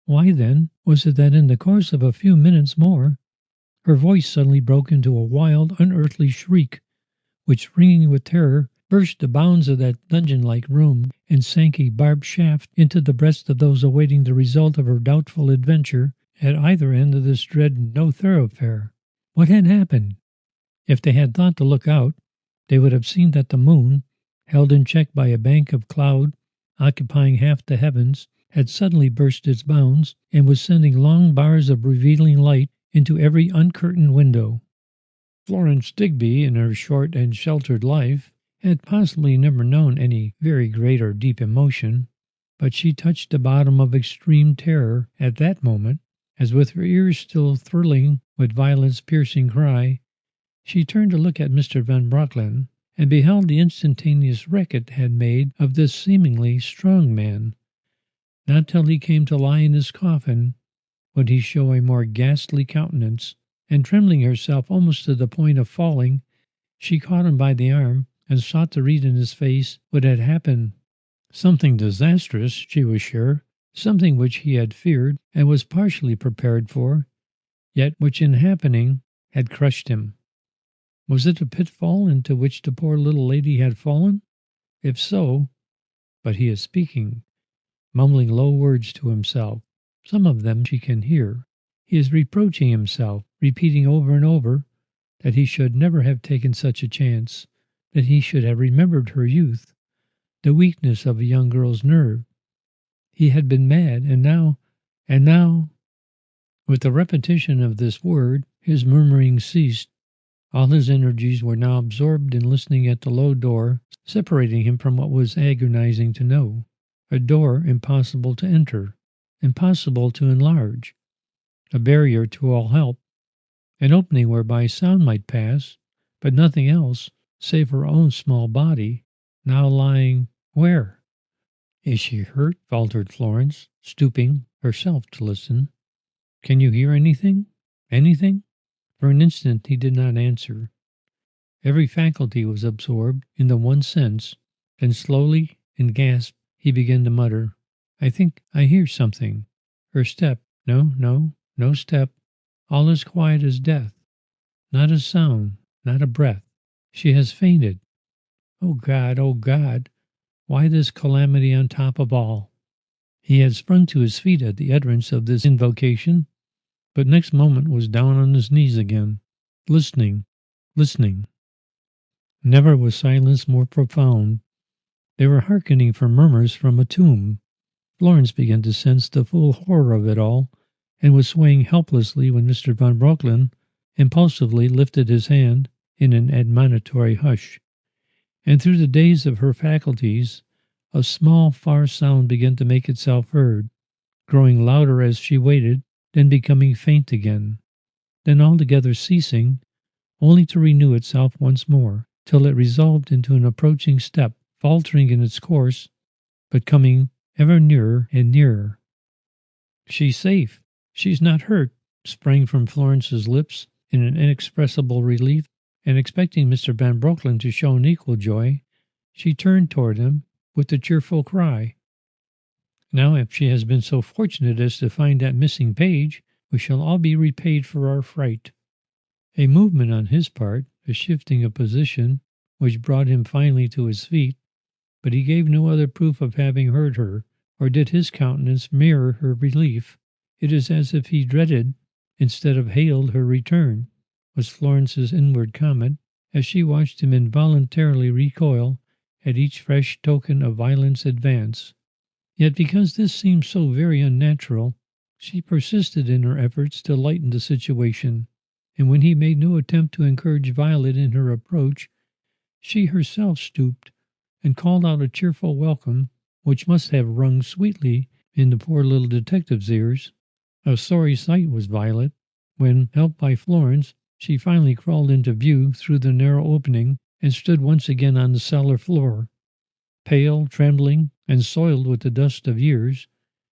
Why, then, was it that in the course of a few minutes more, her voice suddenly broke into a wild, unearthly shriek, which, ringing with terror, burst the bounds of that dungeon-like room, and sank a barbed shaft into the breast of those awaiting the result of her doubtful adventure at either end of this dread no-thoroughfare? What had happened? If they had thought to look out, they would have seen that the moon, held in check by a bank of cloud occupying half the heavens, had suddenly burst its bounds, and was sending long bars of revealing light into every uncurtained window. Florence Digby, in her short and sheltered life, had possibly never known any very great or deep emotion, but she touched the bottom of extreme terror at that moment, as with her ears still thrilling with Violet's piercing cry, she turned to look at Mr. Van Brocklin. and beheld the instantaneous wreck it had made of this seemingly strong man. Not till he came to lie in his coffin would he show a more ghastly countenance, and trembling herself almost to the point of falling, she caught him by the arm and sought to read in his face what had happened. Something disastrous, she was sure, something which he had feared and was partially prepared for, yet which in happening had crushed him. Was it a pitfall into which the poor little lady had fallen? If so, but he is speaking, mumbling low words to himself. Some of them she can hear. He is reproaching himself, repeating over and over that he should never have taken such a chance, that he should have remembered her youth, the weakness of a young girl's nerve. He had been mad, and now. With the repetition of this word, his murmuring ceased. All his energies were now absorbed in listening at the low door, separating him from what was agonizing to know. A door impossible to enter, impossible to enlarge, a barrier to all help, an opening whereby sound might pass, but nothing else, save her own small body, now lying where? Is she hurt? Faltered Florence, stooping herself to listen. Can you hear anything? Anything? For an instant he did not answer. Every faculty was absorbed in the one sense, then slowly, in gasps, he began to mutter, I think I hear something. Her step. No step. All as quiet as death. Not a sound, not a breath. She has fainted. Oh God, why this calamity on top of all? He had sprung to his feet at the utterance of this invocation, but next moment was down on his knees again, listening. Never was silence more profound. They were hearkening for murmurs from a tomb. Florence began to sense the full horror of it all, and was swaying helplessly when Mr. Van Broecklyn impulsively lifted his hand in an admonitory hush. And through the daze of her faculties, a small, far sound began to make itself heard, growing louder as she waited, then becoming faint again, then altogether ceasing, only to renew itself once more, till it resolved into an approaching step, faltering in its course, but coming ever nearer and nearer. She's safe. She's not hurt, sprang from Florence's lips in an inexpressible relief, and expecting Mr. Van Broecklyn to show an equal joy, she turned toward him with the cheerful cry, Now, if she has been so fortunate as to find that missing page, we shall all be repaid for our fright. A movement on his part, a shifting of position, which brought him finally to his feet, but he gave no other proof of having heard her, or did his countenance mirror her relief. It is as if he dreaded, instead of hailed, her return, was Florence's inward comment, as she watched him involuntarily recoil at each fresh token of violence advance. Yet because this seemed so very unnatural, she persisted in her efforts to lighten the situation, and when he made no attempt to encourage Violet in her approach, she herself stooped and called out a cheerful welcome which must have rung sweetly in the poor little detective's ears. A sorry sight was Violet, when, helped by Florence, she finally crawled into view through the narrow opening and stood once again on the cellar floor. Pale, trembling, and soiled with the dust of years,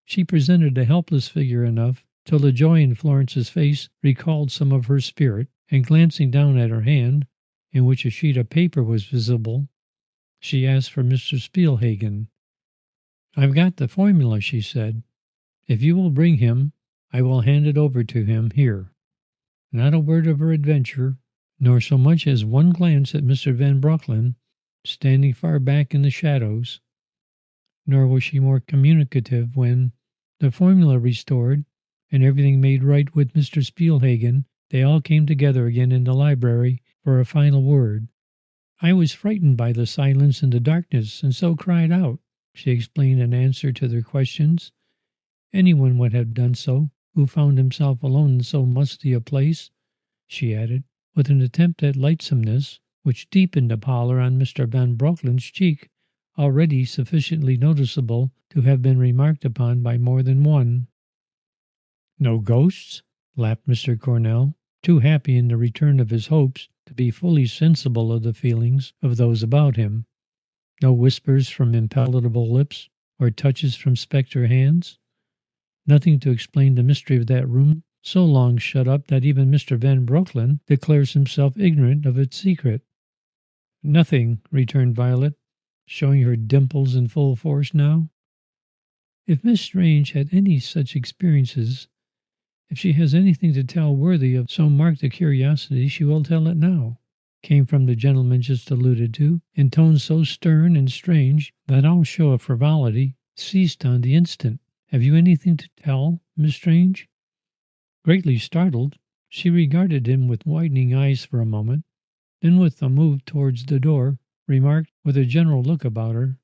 she presented a helpless figure enough till the joy in Florence's face recalled some of her spirit, and glancing down at her hand, in which a sheet of paper was visible, she asked for Mr. Spielhagen. I've got the formula, she said. If you will bring him, I will hand it over to him here. Not a word of her adventure, nor so much as one glance at Mr. Van Broecklyn, standing far back in the shadows. Nor was she more communicative when, the formula restored, and everything made right with Mr. Spielhagen, they all came together again in the library for a final word. I was frightened by the silence and the darkness, and so cried out, she explained in answer to their questions. Anyone would have done so who found himself alone in so musty a place, she added, with an attempt at lightsomeness which deepened the pallor on Mr. Van Broecklyn's cheek, already sufficiently noticeable to have been remarked upon by more than one. No ghosts? Laughed Mr. Cornell. too happy in the return of his hopes to be fully sensible of the feelings of those about him. No whispers from impalpable lips or touches from spectre hands. Nothing to explain the mystery of that room so long shut up that even Mr. Van Brocklin declares himself ignorant of its secret. Nothing, returned Violet, showing her dimples in full force now. If Miss Strange had any such experiences, if she has anything to tell worthy of so marked a curiosity, she will tell it now, came from the gentleman just alluded to, in tones so stern and strange that all show of frivolity ceased on the instant. Have you anything to tell, Miss Strange? Greatly startled, she regarded him with widening eyes for a moment, then with a move towards the door, remarked, with a general look about her,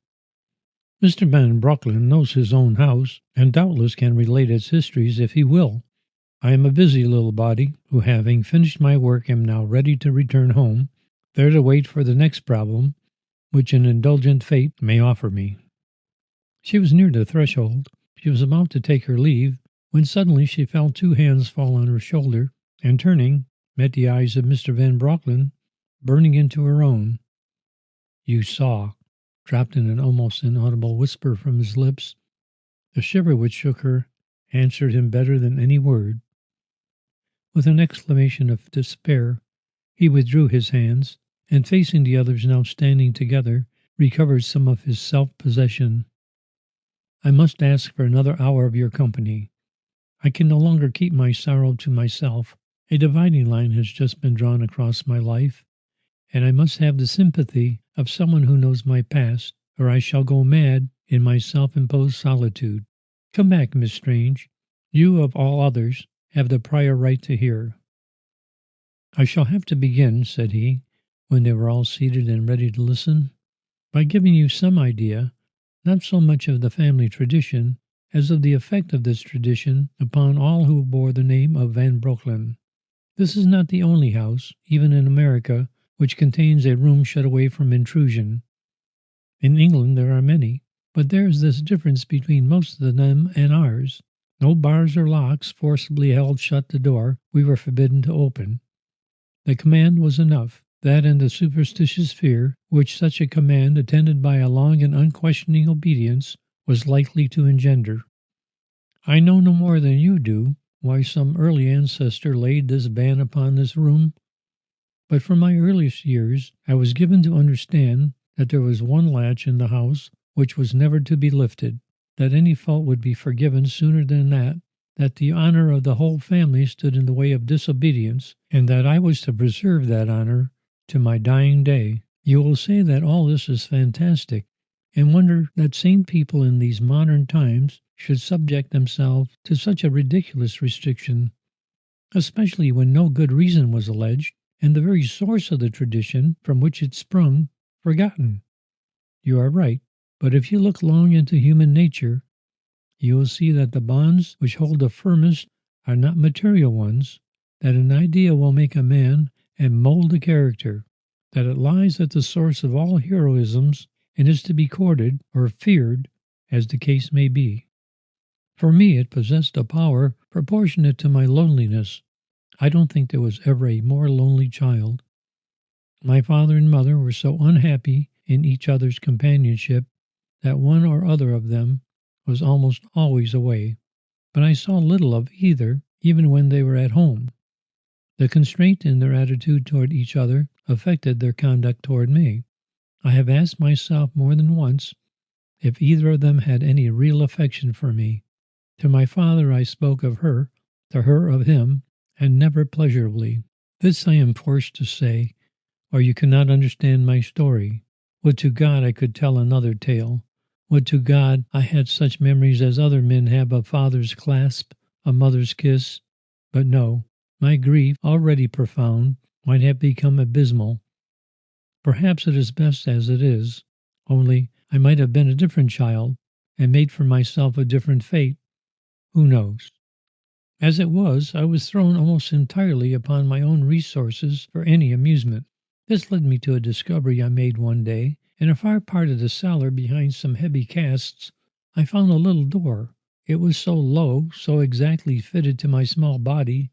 Mr. Van Brocklin knows his own house, and doubtless can relate its histories if he will. I am a busy little body, who, having finished my work, am now ready to return home, there to wait for the next problem which an indulgent fate may offer me. She was near the threshold. She was about to take her leave, when suddenly she felt two hands fall on her shoulder, and turning, met the eyes of Mr. Van Brocklin burning into her own. You saw, dropped in an almost inaudible whisper from his lips. The shiver which shook her answered him better than any word. With an exclamation of despair, he withdrew his hands, and facing the others now standing together, recovered some of his self-possession. I must ask for another hour of your company. I can no longer keep my sorrow to myself. A dividing line has just been drawn across my life, and I must have the sympathy of someone who knows my past, or I shall go mad in my self-imposed solitude. Come back, Miss Strange. You, of all others, have the prior right to hear. I shall have to begin, said he, when they were all seated and ready to listen, by giving you some idea, not so much of the family tradition, as of the effect of this tradition upon all who bore the name of Van Brocklin. This is not the only house, even in America, which contains a room shut away from intrusion. In England there are many, but there is this difference between most of them and ours. No bars or locks forcibly held shut the door we were forbidden to open. The command was enough, that and the superstitious fear which such a command, attended by a long and unquestioning obedience, was likely to engender. I know no more than you do why some early ancestor laid this ban upon this room, but from my earliest years I was given to understand that there was one latch in the house which was never to be lifted, that any fault would be forgiven sooner than that the honor of the whole family stood in the way of disobedience, and that I was to preserve that honor to my dying day. You will say that all this is fantastic, and wonder that sane people in these modern times should subject themselves to such a ridiculous restriction, especially when no good reason was alleged, and the very source of the tradition from which it sprung forgotten. You are right, but if you look long into human nature, you will see that the bonds which hold the firmest are not material ones, that an idea will make a man and mold a character, that it lies at the source of all heroisms and is to be courted or feared as the case may be. For me it possessed a power proportionate to my loneliness. I don't think there was ever a more lonely child. My father and mother were so unhappy in each other's companionship that one or other of them was almost always away, but I saw little of either, even when they were at home. The constraint in their attitude toward each other affected their conduct toward me. I have asked myself more than once if either of them had any real affection for me. To my father I spoke of her, to her of him, and never pleasurably. This I am forced to say, or you cannot understand my story. Would to God I could tell another tale. Would to God I had such memories as other men have of father's clasp, a mother's kiss. But no, my grief, already profound, might have become abysmal. Perhaps it is best as it is, only I might have been a different child, and made for myself a different fate. Who knows? As it was, I was thrown almost entirely upon my own resources for any amusement. This led me to a discovery I made one day. In a far part of the cellar, behind some heavy casks, I found a little door. It was so low, so exactly fitted to my small body,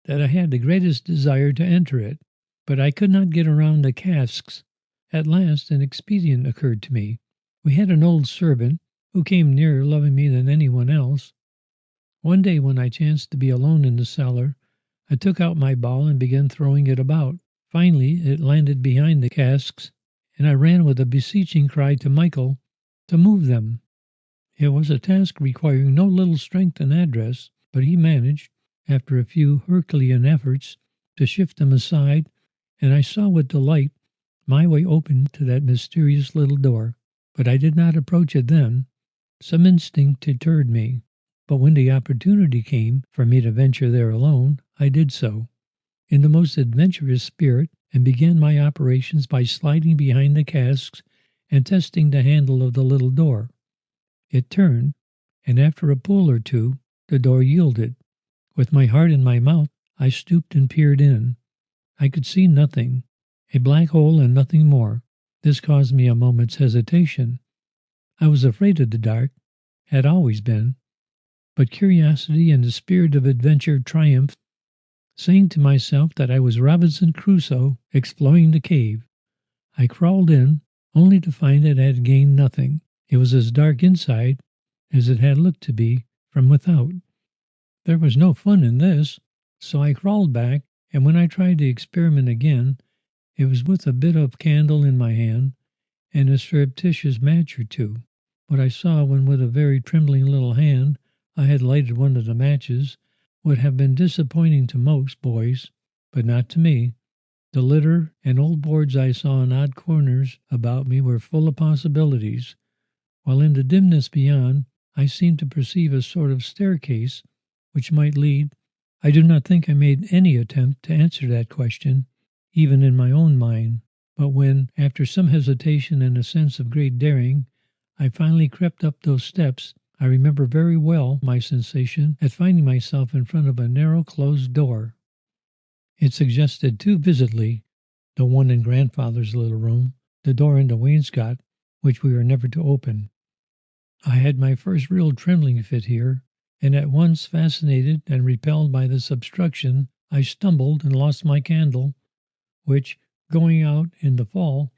that I had the greatest desire to enter it, but I could not get around the casks. At last an expedient occurred to me. We had an old servant who came nearer loving me than anyone else. One day when I chanced to be alone in the cellar, I took out my ball and began throwing it about. Finally it landed behind the casks, and I ran with a beseeching cry to Michael to move them. It was a task requiring no little strength and address, but he managed, after a few Herculean efforts, to shift them aside, and I saw with delight my way open to that mysterious little door. But I did not approach it then. Some instinct deterred me. But when the opportunity came for me to venture there alone, I did so, in the most adventurous spirit, and began my operations by sliding behind the casks and testing the handle of the little door. It turned, and after a pull or two, the door yielded. With my heart in my mouth, I stooped and peered in. I could see nothing, a black hole and nothing more. This caused me a moment's hesitation. I was afraid of the dark, had always been, but curiosity and the spirit of adventure triumphed, saying to myself that I was Robinson Crusoe exploring the cave. I crawled in, only to find that I had gained nothing. It was as dark inside as it had looked to be from without. There was no fun in this, so I crawled back, and when I tried the experiment again, it was with a bit of candle in my hand and a surreptitious match or two. What I saw when with a very trembling little hand I had lighted one of the matches would have been disappointing to most boys, but not to me. The litter and old boards I saw in odd corners about me were full of possibilities, while in the dimness beyond I seemed to perceive a sort of staircase which might lead. I do not think I made any attempt to answer that question, even in my own mind, but when, after some hesitation and a sense of great daring, I finally crept up those steps, I remember very well my sensation at finding myself in front of a narrow closed door. It suggested too vividly the one in grandfather's little room, the door into wainscot, which we were never to open. I had my first real trembling fit here, and at once fascinated and repelled by this obstruction, I stumbled and lost my candle, which, going out in the fall,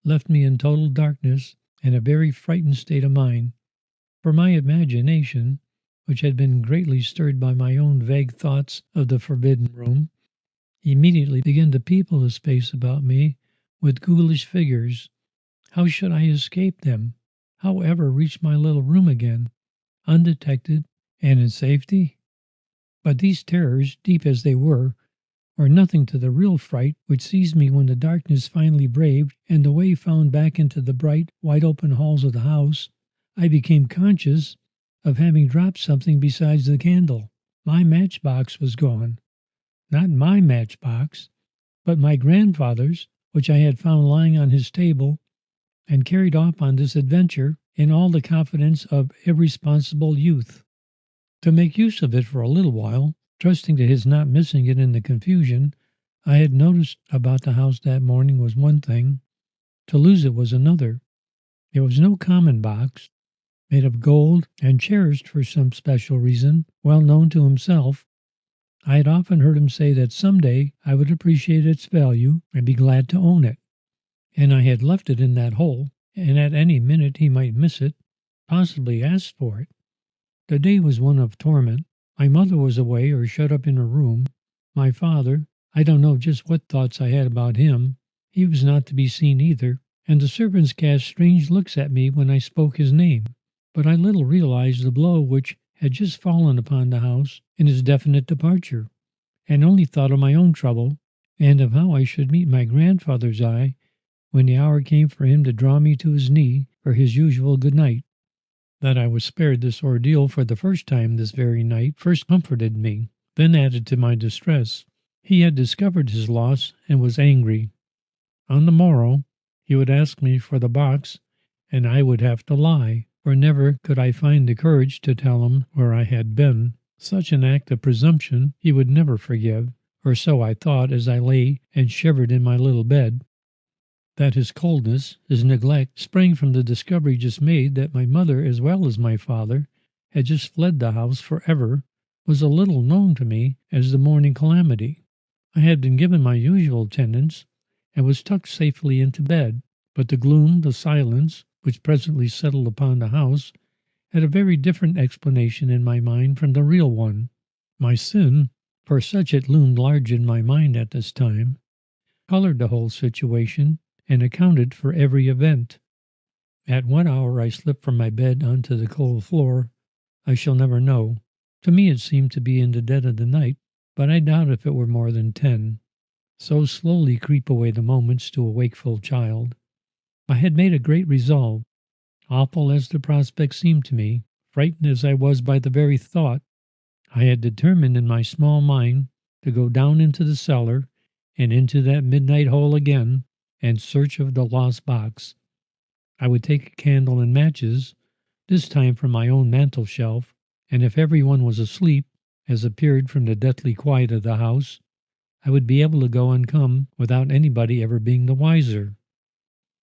left me in total darkness and a very frightened state of mind. For my imagination, which had been greatly stirred by my own vague thoughts of the forbidden room, immediately began to people the space about me with ghoulish figures. How should I escape them? How ever reach my little room again, undetected and in safety? But these terrors, deep as they were nothing to the real fright which seized me when the darkness finally braved and the way found back into the bright, wide-open halls of the house. I became conscious of having dropped something besides the candle. My matchbox was gone. Not my matchbox, but my grandfather's, which I had found lying on his table and carried off on this adventure in all the confidence of irresponsible youth. To make use of it for a little while, trusting to his not missing it in the confusion I had noticed about the house that morning was one thing, to lose it was another. It was no common box, made of gold and cherished for some special reason, well known to himself. I had often heard him say that some day I would appreciate its value and be glad to own it, and I had left it in that hole, and at any minute he might miss it, possibly ask for it. The day was one of torment. My mother was away or shut up in her room. My father, I don't know just what thoughts I had about him. He was not to be seen either, and the servants cast strange looks at me when I spoke his name. But I little realized the blow which had just fallen upon the house in his definite departure, and only thought of my own trouble, and of how I should meet my grandfather's eye when the hour came for him to draw me to his knee for his usual good night. That I was spared this ordeal for the first time this very night first comforted me, then added to my distress. He had discovered his loss and was angry. On the morrow he would ask me for the box, and I would have to lie, for never could I find the courage to tell him where I had been. Such an act of presumption he would never forgive, or so I thought as I lay and shivered in my little bed. That his coldness, his neglect, sprang from the discovery just made that my mother as well as my father had just fled the house for ever, was a little known to me as the morning calamity. I had been given my usual attendance and was tucked safely into bed, but the gloom, the silence, which presently settled upon the house, had a very different explanation in my mind from the real one. My sin, for such it loomed large in my mind at this time, colored the whole situation and accounted for every event. At what hour I slipped from my bed onto the cold floor, I shall never know. To me it seemed to be in the dead of the night, but I doubt if it were more than 10. So slowly creep away the moments to a wakeful child. I had made a great resolve. Awful as the prospect seemed to me, frightened as I was by the very thought, I had determined in my small mind to go down into the cellar and into that midnight hole again in search of the lost box. I would take a candle and matches, this time from my own mantel shelf, and if everyone was asleep, as appeared from the deathly quiet of the house, I would be able to go and come without anybody ever being the wiser.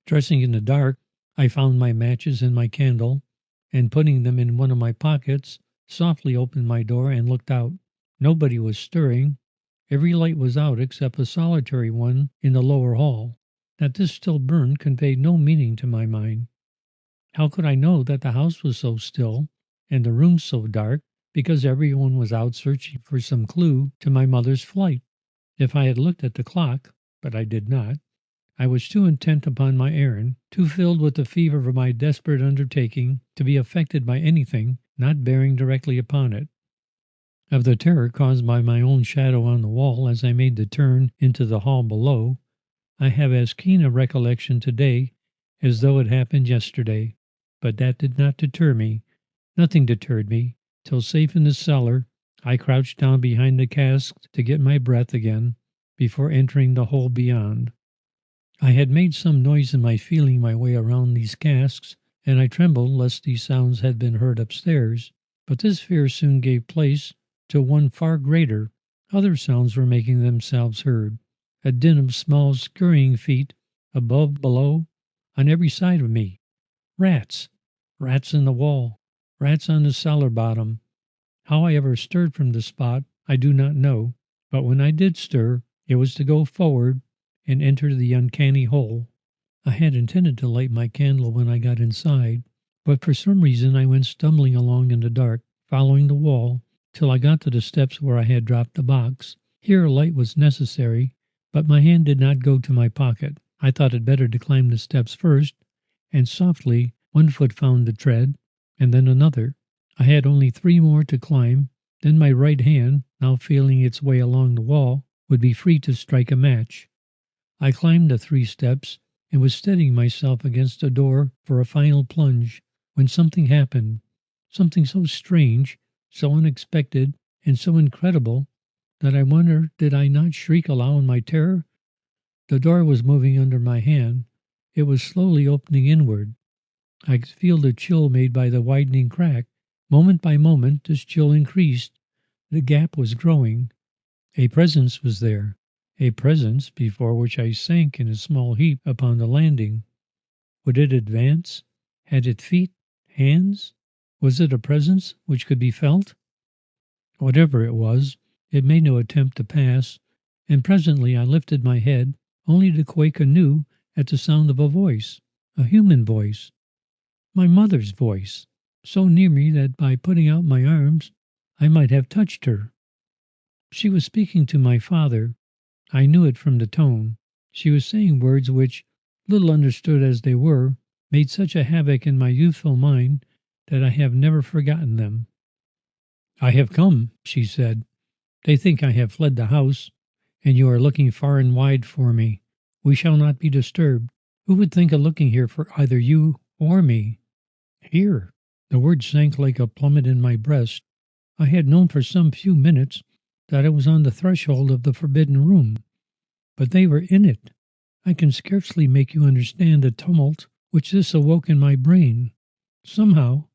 Dressing in the dark, I found my matches and my candle, and putting them in one of my pockets, softly opened my door and looked out. Nobody was stirring. Every light was out except a solitary one in the lower hall. That this still burned conveyed no meaning to my mind. How could I know that the house was so still and the room so dark? Because everyone was out searching for some clue to my mother's flight. If I had looked at the clock, but I did not, I was too intent upon my errand, too filled with the fever of my desperate undertaking, to be affected by anything not bearing directly upon it. Of the terror caused by my own shadow on the wall as I made the turn into the hall below, I have as keen a recollection today as though it happened yesterday. But that did not deter me. Nothing deterred me, till safe in the cellar, I crouched down behind the cask to get my breath again before entering the hole beyond. I had made some noise in my feeling my way around these casks, and I trembled lest these sounds had been heard upstairs. But this fear soon gave place to one far greater. Other sounds were making themselves heard. A din of small scurrying feet, above, below, on every side of me. Rats! Rats in the wall. Rats on the cellar bottom. How I ever stirred from the spot, I do not know, but when I did stir, it was to go forward and enter the uncanny hole. I had intended to light my candle when I got inside, but for some reason I went stumbling along in the dark, following the wall, till I got to the steps where I had dropped the box. Here a light was necessary, but my hand did not go to my pocket. I thought it better to climb the steps first, and softly one foot found the tread, and then another. I had only 3 more to climb, then my right hand, now feeling its way along the wall, would be free to strike a match. I climbed the 3 steps and was steadying myself against the door for a final plunge, when something happened, something so strange, so unexpected, and so incredible that I wonder did I not shriek aloud in my terror? The door was moving under my hand. It was slowly opening inward. I could feel the chill made by the widening crack. Moment by moment this chill increased. The gap was growing. A presence was there. A presence before which I sank in a small heap upon the landing. Would it advance? Had it feet, hands? Was it a presence which could be felt? Whatever it was, it made no attempt to pass, and presently I lifted my head, only to quake anew at the sound of a voice, a human voice, my mother's voice, so near me that by putting out my arms I might have touched her. She was speaking to my father. I knew it from the tone. She was saying words which, little understood as they were, made such a havoc in my youthful mind that I have never forgotten them. "I have come," she said. "They think I have fled the house, and you are looking far and wide for me. We shall not be disturbed. Who would think of looking here for either you or me?" Here! The word sank like a plummet in my breast. I had known for some few minutes that I was on the threshold of the forbidden room, but they were in it. I can scarcely make you understand the tumult which this awoke in my brain. Somehow,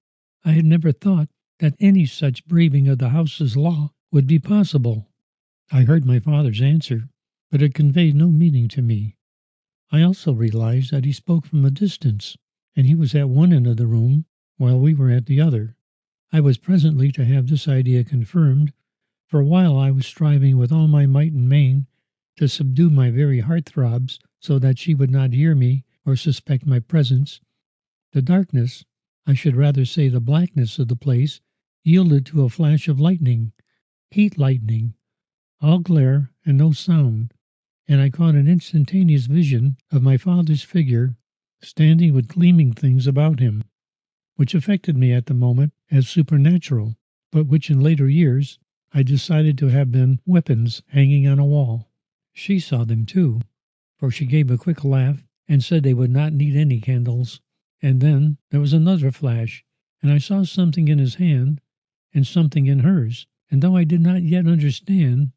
I had never thought that any such braving of the house's law would be possible. I heard my father's answer, but it conveyed no meaning to me. I also realized that he spoke from a distance, and he was at one end of the room while we were at the other. I was presently to have this idea confirmed. For a while I was striving with all my might and main to subdue my very heart throbs so that she would not hear me or suspect my presence. The darkness, I should rather say the blackness of the place, yielded to a flash of lightning, heat lightning, all glare and no sound, and I caught an instantaneous vision of my father's figure standing with gleaming things about him, which affected me at the moment as supernatural, but which in later years I decided to have been weapons hanging on a wall. She saw them too, for she gave a quick laugh and said they would not need any candles. And then there was another flash, and I saw something in his hand and something in hers, and though I did not yet understand,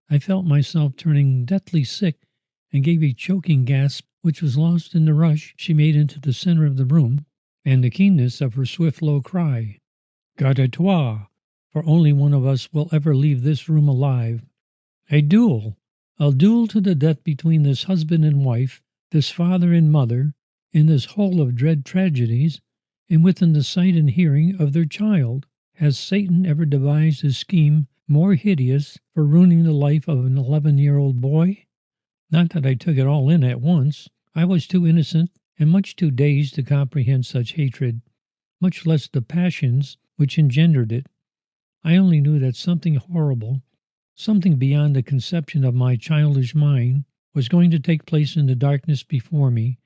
I felt myself turning deathly sick and gave a choking gasp which was lost in the rush she made into the center of the room and the keenness of her swift low cry, "Garde à toi, for only one of us will ever leave this room alive." A duel to the death between this husband and wife, this father and mother, in this hole of dread tragedies, and within the sight and hearing of their child. Has Satan ever devised a scheme more hideous for ruining the life of an 11-year-old boy? Not that I took it all in at once. I was too innocent and much too dazed to comprehend such hatred, much less the passions which engendered it. I only knew that something horrible, something beyond the conception of my childish mind, was going to take place in the darkness before me,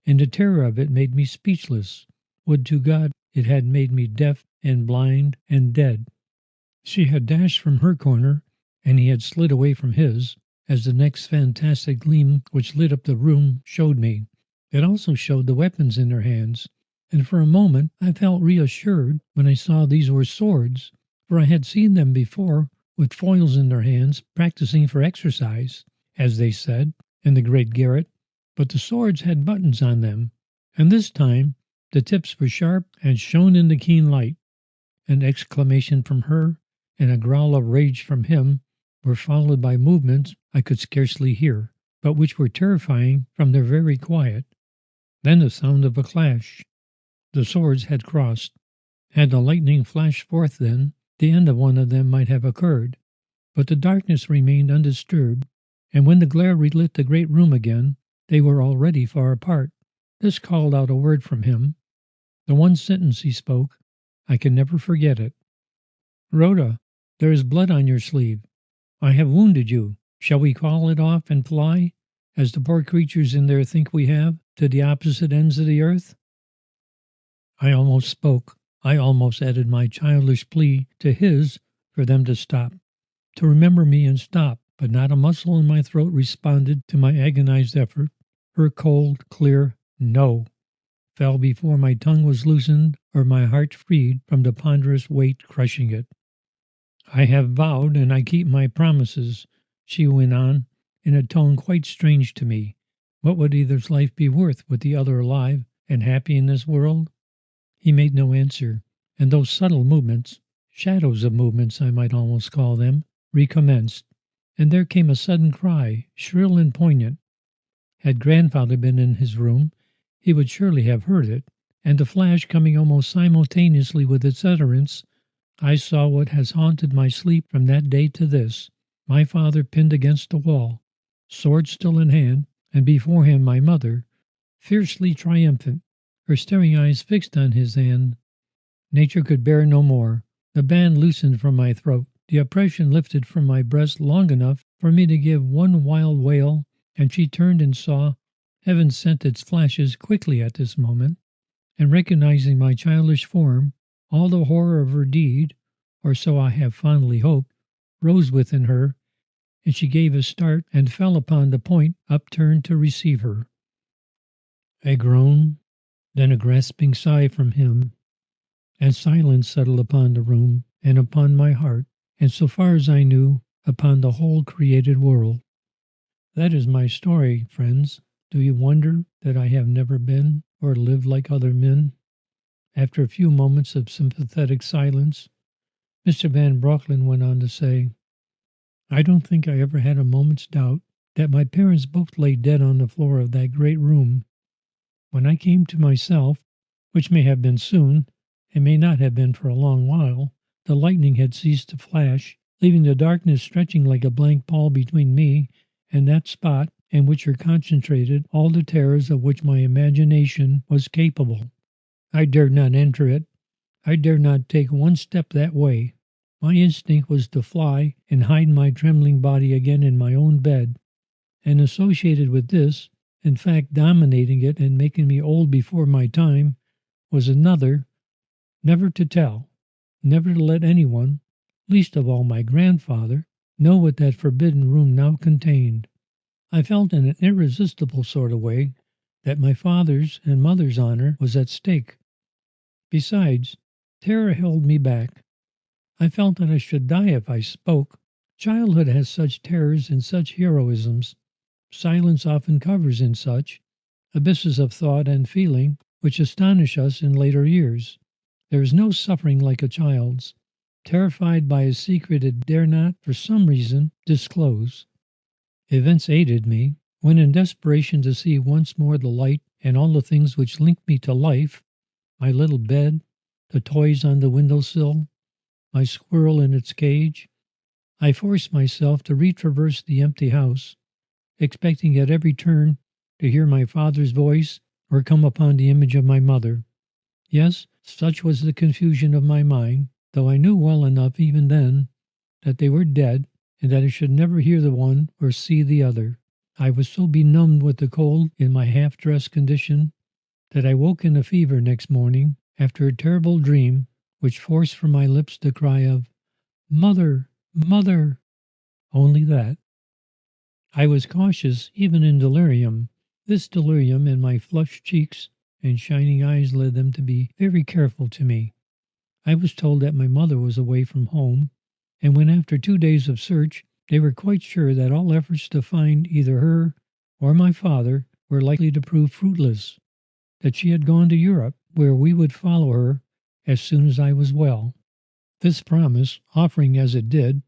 and the terror of it made me speechless. Would to God it had made me deaf and blind and dead. She had dashed from her corner, and he had slid away from his, as the next fantastic gleam which lit up the room showed me. It also showed the weapons in their hands, and for a moment I felt reassured when I saw these were swords, for I had seen them before with foils in their hands, practicing for exercise, as they said, in the great garret, but the swords had buttons on them, and this time the tips were sharp and shone in the keen light. An exclamation from her and a growl of rage from him were followed by movements I could scarcely hear, but which were terrifying from their very quiet. Then the sound of a clash. The swords had crossed. Had the lightning flashed forth then, the end of one of them might have occurred. But the darkness remained undisturbed, and when the glare relit the great room again, they were already far apart. This called out a word from him. The one sentence he spoke, I can never forget it. "Rhoda, there is blood on your sleeve. I have wounded you. Shall we call it off and fly, as the poor creatures in there think we have, to the opposite ends of the earth?" I almost spoke. I almost added my childish plea to his for them to stop, to remember me and stop, but not a muscle in my throat responded to my agonized effort. Her cold, clear "no" fell before my tongue was loosened or my heart freed from the ponderous weight crushing it. "I have vowed, and I keep my promises," she went on, in a tone quite strange to me. What would either's life be worth with the other alive and happy in this world? He made no answer, and those subtle movements, shadows of movements I might almost call them, recommenced, and there came a sudden cry, shrill and poignant. Had grandfather been in his room, he would surely have heard it, and the flash coming almost simultaneously with its utterance, I saw what has haunted my sleep from that day to this, my father pinned against the wall, sword still in hand, and before him my mother, fiercely triumphant, her staring eyes fixed on his hand. Nature could bear no more. The band loosened from my throat, the oppression lifted from my breast long enough for me to give one wild wail, and she turned and saw. Heaven sent its flashes quickly at this moment, and recognizing my childish form, all the horror of her deed, or so I have fondly hoped, rose within her, and she gave a start and fell upon the point upturned to receive her. A groan, then a grasping sigh from him, and silence settled upon the room and upon my heart, and so far as I knew, upon the whole created world. That is my story, friends. Do you wonder that I have never been or lived like other men? After a few moments of sympathetic silence, Mr. Van Brocklin went on to say, "I don't think I ever had a moment's doubt that my parents both lay dead on the floor of that great room. When I came to myself, which may have been soon, It may not have been for a long while. The lightning had ceased to flash, leaving the darkness stretching like a blank pall between me and that spot in which were concentrated all the terrors of which my imagination was capable. I dared not enter it. I dared not take one step that way. My instinct was to fly and hide my trembling body again in my own bed. And associated with this, in fact dominating it and making me old before my time, was another: never to tell, never to let anyone, least of all my grandfather, know what that forbidden room now contained. I felt in an irresistible sort of way that my father's and mother's honor was at stake. Besides, terror held me back. I felt that I should die if I spoke. Childhood has such terrors and such heroisms. Silence often covers in such abysses of thought and feeling which astonish us in later years. There is no suffering like a child's, terrified by a secret it dare not, for some reason, disclose. Events aided me, when in desperation to see once more the light and all the things which linked me to life, my little bed, the toys on the window-sill, my squirrel in its cage, I forced myself to retraverse the empty house, expecting at every turn to hear my father's voice or come upon the image of my mother. Yes, such was the confusion of my mind, though I knew well enough even then that they were dead and that I should never hear the one or see the other. I was so benumbed with the cold in my half-dressed condition that I woke in a fever next morning after a terrible dream which forced from my lips the cry of "Mother! Mother!" Only that. I was cautious even in delirium. This delirium and my flushed cheeks and shining eyes led them to be very careful to me. I was told that my mother was away from home, and when after 2 days of search they were quite sure that all efforts to find either her or my father were likely to prove fruitless, that she had gone to Europe, where we would follow her as soon as I was well. This promise, offering as it did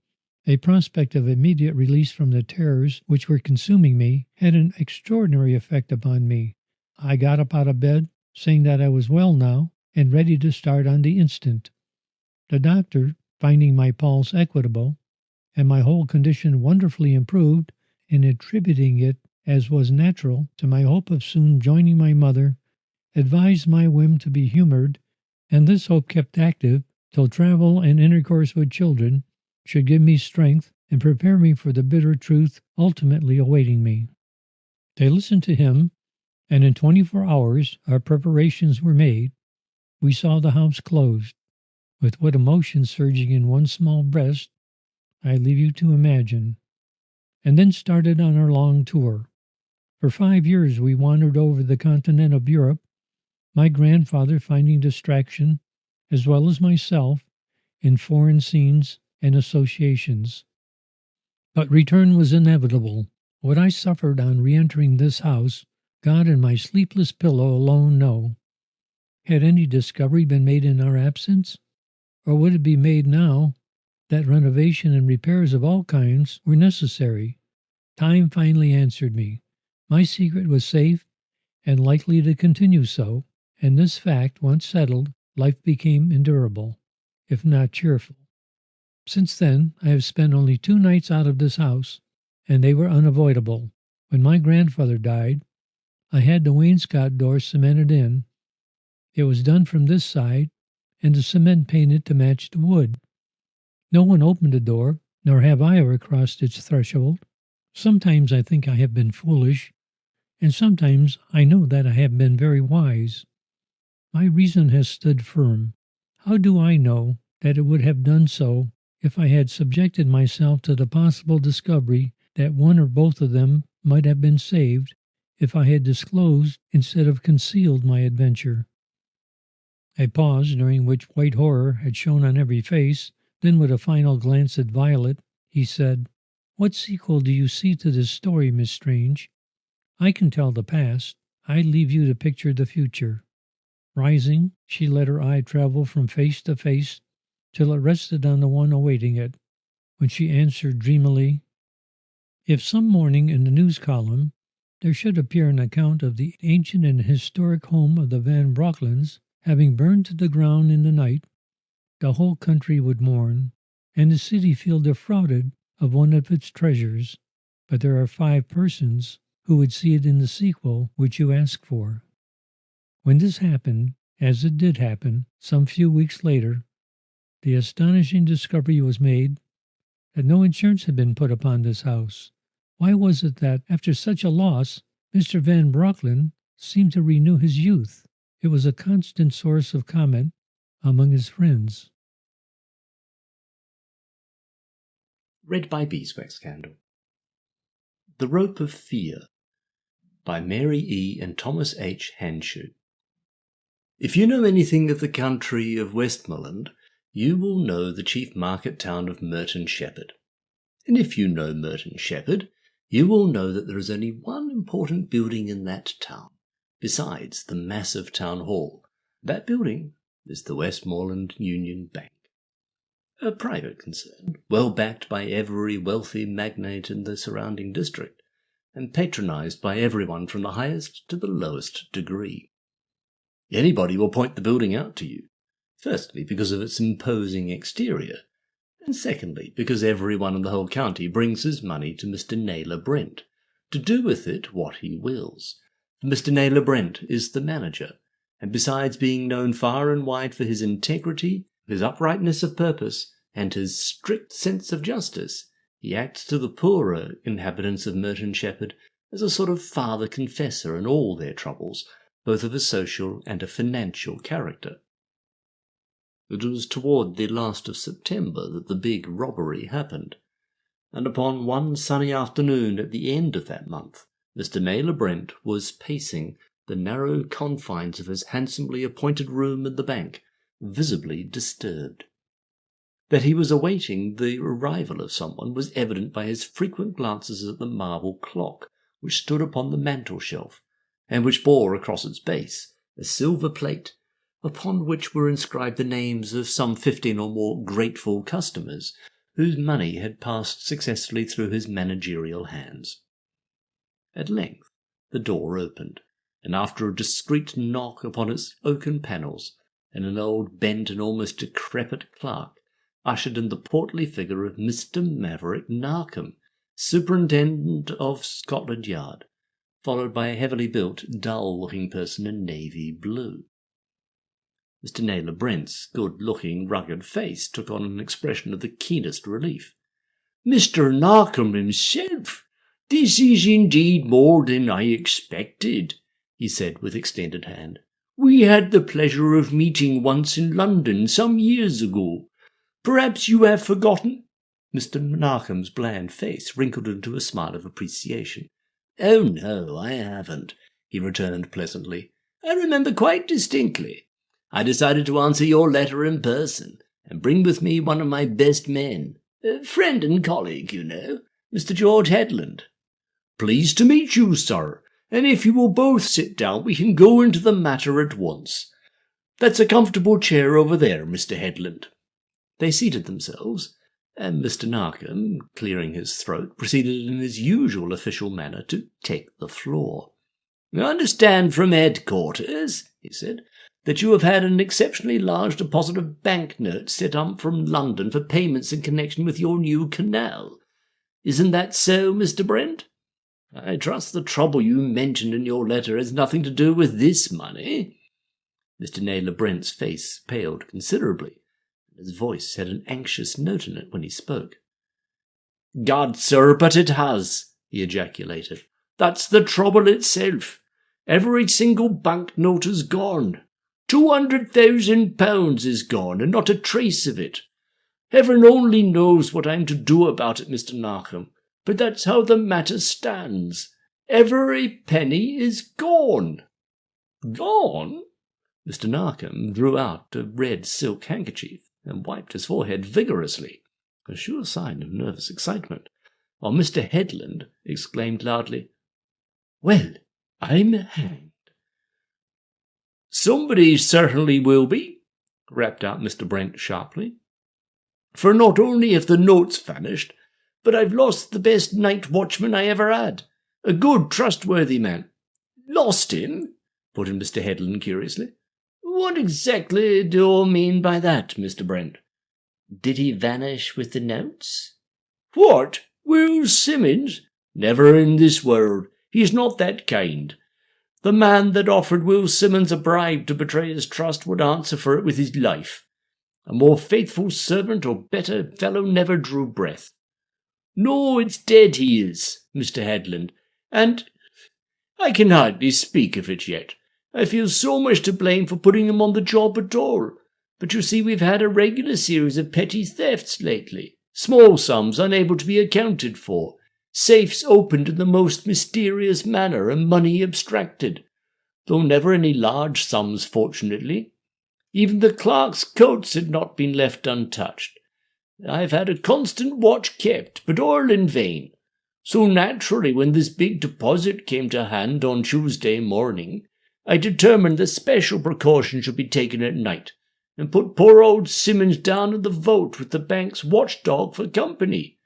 a prospect of immediate release from the terrors which were consuming me, had an extraordinary effect upon me. I got up out of bed, saying that I was well now and ready to start on the instant. The doctor, finding my pulse equable and my whole condition wonderfully improved, and attributing it, as was natural, to my hope of soon joining my mother, advised my whim to be humored, and this hope kept active till travel and intercourse with children should give me strength and prepare me for the bitter truth ultimately awaiting me. They listened to him, and in 24 hours our preparations were made. We saw the house closed. With what emotion surging in one small breast, I leave you to imagine. And then started on our long tour. For 5 years we wandered over the continent of Europe, my grandfather finding distraction, as well as myself, in foreign scenes and associations. But return was inevitable. What I suffered on re-entering this house, God and my sleepless pillow alone know. Had any discovery been made in our absence? Or would it be made now that renovation and repairs of all kinds were necessary? Time finally answered me. My secret was safe and likely to continue so, and this fact once settled, life became endurable, if not cheerful. Since then, I have spent only 2 nights out of this house, and they were unavoidable. When my grandfather died, I had the wainscot door cemented in. It was done from this side, and the cement painted to match the wood. No one opened the door, nor have I ever crossed its threshold. Sometimes I think I have been foolish, and sometimes I know that I have been very wise. My reason has stood firm. How do I know that it would have done so if I had subjected myself to the possible discovery that one or both of them might have been saved, if I had disclosed instead of concealed my adventure? A pause, during which white horror had shown on every face. Then, with a final glance at Violet, he said, "What sequel do you see to this story, Miss Strange? I can tell the past. I leave you to picture the future." Rising, she let her eye travel from face to face till it rested on the one awaiting it, when she answered dreamily, "If some morning in the news column there should appear an account of the ancient and historic home of the Van Brocklins, having burned to the ground in the night, the whole country would mourn, and the city feel defrauded of one of its treasures. But there are 5 persons who would see it in the sequel which you ask for. When this happened, as it did happen, some few weeks later, the astonishing discovery was made that no insurance had been put upon this house. Why was it that, after such a loss, Mr. Van Brocklin seemed to renew his youth? It was a constant source of comment among his friends. Read by Beeswax Candle. The Rope of Fear by Mary E. and Thomas H. Hanshew. If you know anything of the country of Westmoreland, you will know the chief market town of Merton Shepherd. And if you know Merton Shepherd, you will know that there is only one important building in that town, besides the massive town hall. That building is the Westmoreland Union Bank. A private concern, well backed by every wealthy magnate in the surrounding district, and patronized by everyone from the highest to the lowest degree. Anybody will point the building out to you, firstly because of its imposing exterior, and secondly because everyone in the whole county brings his money to Mr. Naylor Brent, to do with it what he wills. For Mr. Naylor Brent is the manager, and besides being known far and wide for his integrity, his uprightness of purpose, and his strict sense of justice, he acts to the poorer inhabitants of Merton Shepherd as a sort of father confessor in all their troubles, both of a social and a financial character. It was toward the last of September that the big robbery happened, and upon one sunny afternoon at the end of that month, Mr. Naylor Brent was pacing the narrow confines of his handsomely appointed room in the bank, visibly disturbed. That he was awaiting the arrival of someone was evident by his frequent glances at the marble clock which stood upon the mantel-shelf, and which bore across its base a silver plate, upon which were inscribed the names of some 15 or more grateful customers whose money had passed successfully through his managerial hands. At length the door opened, and after a discreet knock upon its oaken panels, and an old bent and almost decrepit clerk ushered in the portly figure of Mr. Maverick Narkom, superintendent of Scotland Yard, followed by a heavily built, dull-looking person in navy blue. Mr. Naylor Brent's good-looking, rugged face took on an expression of the keenest relief. "Mr. Narkom himself! This is indeed more than I expected," he said with extended hand. "We had the pleasure of meeting once in London some years ago. Perhaps you have forgotten?" Mr. Narkom's bland face wrinkled into a smile of appreciation. "Oh, no, I haven't," he returned pleasantly. "I remember quite distinctly. I decided to answer your letter in person, and bring with me one of my best men, a friend and colleague, you know, Mr. George Headland." "Pleased to meet you, sir, and if you will both sit down we can go into the matter at once. That's a comfortable chair over there, Mr. Headland." They seated themselves, and Mr. Narkom, clearing his throat, proceeded in his usual official manner to take the floor. "I understand from headquarters," he said, "that you have had an exceptionally large deposit of banknotes sent up from London for payments in connection with your new canal. Isn't that so, Mr. Brent? I trust the trouble you mentioned in your letter has nothing to do with this money." Mr. Naylor Brent's face paled considerably, and his voice had an anxious note in it when he spoke. "God, sir, but it has!" he ejaculated. "That's the trouble itself. Every single banknote is gone. £200,000 is gone, and not a trace of it. Heaven only knows what I'm to do about it, Mr. Narkom, but that's how the matter stands. Every penny is gone." "Gone?" Mr. Narkom drew out a red silk handkerchief and wiped his forehead vigorously, a sure sign of nervous excitement, while Mr. Headland exclaimed loudly, "Well, I'm hanged." "Somebody certainly will be," rapped out Mr. Brent sharply. "For not only have the notes vanished, but I've lost the best night watchman I ever had. A good, trustworthy man." "Lost him?" put in Mr. Headland curiously. What exactly do you all mean by that, Mr. Brent? Did he vanish with the notes? What? Will Simmons? Never in this world. He's not that kind. The man that offered Will Simmons a bribe to betray his trust would answer for it with his life. A more faithful servant or better fellow never drew breath. No, it's dead he is, Mr. Headland, and I can hardly speak of it yet. I feel so much to blame for putting him on the job at all. But you see, we've had a regular series of petty thefts lately. Small sums unable to be accounted for. Safes opened in the most mysterious manner and money abstracted. Though never any large sums, fortunately. Even the clerk's coats had not been left untouched. I've had a constant watch kept, but all in vain. So naturally, when this big deposit came to hand on Tuesday morning, I determined that special precaution should be taken at night, and put poor old Simmons down in the vault with the bank's watchdog for company.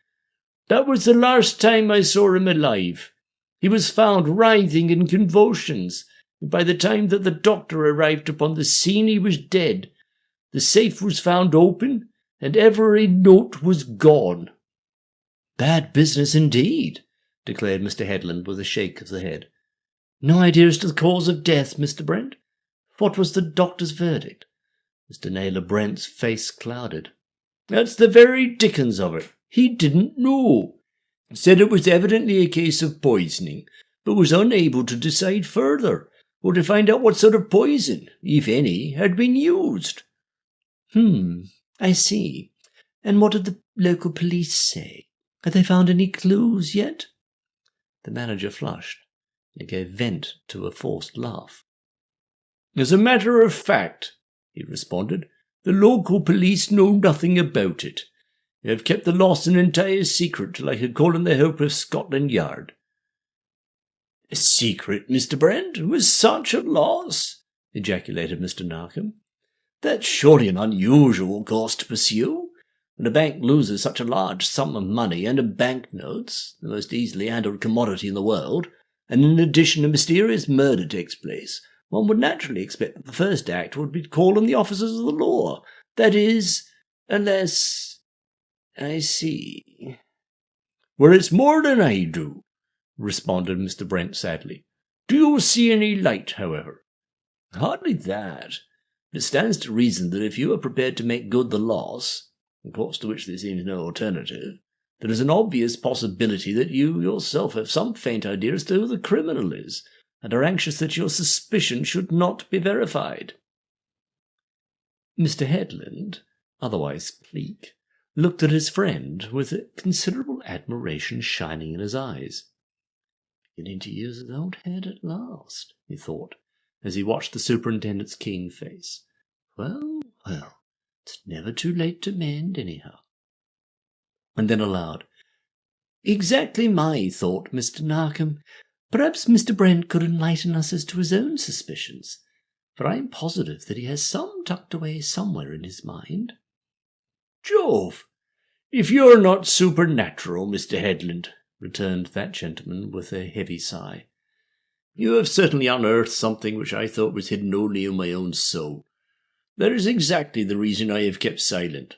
That was the last time I saw him alive. He was found writhing in convulsions, and by the time that the doctor arrived upon the scene he was dead. The safe was found open, and every note was gone. Bad business indeed, declared Mr. Headland with a shake of the head. No idea as to the cause of death, Mr. Brent? What was the doctor's verdict? Mr. Naylor Brent's face clouded. That's the very dickens of it. He didn't know. Said it was evidently a case of poisoning, but was unable to decide further, or to find out what sort of poison, if any, had been used. I see. And what did the local police say? Have they found any clues yet? The manager flushed and gave vent to a forced laugh. As a matter of fact, he responded, the local police know nothing about it. They have kept the loss an entire secret till I could call in the help of Scotland Yard. A secret, Mr. Brent? Was such a loss? Ejaculated Mr. Narkom. That's surely an unusual course to pursue. When a bank loses such a large sum of money and of banknotes, the most easily handled commodity in the world, and in addition a mysterious murder takes place, one would naturally expect that the first act would be to call on the officers of the law. That is, unless... I see. Well, it's more than I do, responded Mr. Brent sadly. Do you see any light, however? Hardly that. But it stands to reason that if you are prepared to make good the loss, of course to which there seems no alternative, there is an obvious possibility that you yourself have some faint idea as to who the criminal is, and are anxious that your suspicion should not be verified. Mr. Headland, otherwise Cleek, looked at his friend with a considerable admiration shining in his eyes. Beginning to use his old head at last, he thought, as he watched the superintendent's keen face. Well, it's never too late to mend, anyhow. And then aloud, Exactly my thought, Mr. Narkom. Perhaps Mr. Brent could enlighten us as to his own suspicions, for I am positive that he has some tucked away somewhere in his mind. Jove! If you're not supernatural, Mr. Headland, returned that gentleman with a heavy sigh, you have certainly unearthed something which I thought was hidden only in my own soul. That is exactly the reason I have kept silent.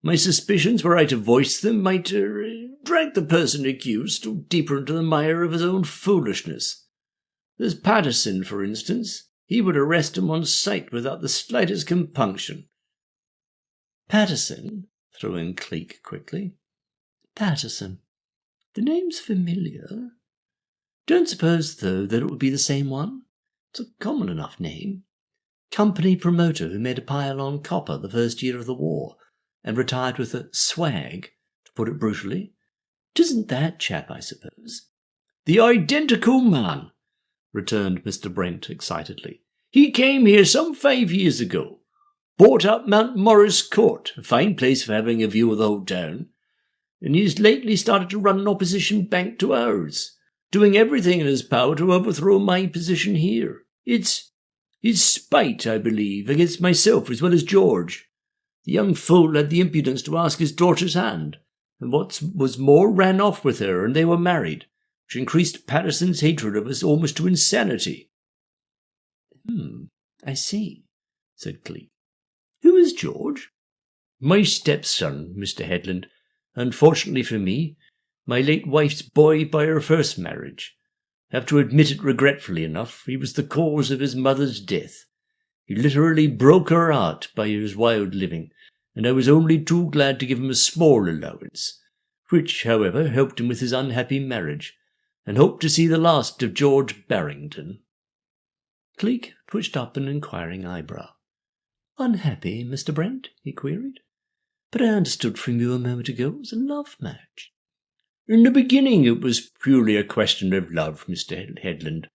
My suspicions, were I to voice them, might drag the person accused still deeper into the mire of his own foolishness. There's Patterson, for instance. He would arrest him on sight without the slightest compunction. Patterson? Threw in Cleek quickly. Patterson. The name's familiar. Don't suppose, though, that it would be the same one. It's a common enough name. Company promoter who made a pile on copper the first year of the war, and retired with a swag, to put it brutally. 'Tisn't that chap, I suppose? The identical man, returned Mr. Brent excitedly. He came here some 5 years ago. Bought up Mount Morris Court, a fine place for having a view of the whole town, and he's lately started to run an opposition bank to ours, doing everything in his power to overthrow my position here. It's his spite, I believe, against myself as well as George. The young fool had the impudence to ask his daughter's hand, and what was more, ran off with her, and they were married, which increased Patterson's hatred of us almost to insanity. I see. said Cleek. "Who is George?" "My stepson, Mr. Headland. Unfortunately for me, my late wife's boy by her first marriage. Have to admit it regretfully enough, he was the cause of his mother's death. He literally broke her heart by his wild living, and I was only too glad to give him a small allowance, which, however, helped him with his unhappy marriage, and hope to see the last of George Barrington." Cleek twitched up an inquiring eyebrow. "Unhappy, Mr. Brent?" he queried. "But I understood from you a moment ago it was a love match." "In the beginning it was purely a question of love, Mr. Headland,"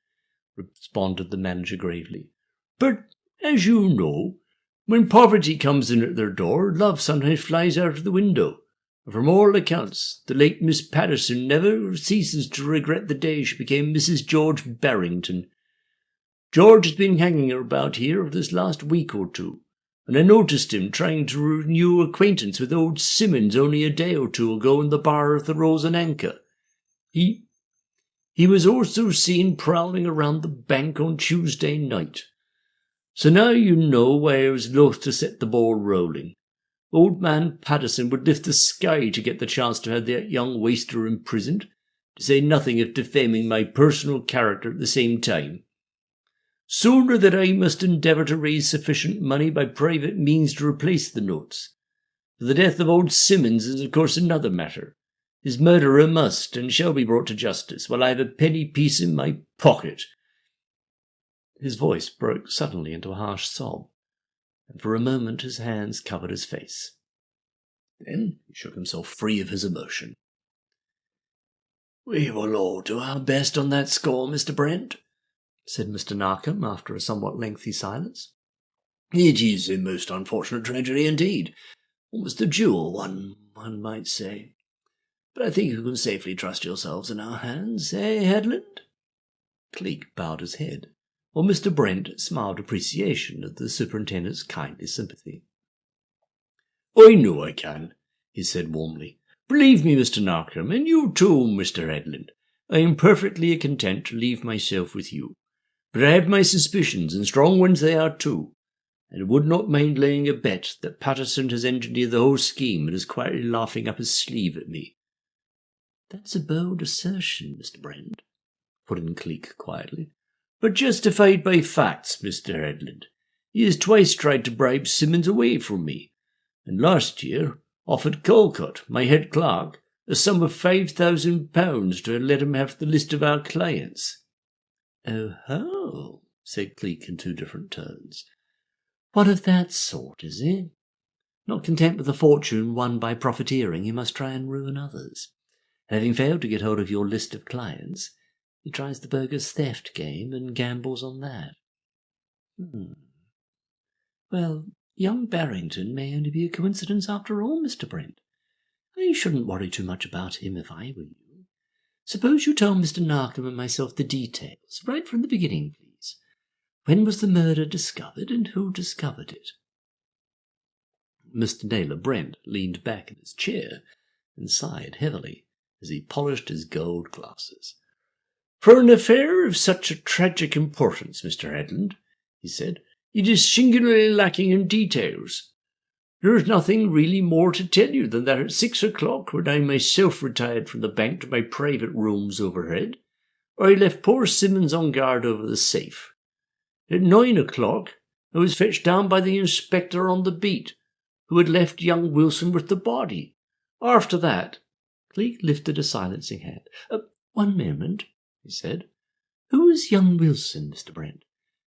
responded the manager gravely. "But, as you know, when poverty comes in at their door, love sometimes flies out of the window. And from all accounts, the late Miss Patterson never ceases to regret the day she became Mrs. George Barrington. George has been hanging about here this last week or two, and I noticed him trying to renew acquaintance with old Simmons only a day or two ago in the bar of the Rose and Anchor. He was also seen prowling around the bank on Tuesday night. So now you know why I was loath to set the ball rolling. Old man Patterson would lift the sky to get the chance to have that young waster imprisoned, to say nothing of defaming my personal character at the same time. Sooner that I must endeavour to raise sufficient money by private means to replace the notes. For the death of old Simmons is of course another matter. His murderer must and shall be brought to justice, while I have a penny piece in my pocket." His voice broke suddenly into a harsh sob, and for a moment his hands covered his face. Then he shook himself free of his emotion. "We will all do our best on that score, Mr. Brent," said Mr. Narkom after a somewhat lengthy silence. "It is a most unfortunate tragedy indeed. Almost a dual one might say. But I think you can safely trust yourselves in our hands, eh, Headland?" Cleek bowed his head, while Mr. Brent smiled appreciation of the superintendent's kindly sympathy. "I know I can," he said warmly. "Believe me, Mr. Narkom, and you too, Mr. Headland, I am perfectly content to leave myself with you. But I have my suspicions, and strong ones they are too, and would not mind laying a bet that Patterson has engineered the whole scheme and is quietly laughing up his sleeve at me." "That's a bold assertion, Mr. Brent," put in Cleek quietly. "But justified by facts, Mr. Headland. He has twice tried to bribe Simmons away from me, and last year offered Colcott, my head clerk, a sum of £5,000 to let him have the list of our clients." "Oh ho," said Cleek in two different tones. "What of that sort, is it? Not content with the fortune won by profiteering, he must try and ruin others. Having failed to get hold of your list of clients, he tries the burglar's theft game and gambles on that. Well, young Barrington may only be a coincidence after all, Mr. Brent. I shouldn't worry too much about him if I were you. Suppose you tell Mr. Narkom and myself the details, right from the beginning, please. When was the murder discovered, and who discovered it?" Mr. Naylor Brent leaned back in his chair and sighed heavily as he polished his gold glasses. "For an affair of such a tragic importance, Mr. Headland," he said, "it is singularly lacking in details. There is nothing really more to tell you than that at 6 o'clock, when I myself retired from the bank to my private rooms overhead, I left poor Simmons on guard over the safe. At 9 o'clock, I was fetched down by the inspector on the beat, who had left young Wilson with the body. After that—" Cleek lifted a silencing hand. "One moment," he said. "Who is young Wilson, Mr. Brent?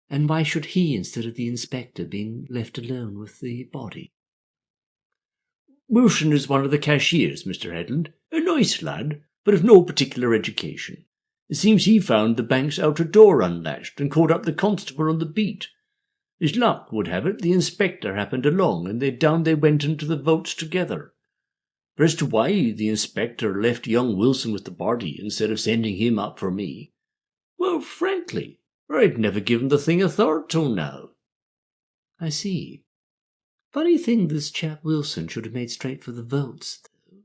And why should he, instead of the inspector, be left alone with the body?" "Wilson is one of the cashiers, Mr. Headland. A nice lad, but of no particular education. It seems he found the bank's outer door unlatched and called up the constable on the beat. As luck would have it, the inspector happened along, and down they went into the vaults together. But as to why the inspector left young Wilson with the body instead of sending him up for me, well, frankly, I'd never given the thing a thought till now." "I see. Funny thing this chap Wilson should have made straight for the vaults, though.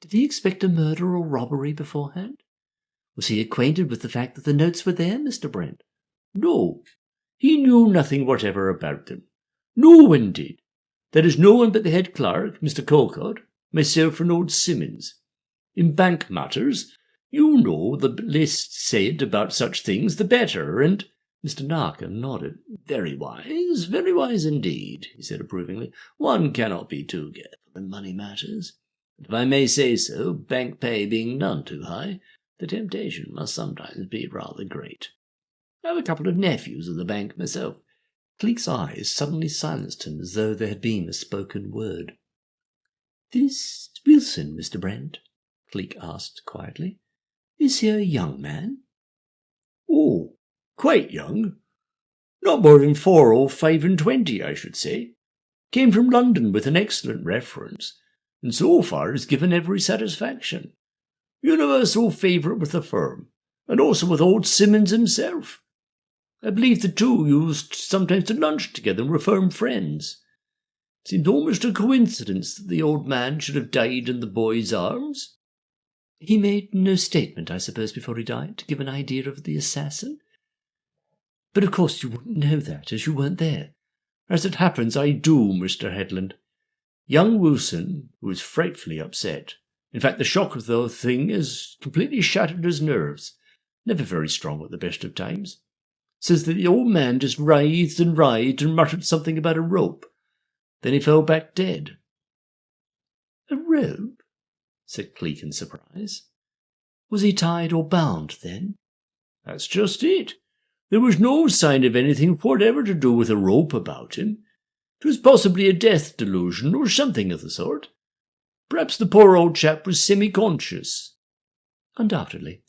Did he expect a murder or robbery beforehand? Was he acquainted with the fact that the notes were there, Mr. Brent?" "No, he knew nothing whatever about them. No one did. There is no one but the head clerk, Mr. Colcott, myself and old Simmons. In bank matters, you know, the less said about such things, the better, and Mr. Narkom nodded. Very wise indeed, he said approvingly. One cannot be too careful in money matters. And if I may say so, bank pay being none too high, the temptation must sometimes be rather great. I have a couple of nephews at the bank myself. Cleek's eyes suddenly silenced him as though there had been a spoken word. "This Wilson, Mr. Brent?" Cleek asked quietly. "Is he a young man?" "Oh, quite young. Not more than 4 or 25, I should say. Came from London with an excellent reference, and so far has given every satisfaction. Universal favourite with the firm, and also with old Simmons himself. I believe the two used sometimes to lunch together and were firm friends. Seems almost a coincidence that the old man should have died in the boy's arms." "He made no statement, I suppose, before he died, to give an idea of the assassin? But of course you wouldn't know that, as you weren't there." "As it happens, I do, Mr. Headland. Young Wilson, who is frightfully upset. In fact, the shock of the whole thing has completely shattered his nerves. Never very strong at the best of times. Says that the old man just writhed and muttered something about a rope. Then he fell back dead." "A rope?" said Cleek in surprise. "Was he tied or bound, then?" "That's just it. There was no sign of anything whatever to do with a rope about him. It was possibly a death delusion or something of the sort. Perhaps the poor old chap was semi-conscious." "Undoubtedly.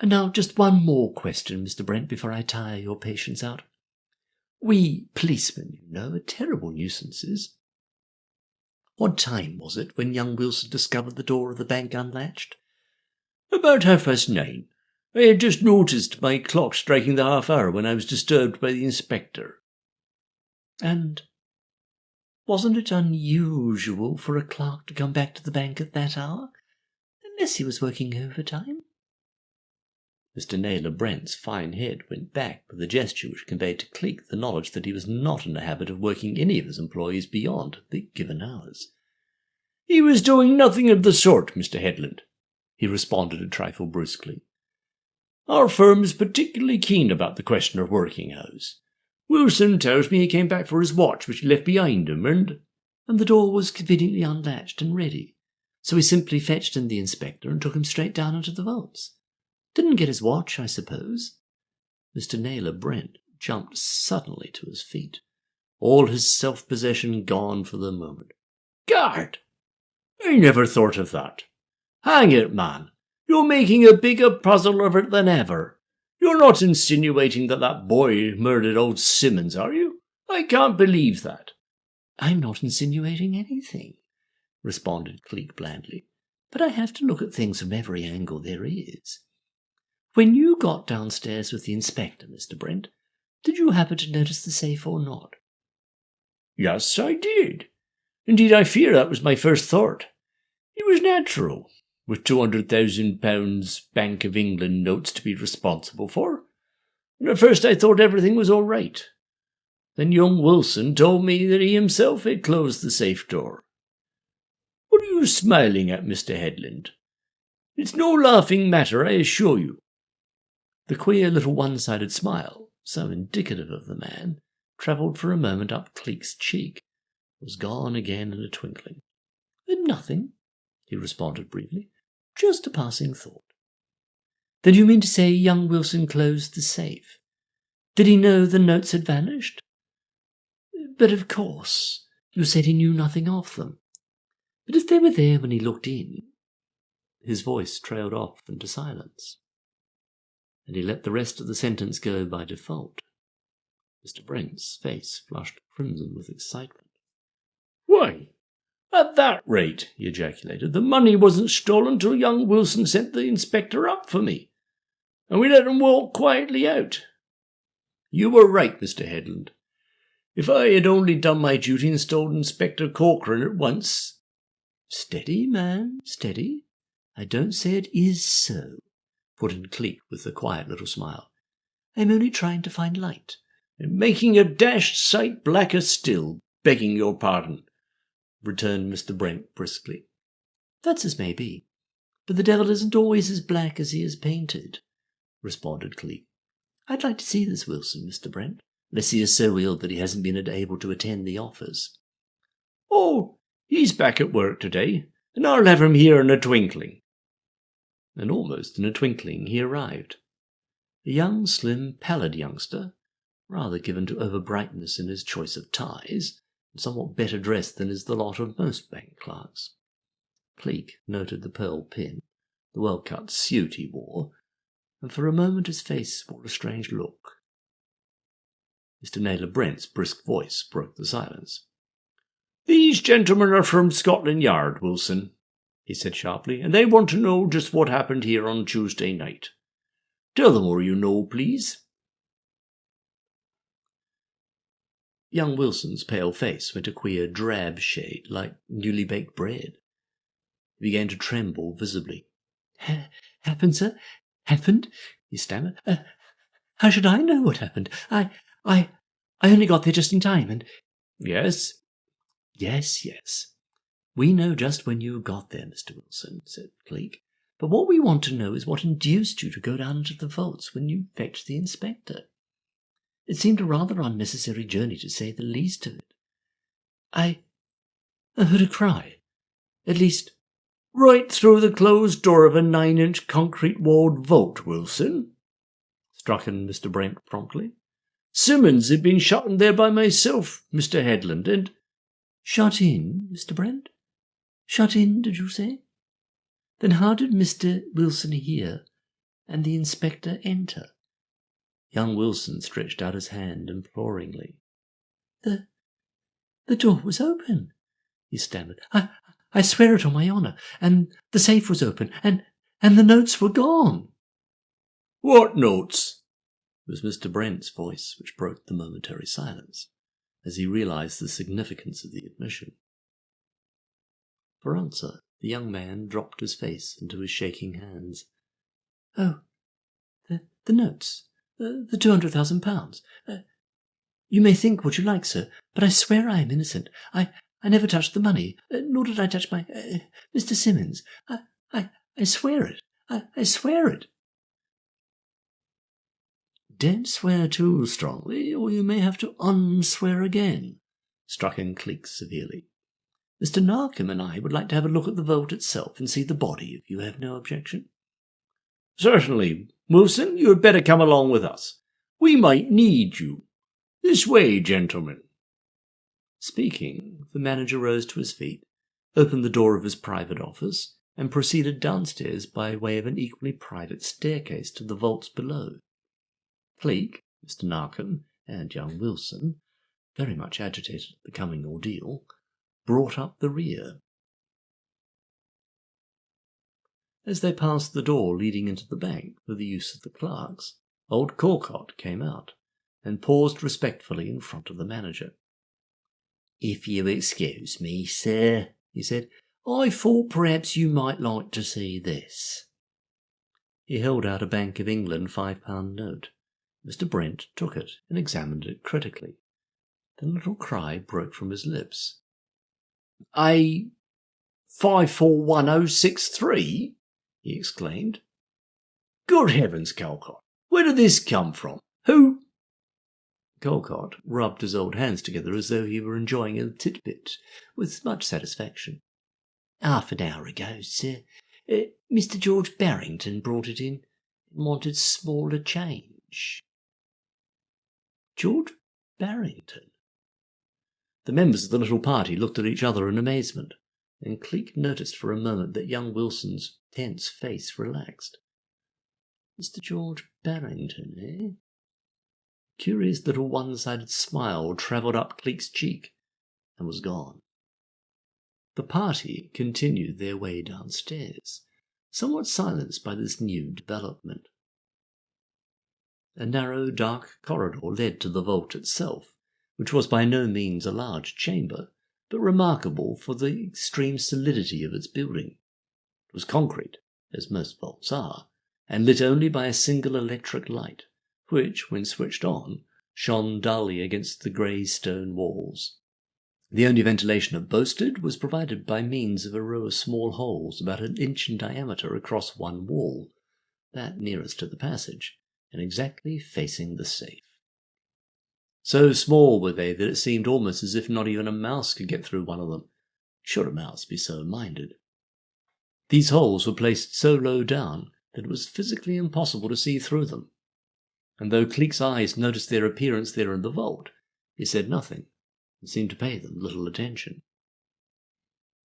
And now just one more question, Mr. Brent, before I tire your patience out. We policemen, you know, are terrible nuisances. What time was it when young Wilson discovered the door of the bank unlatched?" "About 9:30. I had just noticed my clock striking the half-hour when I was disturbed by the inspector." "And wasn't it unusual for a clerk to come back to the bank at that hour, unless he was working overtime?" Mr. Naylor Brent's fine head went back with a gesture which conveyed to Cleek the knowledge that he was not in the habit of working any of his employees beyond the given hours. "He was doing nothing of the sort, Mr. Headland," he responded a trifle brusquely. "Our firm is particularly keen about the question of working hours. Wilson tells me he came back for his watch, which he left behind him, and the door was conveniently unlatched and ready, so he simply fetched in the inspector and took him straight down into the vaults. Didn't get his watch, I suppose?" Mr. Naylor Brent jumped suddenly to his feet, all his self-possession gone for the moment. "Gad! I never thought of that. Hang it, man, you're making a bigger puzzle of it than ever. You're not insinuating that that boy murdered old Simmons, are you? I can't believe that." "I'm not insinuating anything," responded Cleek blandly, "but I have to look at things from every angle there is. When you got downstairs with the inspector, Mr. Brent, did you happen to notice the safe or not?" "Yes, I did. Indeed, I fear that was my first thought. It was natural, with £200,000 Bank of England notes to be responsible for. And at first I thought everything was all right. Then young Wilson told me that he himself had closed the safe door. What are you smiling at, Mr. Headland? It's no laughing matter, I assure you." The queer little one-sided smile, so indicative of the man, travelled for a moment up Cleek's cheek, was gone again in a twinkling. "Nothing," he responded briefly. "Just a passing thought." "Then you mean to say young Wilson closed the safe? Did he know the notes had vanished?" "But of course, you said he knew nothing of them. But if they were there when he looked in—" His voice trailed off into silence, and he let the rest of the sentence go by default. Mr. Brent's face flushed crimson with excitement. "Why, at that rate," he ejaculated, "the money wasn't stolen till young Wilson sent the inspector up for me, and we let him walk quietly out. You were right, Mr. Headland. If I had only done my duty and told Inspector Corcoran at once—" "Steady, man, steady. I don't say it is so," put in Cleek with a quiet little smile. "I'm only trying to find light." "And making a dashed sight blacker still," begging your pardon," returned Mr. Brent briskly. "That's as may be, but the devil isn't always as black as he is painted," responded Cleek. "I'd like to see this Wilson, Mr. Brent, unless he is so ill that he hasn't been able to attend the office." "Oh, he's back at work today, and I'll have him here in a twinkling." And almost in a twinkling he arrived. A young, slim, pallid youngster, rather given to over-brightness in his choice of ties, and somewhat better dressed than is the lot of most bank clerks. Cleek noted the pearl pin, the well-cut suit he wore, and for a moment his face wore a strange look. Mr. Naylor Brent's brisk voice broke the silence. "These gentlemen are from Scotland Yard, Wilson," he said sharply, "and they want to know just what happened here on Tuesday night. Tell them all you know, please." Young Wilson's pale face went a queer drab shade, like newly baked bread. He began to tremble visibly. "Happened, sir? Happened?" he stammered. "How should I know what happened? I only got there just in time, and—" "Yes, yes. We know just when you got there, Mr. Wilson," said Cleek. "But what we want to know is what induced you to go down into the vaults when you fetched the inspector. It seemed a rather unnecessary journey, to say the least of it. I heard a cry. At least—" "Right through the closed door of a 9-inch concrete-walled vault, Wilson," struck in Mr. Brent promptly. "Simmons had been shut in there by myself, Mr. Headland, and—" "Shut in, Mr. Brent? Shut in, did you say? Then how did Mr. Wilson hear and the inspector enter?" Young Wilson stretched out his hand imploringly. The door was open," he stammered. I swear it on my honour. And the safe was open, and the notes were gone." "What notes?" It was Mr. Brent's voice which broke the momentary silence, as he realized the significance of the admission. For answer, the young man dropped his face into his shaking hands. "Oh, the notes, the £200,000. You may think what you like, sir, but I swear I am innocent. I never touched the money, nor did I touch my Mr. Simmons. I swear it. I swear it." "Don't swear too strongly, or you may have to unswear again," struck in Cleek severely. "Mr. Narkom and I would like to have a look at the vault itself and see the body, if you have no objection." "Certainly. Wilson, you had better come along with us. We might need you. This way, gentlemen." Speaking, the manager rose to his feet, opened the door of his private office, and proceeded downstairs by way of an equally private staircase to the vaults below. Cleek, Mr. Narkom, and young Wilson, very much agitated at the coming ordeal, brought up the rear. As they passed the door leading into the bank for the use of the clerks, old Calcott came out and paused respectfully in front of the manager. "If you excuse me, sir," he said, "I thought perhaps you might like to see this." He held out a Bank of England £5 note. Mr. Brent took it and examined it critically. Then a little cry broke from his lips. "A 541063?" he exclaimed. "Good heavens, Calcott, where did this come from? Who—" Calcott rubbed his old hands together as though he were enjoying a titbit with much satisfaction. "Half an hour ago, sir. Mr. George Barrington brought it in and wanted smaller change." George Barrington? The members of the little party looked at each other in amazement, and Cleek noticed for a moment that young Wilson's tense face relaxed. Mr. George Barrington, eh? A curious little one-sided smile travelled up Cleek's cheek and was gone. The party continued their way downstairs, somewhat silenced by this new development. A narrow, dark corridor led to the vault itself, which was by no means a large chamber, but remarkable for the extreme solidity of its building. It was concrete, as most vaults are, and lit only by a single electric light, which, when switched on, shone dully against the grey stone walls. The only ventilation it boasted was provided by means of a row of small holes about an inch in diameter across one wall, that nearest to the passage, and exactly facing the safe. So small were they that it seemed almost as if not even a mouse could get through one of them, should a mouse be so minded. These holes were placed so low down that it was physically impossible to see through them, and though Cleek's eyes noticed their appearance there in the vault, he said nothing, and seemed to pay them little attention.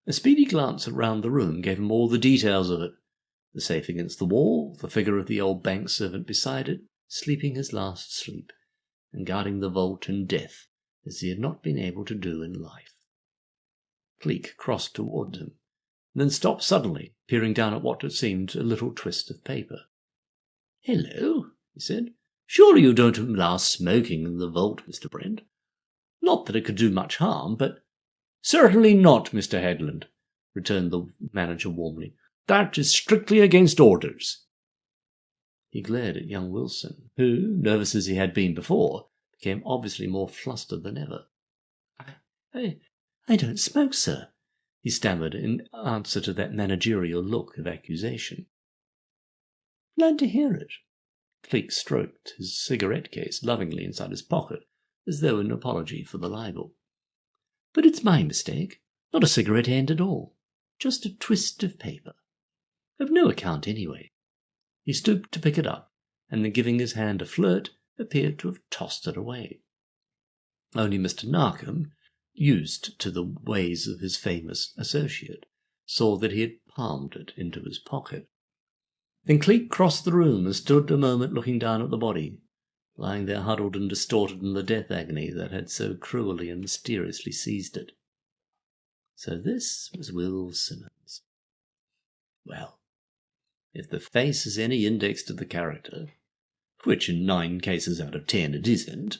A speedy glance around the room gave him all the details of it: the safe against the wall, the figure of the old bank servant beside it, sleeping his last sleep, and guarding the vault in death as he had not been able to do in life. Cleek crossed towards him, then stopped suddenly, peering down at what seemed a little twist of paper. "Hello," he said. "Surely you don't allow smoking in the vault, Mr. Brent? Not that it could do much harm, but—" "Certainly not, Mr. Headland," returned the manager warmly. "That is strictly against orders." He glared at young Wilson, who, nervous as he had been before, became obviously more flustered than ever. I don't smoke, sir," he stammered in answer to that managerial look of accusation. "Glad to hear it." Cleek stroked his cigarette case lovingly inside his pocket, as though in apology for the libel. "But it's my mistake. Not a cigarette end at all. Just a twist of paper. Of no account, anyway." He stooped to pick it up, and then giving his hand a flirt, appeared to have tossed it away. Only Mr. Narkom, used to the ways of his famous associate, saw that he had palmed it into his pocket. Then Cleek crossed the room and stood a moment looking down at the body, lying there huddled and distorted in the death agony that had so cruelly and mysteriously seized it. So this was Will Simmons. Well, if the face is any index to the character, which in 9 cases out of 10 it isn't,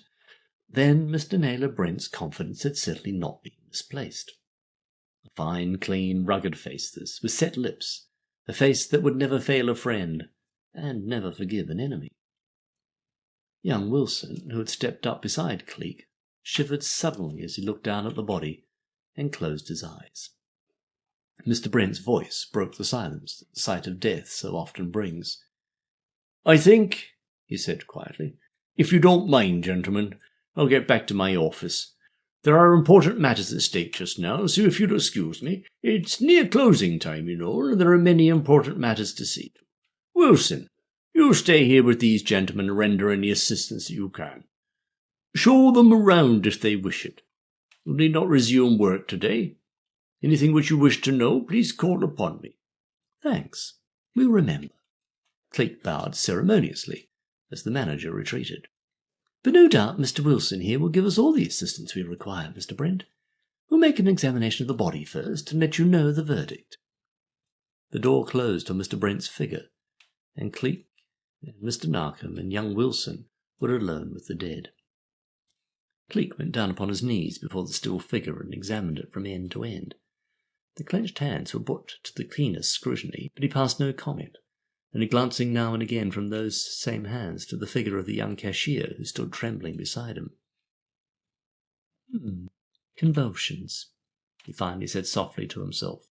then Mr. Naylor Brent's confidence had certainly not been misplaced. A fine, clean, rugged face this, with set lips, a face that would never fail a friend, and never forgive an enemy. Young Wilson, who had stepped up beside Cleek, shivered suddenly as he looked down at the body, and closed his eyes. Mr. Brent's voice broke the silence that the sight of death so often brings. "I think," he said quietly, "if you don't mind, gentlemen, I'll get back to my office. There are important matters at stake just now, so if you'll excuse me, it's near closing time, you know, and there are many important matters to see to. Wilson, you stay here with these gentlemen and render any assistance that you can. Show them around if they wish it. You need not resume work today. Anything which you wish to know, please call upon me." "Thanks. We'll remember." Cleek bowed ceremoniously as the manager retreated. "But no doubt Mr. Wilson here will give us all the assistance we require, Mr. Brent. We'll make an examination of the body first and let you know the verdict." The door closed on Mr. Brent's figure, and Cleek and Mr. Narkom and young Wilson were alone with the dead. Cleek went down upon his knees before the still figure and examined it from end to end. The clenched hands were put to the keenest scrutiny, but he passed no comment, only glancing now and again from those same hands to the figure of the young cashier who stood trembling beside him. Convulsions," he finally said softly to himself.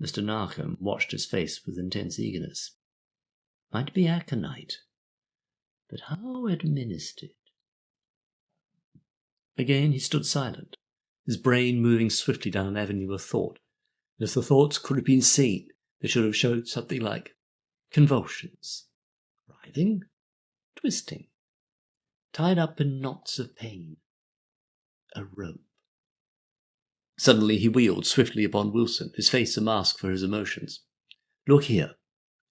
Mr. Narkom watched his face with intense eagerness. "Might be aconite, but how administered?" Again he stood silent, his brain moving swiftly down an avenue of thought, and if the thoughts could have been seen, they should have showed something like convulsions, writhing, twisting, tied up in knots of pain, a rope. Suddenly he wheeled swiftly upon Wilson, his face a mask for his emotions. "Look here,"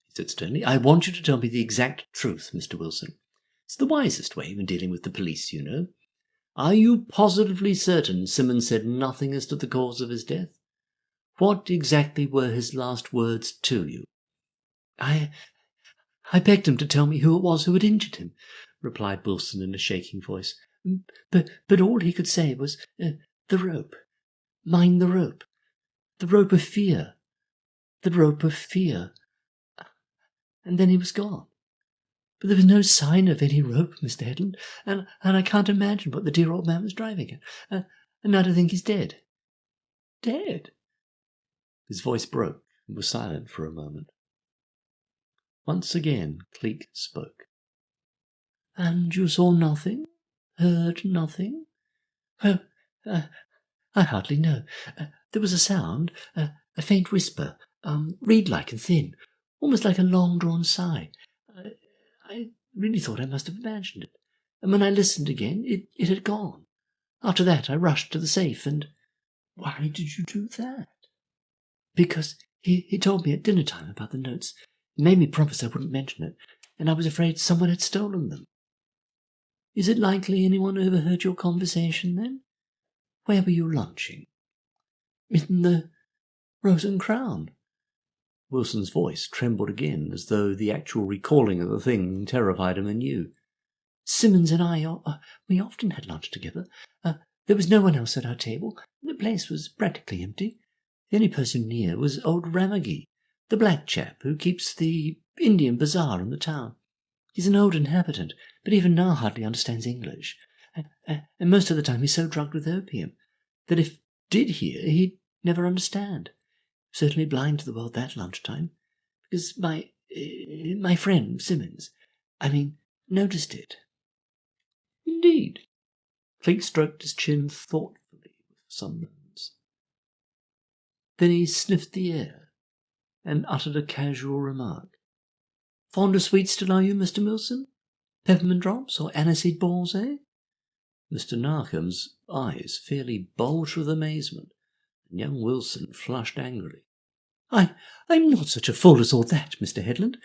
he said sternly, "I want you to tell me the exact truth, Mr. Wilson. It's the wisest way when dealing with the police, you know. Are you positively certain Simmons said nothing as to the cause of his death? What exactly were his last words to you?" I begged him to tell me who it was who had injured him," replied Wilson in a shaking voice. But all he could say was, the rope. Mind the rope. The rope of fear. The rope of fear. And then he was gone. But there was no sign of any rope, Mr. Headland, and I can't imagine what the dear old man was driving at. And now to think he's dead. Dead. His voice broke and was silent for a moment. Once again Cleek spoke. And you saw nothing? Heard nothing? Oh, I hardly know. There was a sound, a faint whisper, reed-like and thin, almost like a long-drawn sigh. I really thought I must have imagined it. And when I listened again, it had gone. After that, I rushed to the safe and... Why did you do that? Because he told me at dinner time about the notes. He made me promise I wouldn't mention it, and I was afraid someone had stolen them. Is it likely anyone overheard your conversation then? Where were you lunching? In the Rose and Crown. Wilson's voice trembled again, as though the actual recalling of the thing terrified him anew. Simmons and I, we often had lunch together. There was no one else at our table. The place was practically empty. The only person near was old Ramagee, the black chap who keeps the Indian bazaar in the town. He's an old inhabitant, but even now hardly understands English. And most of the time he's so drugged with opium that if did hear, he'd never understand. Certainly blind to the world that lunchtime, because my friend Simmons, noticed it. Indeed. Cleek stroked his chin thoughtfully for some moments. Then he sniffed the air and uttered a casual remark. Fond of sweets still, are you, Mr. Wilson? Peppermint drops or aniseed balls, eh? Mr. Narkom's eyes fairly bulged with amazement, and young Wilson flushed angrily. I'm not such a fool as all that, Mr. Headland,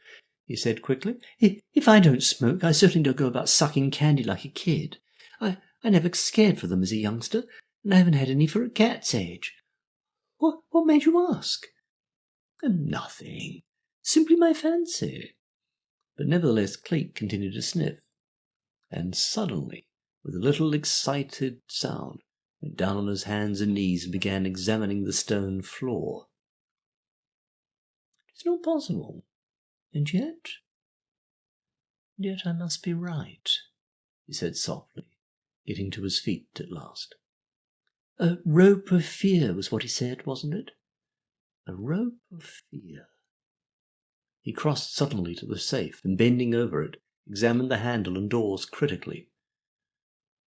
he said quickly. If I don't smoke, I certainly don't go about sucking candy like a kid. I never cared for them as a youngster, and I haven't had any for a cat's age. What made you ask? Nothing. Simply my fancy. But nevertheless Cleek continued to sniff, and suddenly, with a little excited sound, went down on his hands and knees and began examining the stone floor. It's not possible. And yet I must be right, he said softly, getting to his feet at last. A rope of fear was what he said, wasn't it? A rope of fear. He crossed suddenly to the safe and, bending over it, examined the handle and doors critically.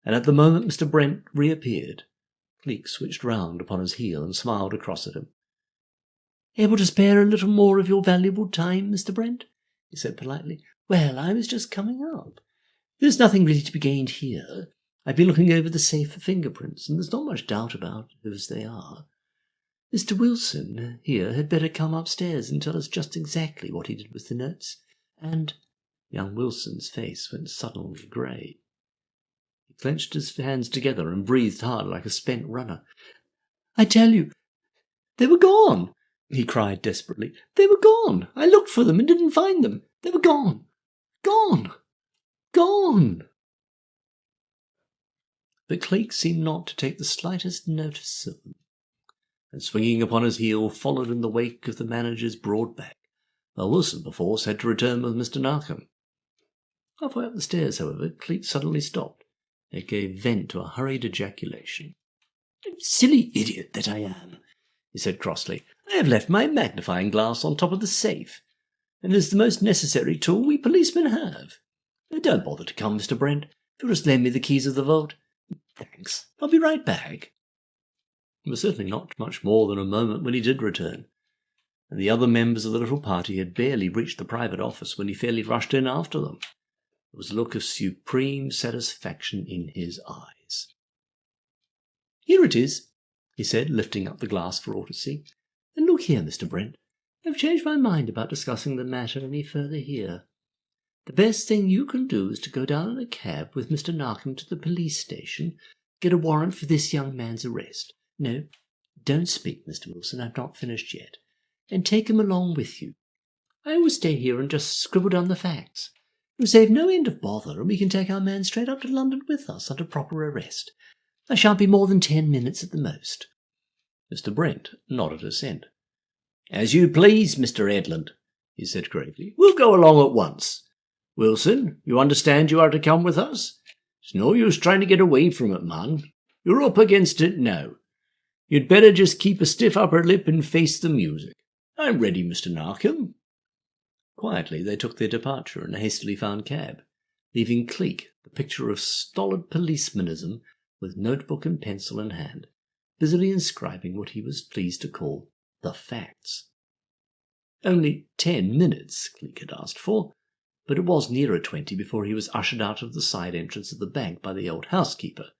And at the moment Mr. Brent reappeared, Cleek switched round upon his heel and smiled across at him. Able to spare a little more of your valuable time, Mr. Brent? He said politely. Well, I was just coming up. There's nothing really to be gained here. I've been looking over the safe for fingerprints, and there's not much doubt about whose they are. Mr. Wilson here had better come upstairs and tell us just exactly what he did with the notes. And young Wilson's face went suddenly grey. He clenched his hands together and breathed hard like a spent runner. I tell you, they were gone, he cried desperately. They were gone. I looked for them and didn't find them. They were gone. Gone. Gone. But Cleek seemed not to take the slightest notice of them, and swinging upon his heel followed in the wake of the manager's broad back, while Wilson perforce had to return with Mr. Narkom. Halfway up the stairs, however, Cleek suddenly stopped and gave vent to a hurried ejaculation. Silly idiot that I am, he said crossly. I have left my magnifying glass on top of the safe, and it is the most necessary tool we policemen have. Don't bother to come, Mr. Brent. If you'll just lend me the keys of the vault. Thanks. I'll be right back. It was certainly not much more than a moment when he did return, and the other members of the little party had barely reached the private office when he fairly rushed in after them. There was a look of supreme satisfaction in his eyes. Here it is, he said, lifting up the glass for all to see. And look here, Mr. Brent, I've changed my mind about discussing the matter any further here. The best thing you can do is to go down in a cab with Mr. Narkom to the police station, get a warrant for this young man's arrest. No, don't speak, Mr. Wilson, I've not finished yet. And take him along with you. I will stay here and just scribble down the facts. It will save no end of bother, and we can take our man straight up to London with us under proper arrest. I shan't be more than 10 minutes at the most. Mr. Brent nodded assent. As you please, Mr. Headland, he said gravely. We'll go along at once. Wilson, you understand you are to come with us? It's no use trying to get away from it, man. You're up against it now. You'd better just keep a stiff upper lip and face the music. I'm ready, Mr. Narkom." Quietly they took their departure in a hastily found cab, leaving Cleek, the picture of stolid policemanism, with notebook and pencil in hand, busily inscribing what he was pleased to call the facts. Only 10 minutes Cleek had asked for, but it was nearer 20 before he was ushered out of the side entrance of the bank by the old housekeeper,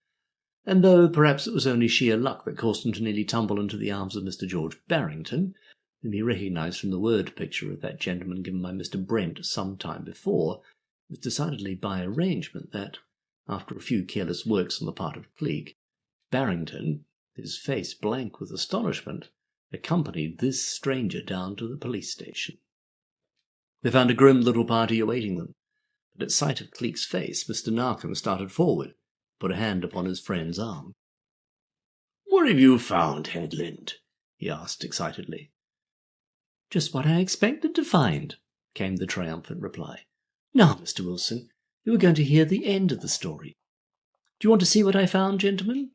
and though perhaps it was only sheer luck that caused him to nearly tumble into the arms of Mr. George Barrington, whom he recognised from the word picture of that gentleman given by Mr. Brent some time before, it was decidedly by arrangement that, after a few careless works on the part of Cleek, Barrington, his face blank with astonishment, accompanied this stranger down to the police station. They found a grim little party awaiting them, but at sight of Cleek's face, Mr. Narkom started forward, put a hand upon his friend's arm. "What have you found, Headland?" he asked excitedly. "Just what I expected to find," came the triumphant reply. "Now, Mr. Wilson, you are going to hear the end of the story. Do you want to see what I found, gentlemen?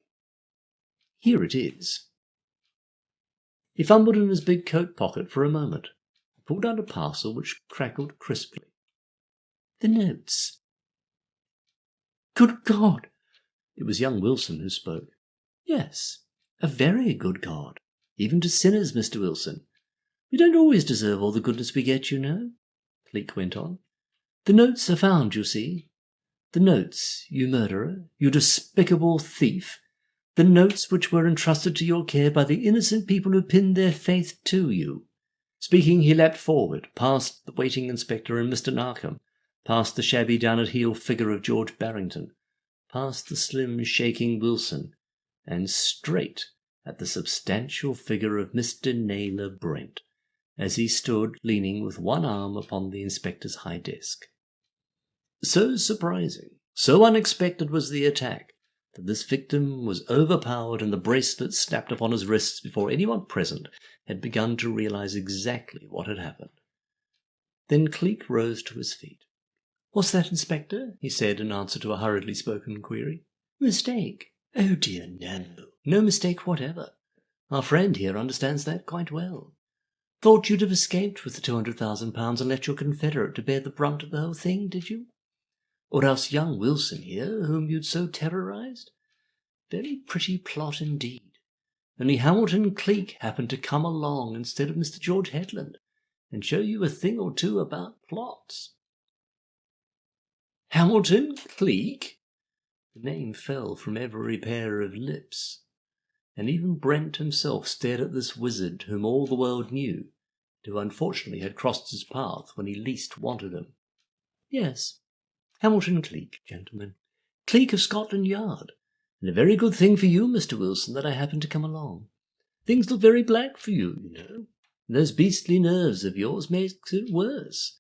Here it is." He fumbled in his big coat pocket for a moment, and pulled out a parcel which crackled crisply. "The notes." "Good God!" It was young Wilson who spoke. "Yes, a very good God, even to sinners, Mr. Wilson. We don't always deserve all the goodness we get, you know," Cleek went on. "The notes are found, you see. The notes, you murderer, you despicable thief. The notes which were entrusted to your care by the innocent people who pinned their faith to you." Speaking, he leapt forward, past the waiting inspector and Mr. Narkom, past the shabby down-at-heel figure of George Barrington, past the slim, shaking Wilson, and straight at the substantial figure of Mr. Naylor Brent, as he stood leaning with one arm upon the inspector's high desk. So surprising, so unexpected was the attack, that this victim was overpowered and the bracelets snapped upon his wrists before anyone present had begun to realize exactly what had happened. Then Cleek rose to his feet. "What's that, Inspector?" he said in answer to a hurriedly spoken query. "Mistake? Oh dear, no. No mistake whatever. Our friend here understands that quite well. Thought you'd have escaped with the £200,000 and left your confederate to bear the brunt of the whole thing, did you? Or else young Wilson here, whom you'd so terrorized? Very pretty plot indeed. Only Hamilton Cleek happened to come along instead of Mr. George Headland, and show you a thing or two about plots." "Hamilton Cleek?" The name fell from every pair of lips, and even Brent himself stared at this wizard whom all the world knew, and who unfortunately had crossed his path when he least wanted him. "Yes, Hamilton Cleek, gentlemen. Cleek of Scotland Yard. And a very good thing for you, Mr. Wilson, that I happened to come along. Things look very black for you, you know. And those beastly nerves of yours makes it worse.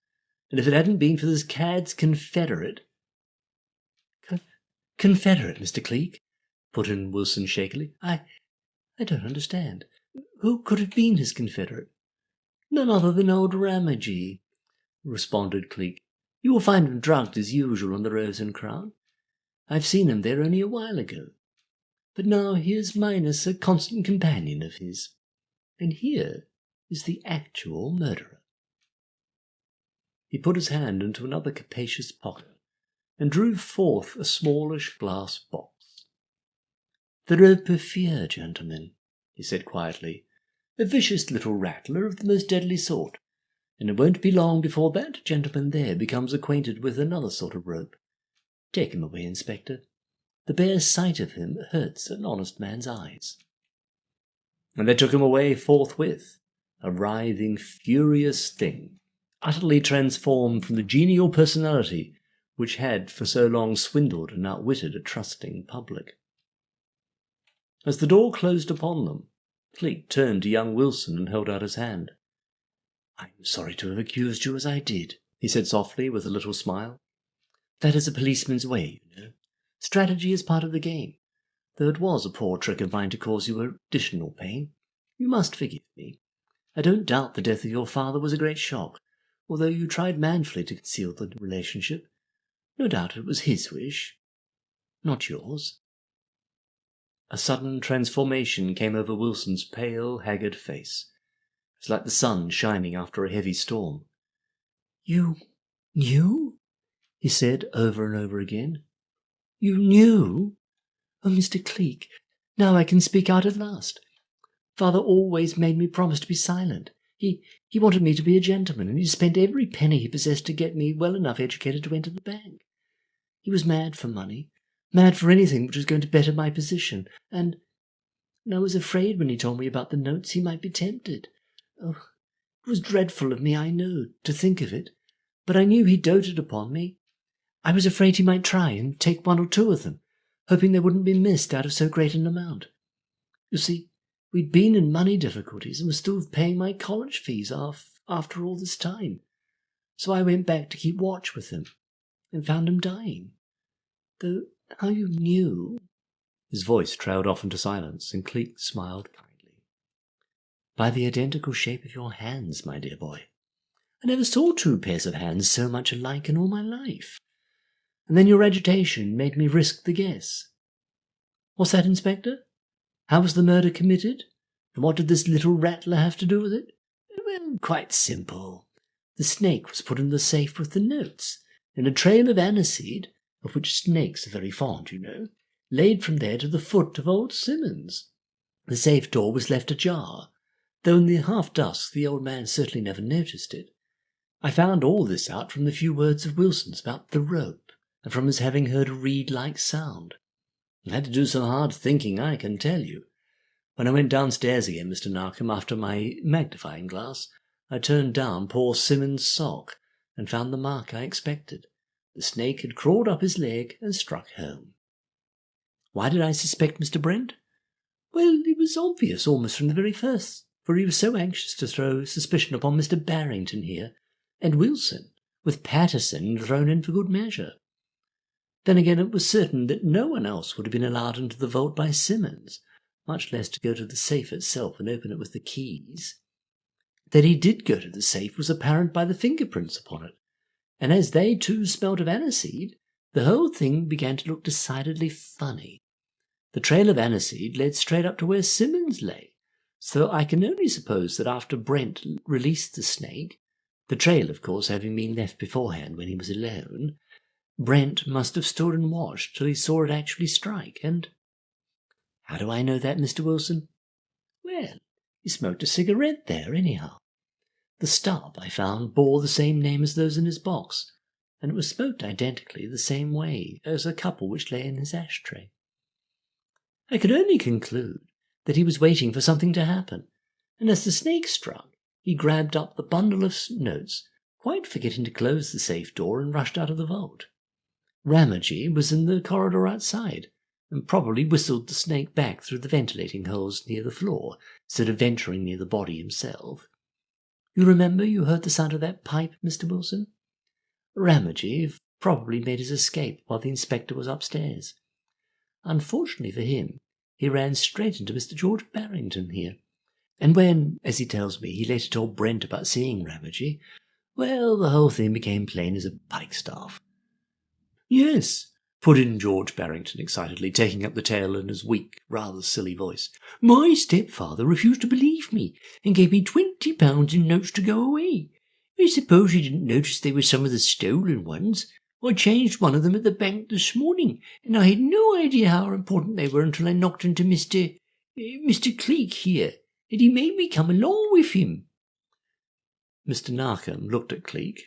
And if it hadn't been for this cad's confederate—" "Confederate, Mr. Cleek?" put in Wilson shakily. I don't understand. Who could have been his confederate?" "None other than old Ramagee," responded Cleek. "You will find him drugged as usual on the Rose and Crown. I've seen him there only a while ago. But now here's Minus, a constant companion of his. And here is the actual murderer." He put his hand into another capacious pocket and drew forth a smallish glass box. "The rope of fear, gentlemen," he said quietly. "A vicious little rattler of the most deadly sort. And it won't be long before that gentleman there becomes acquainted with another sort of rope. Take him away, Inspector. The bare sight of him hurts an honest man's eyes." And they took him away forthwith, a writhing, furious thing, utterly transformed from the genial personality which had for so long swindled and outwitted a trusting public. As the door closed upon them, Cleek turned to young Wilson and held out his hand. "I'm sorry to have accused you as I did," he said softly, with a little smile. "That is a policeman's way, you know. Strategy is part of the game, though it was a poor trick of mine to cause you additional pain. You must forgive me. I don't doubt the death of your father was a great shock, although you tried manfully to conceal the relationship. No doubt it was his wish, not yours." A sudden transformation came over Wilson's pale, haggard face. It was like the sun shining after a heavy storm. "You knew?" he said over and over again. "You knew? Oh, Mr. Cleek, now I can speak out at last. Father always made me promise to be silent. He wanted me to be a gentleman, and he spent every penny he possessed to get me well enough educated to enter the bank. He was mad for money, mad for anything which was going to better my position, and I was afraid when he told me about the notes he might be tempted. Oh, it was dreadful of me, I know, to think of it, but I knew he doted upon me. I was afraid he might try and take 1 or 2 of them, hoping they wouldn't be missed out of so great an amount. You see, we'd been in money difficulties and were still paying my college fees after all this time. So I went back to keep watch with him, and found him dying. Though how you knew—" His voice trailed off into silence, and Cleek smiled kindly. "By the identical shape of your hands, my dear boy. I never saw 2 pairs of hands so much alike in all my life. And then your agitation made me risk the guess. What's that, Inspector? How was the murder committed? And what did this little rattler have to do with it? Well, quite simple. The snake was put in the safe with the notes, and a trail of aniseed, of which snakes are very fond, you know, laid from there to the foot of old Simmons. The safe door was left ajar, though in the half-dusk the old man certainly never noticed it. I found all this out from the few words of Wilson's about the rope, and from his having heard a reed-like sound. I had to do some hard thinking, I can tell you. When I went downstairs again, Mr. Narkom, after my magnifying glass, I turned down poor Simmons' sock, and found the mark I expected. The snake had crawled up his leg and struck home. Why did I suspect Mr. Brent? Well, it was obvious almost from the very first, for he was so anxious to throw suspicion upon Mr. Barrington here, and Wilson, with Patterson thrown in for good measure. Then again, it was certain that no one else would have been allowed into the vault by Simmons, much less to go to the safe itself and open it with the keys. That he did go to the safe was apparent by the fingerprints upon it, and as they too smelt of aniseed, the whole thing began to look decidedly funny. The trail of aniseed led straight up to where Simmons lay, so I can only suppose that after Brent released the snake, the trail, of course, having been left beforehand when he was alone, Brent must have stood and watched till he saw it actually strike, and— How do I know that, Mr. Wilson? Well, he smoked a cigarette there, anyhow. The stub, I found, bore the same name as those in his box, and it was smoked identically the same way as a couple which lay in his ashtray. I could only conclude that he was waiting for something to happen, and as the snake struck, he grabbed up the bundle of notes, quite forgetting to close the safe door, and rushed out of the vault. Ramagee was in the corridor outside, and probably whistled the snake back through the ventilating holes near the floor, instead of venturing near the body himself. You remember you heard the sound of that pipe, Mr. Wilson? Ramagee probably made his escape while the inspector was upstairs. Unfortunately for him, he ran straight into Mr. George Barrington here, and when, as he tells me, he later told Brent about seeing Ramagee, well, the whole thing became plain as a pikestaff. Yes, put in George Barrington excitedly, taking up the tale in his weak, rather silly voice. My stepfather refused to believe me, and gave me £20 in notes to go away. I suppose he didn't notice they were some of the stolen ones. I changed one of them at the bank this morning, and I had no idea how important they were until I knocked into Mr. Cleek here, and he made me come along with him. Mr. Narkom looked at Cleek,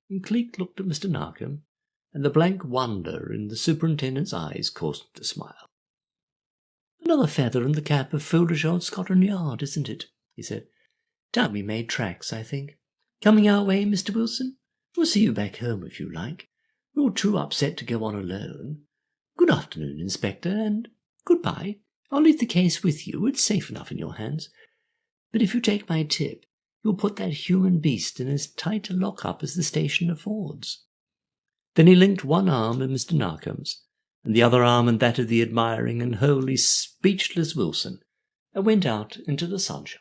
and Cleek looked at Mr. Narkom, and the blank wonder in the superintendent's eyes caused him to smile. Another feather in the cap of foolish old Scotland Yard, isn't it? He said. Time we made tracks, I think. Coming our way, Mr. Wilson? We'll see you back home if you like. You're too upset to go on alone. Good afternoon, Inspector, and goodbye. I'll leave the case with you. It's safe enough in your hands. But if you take my tip, you'll put that human beast in as tight a lock-up as the station affords. Then he linked one arm in Mr. Narkom's, and the other arm in that of the admiring and wholly speechless Wilson, and went out into the sunshine.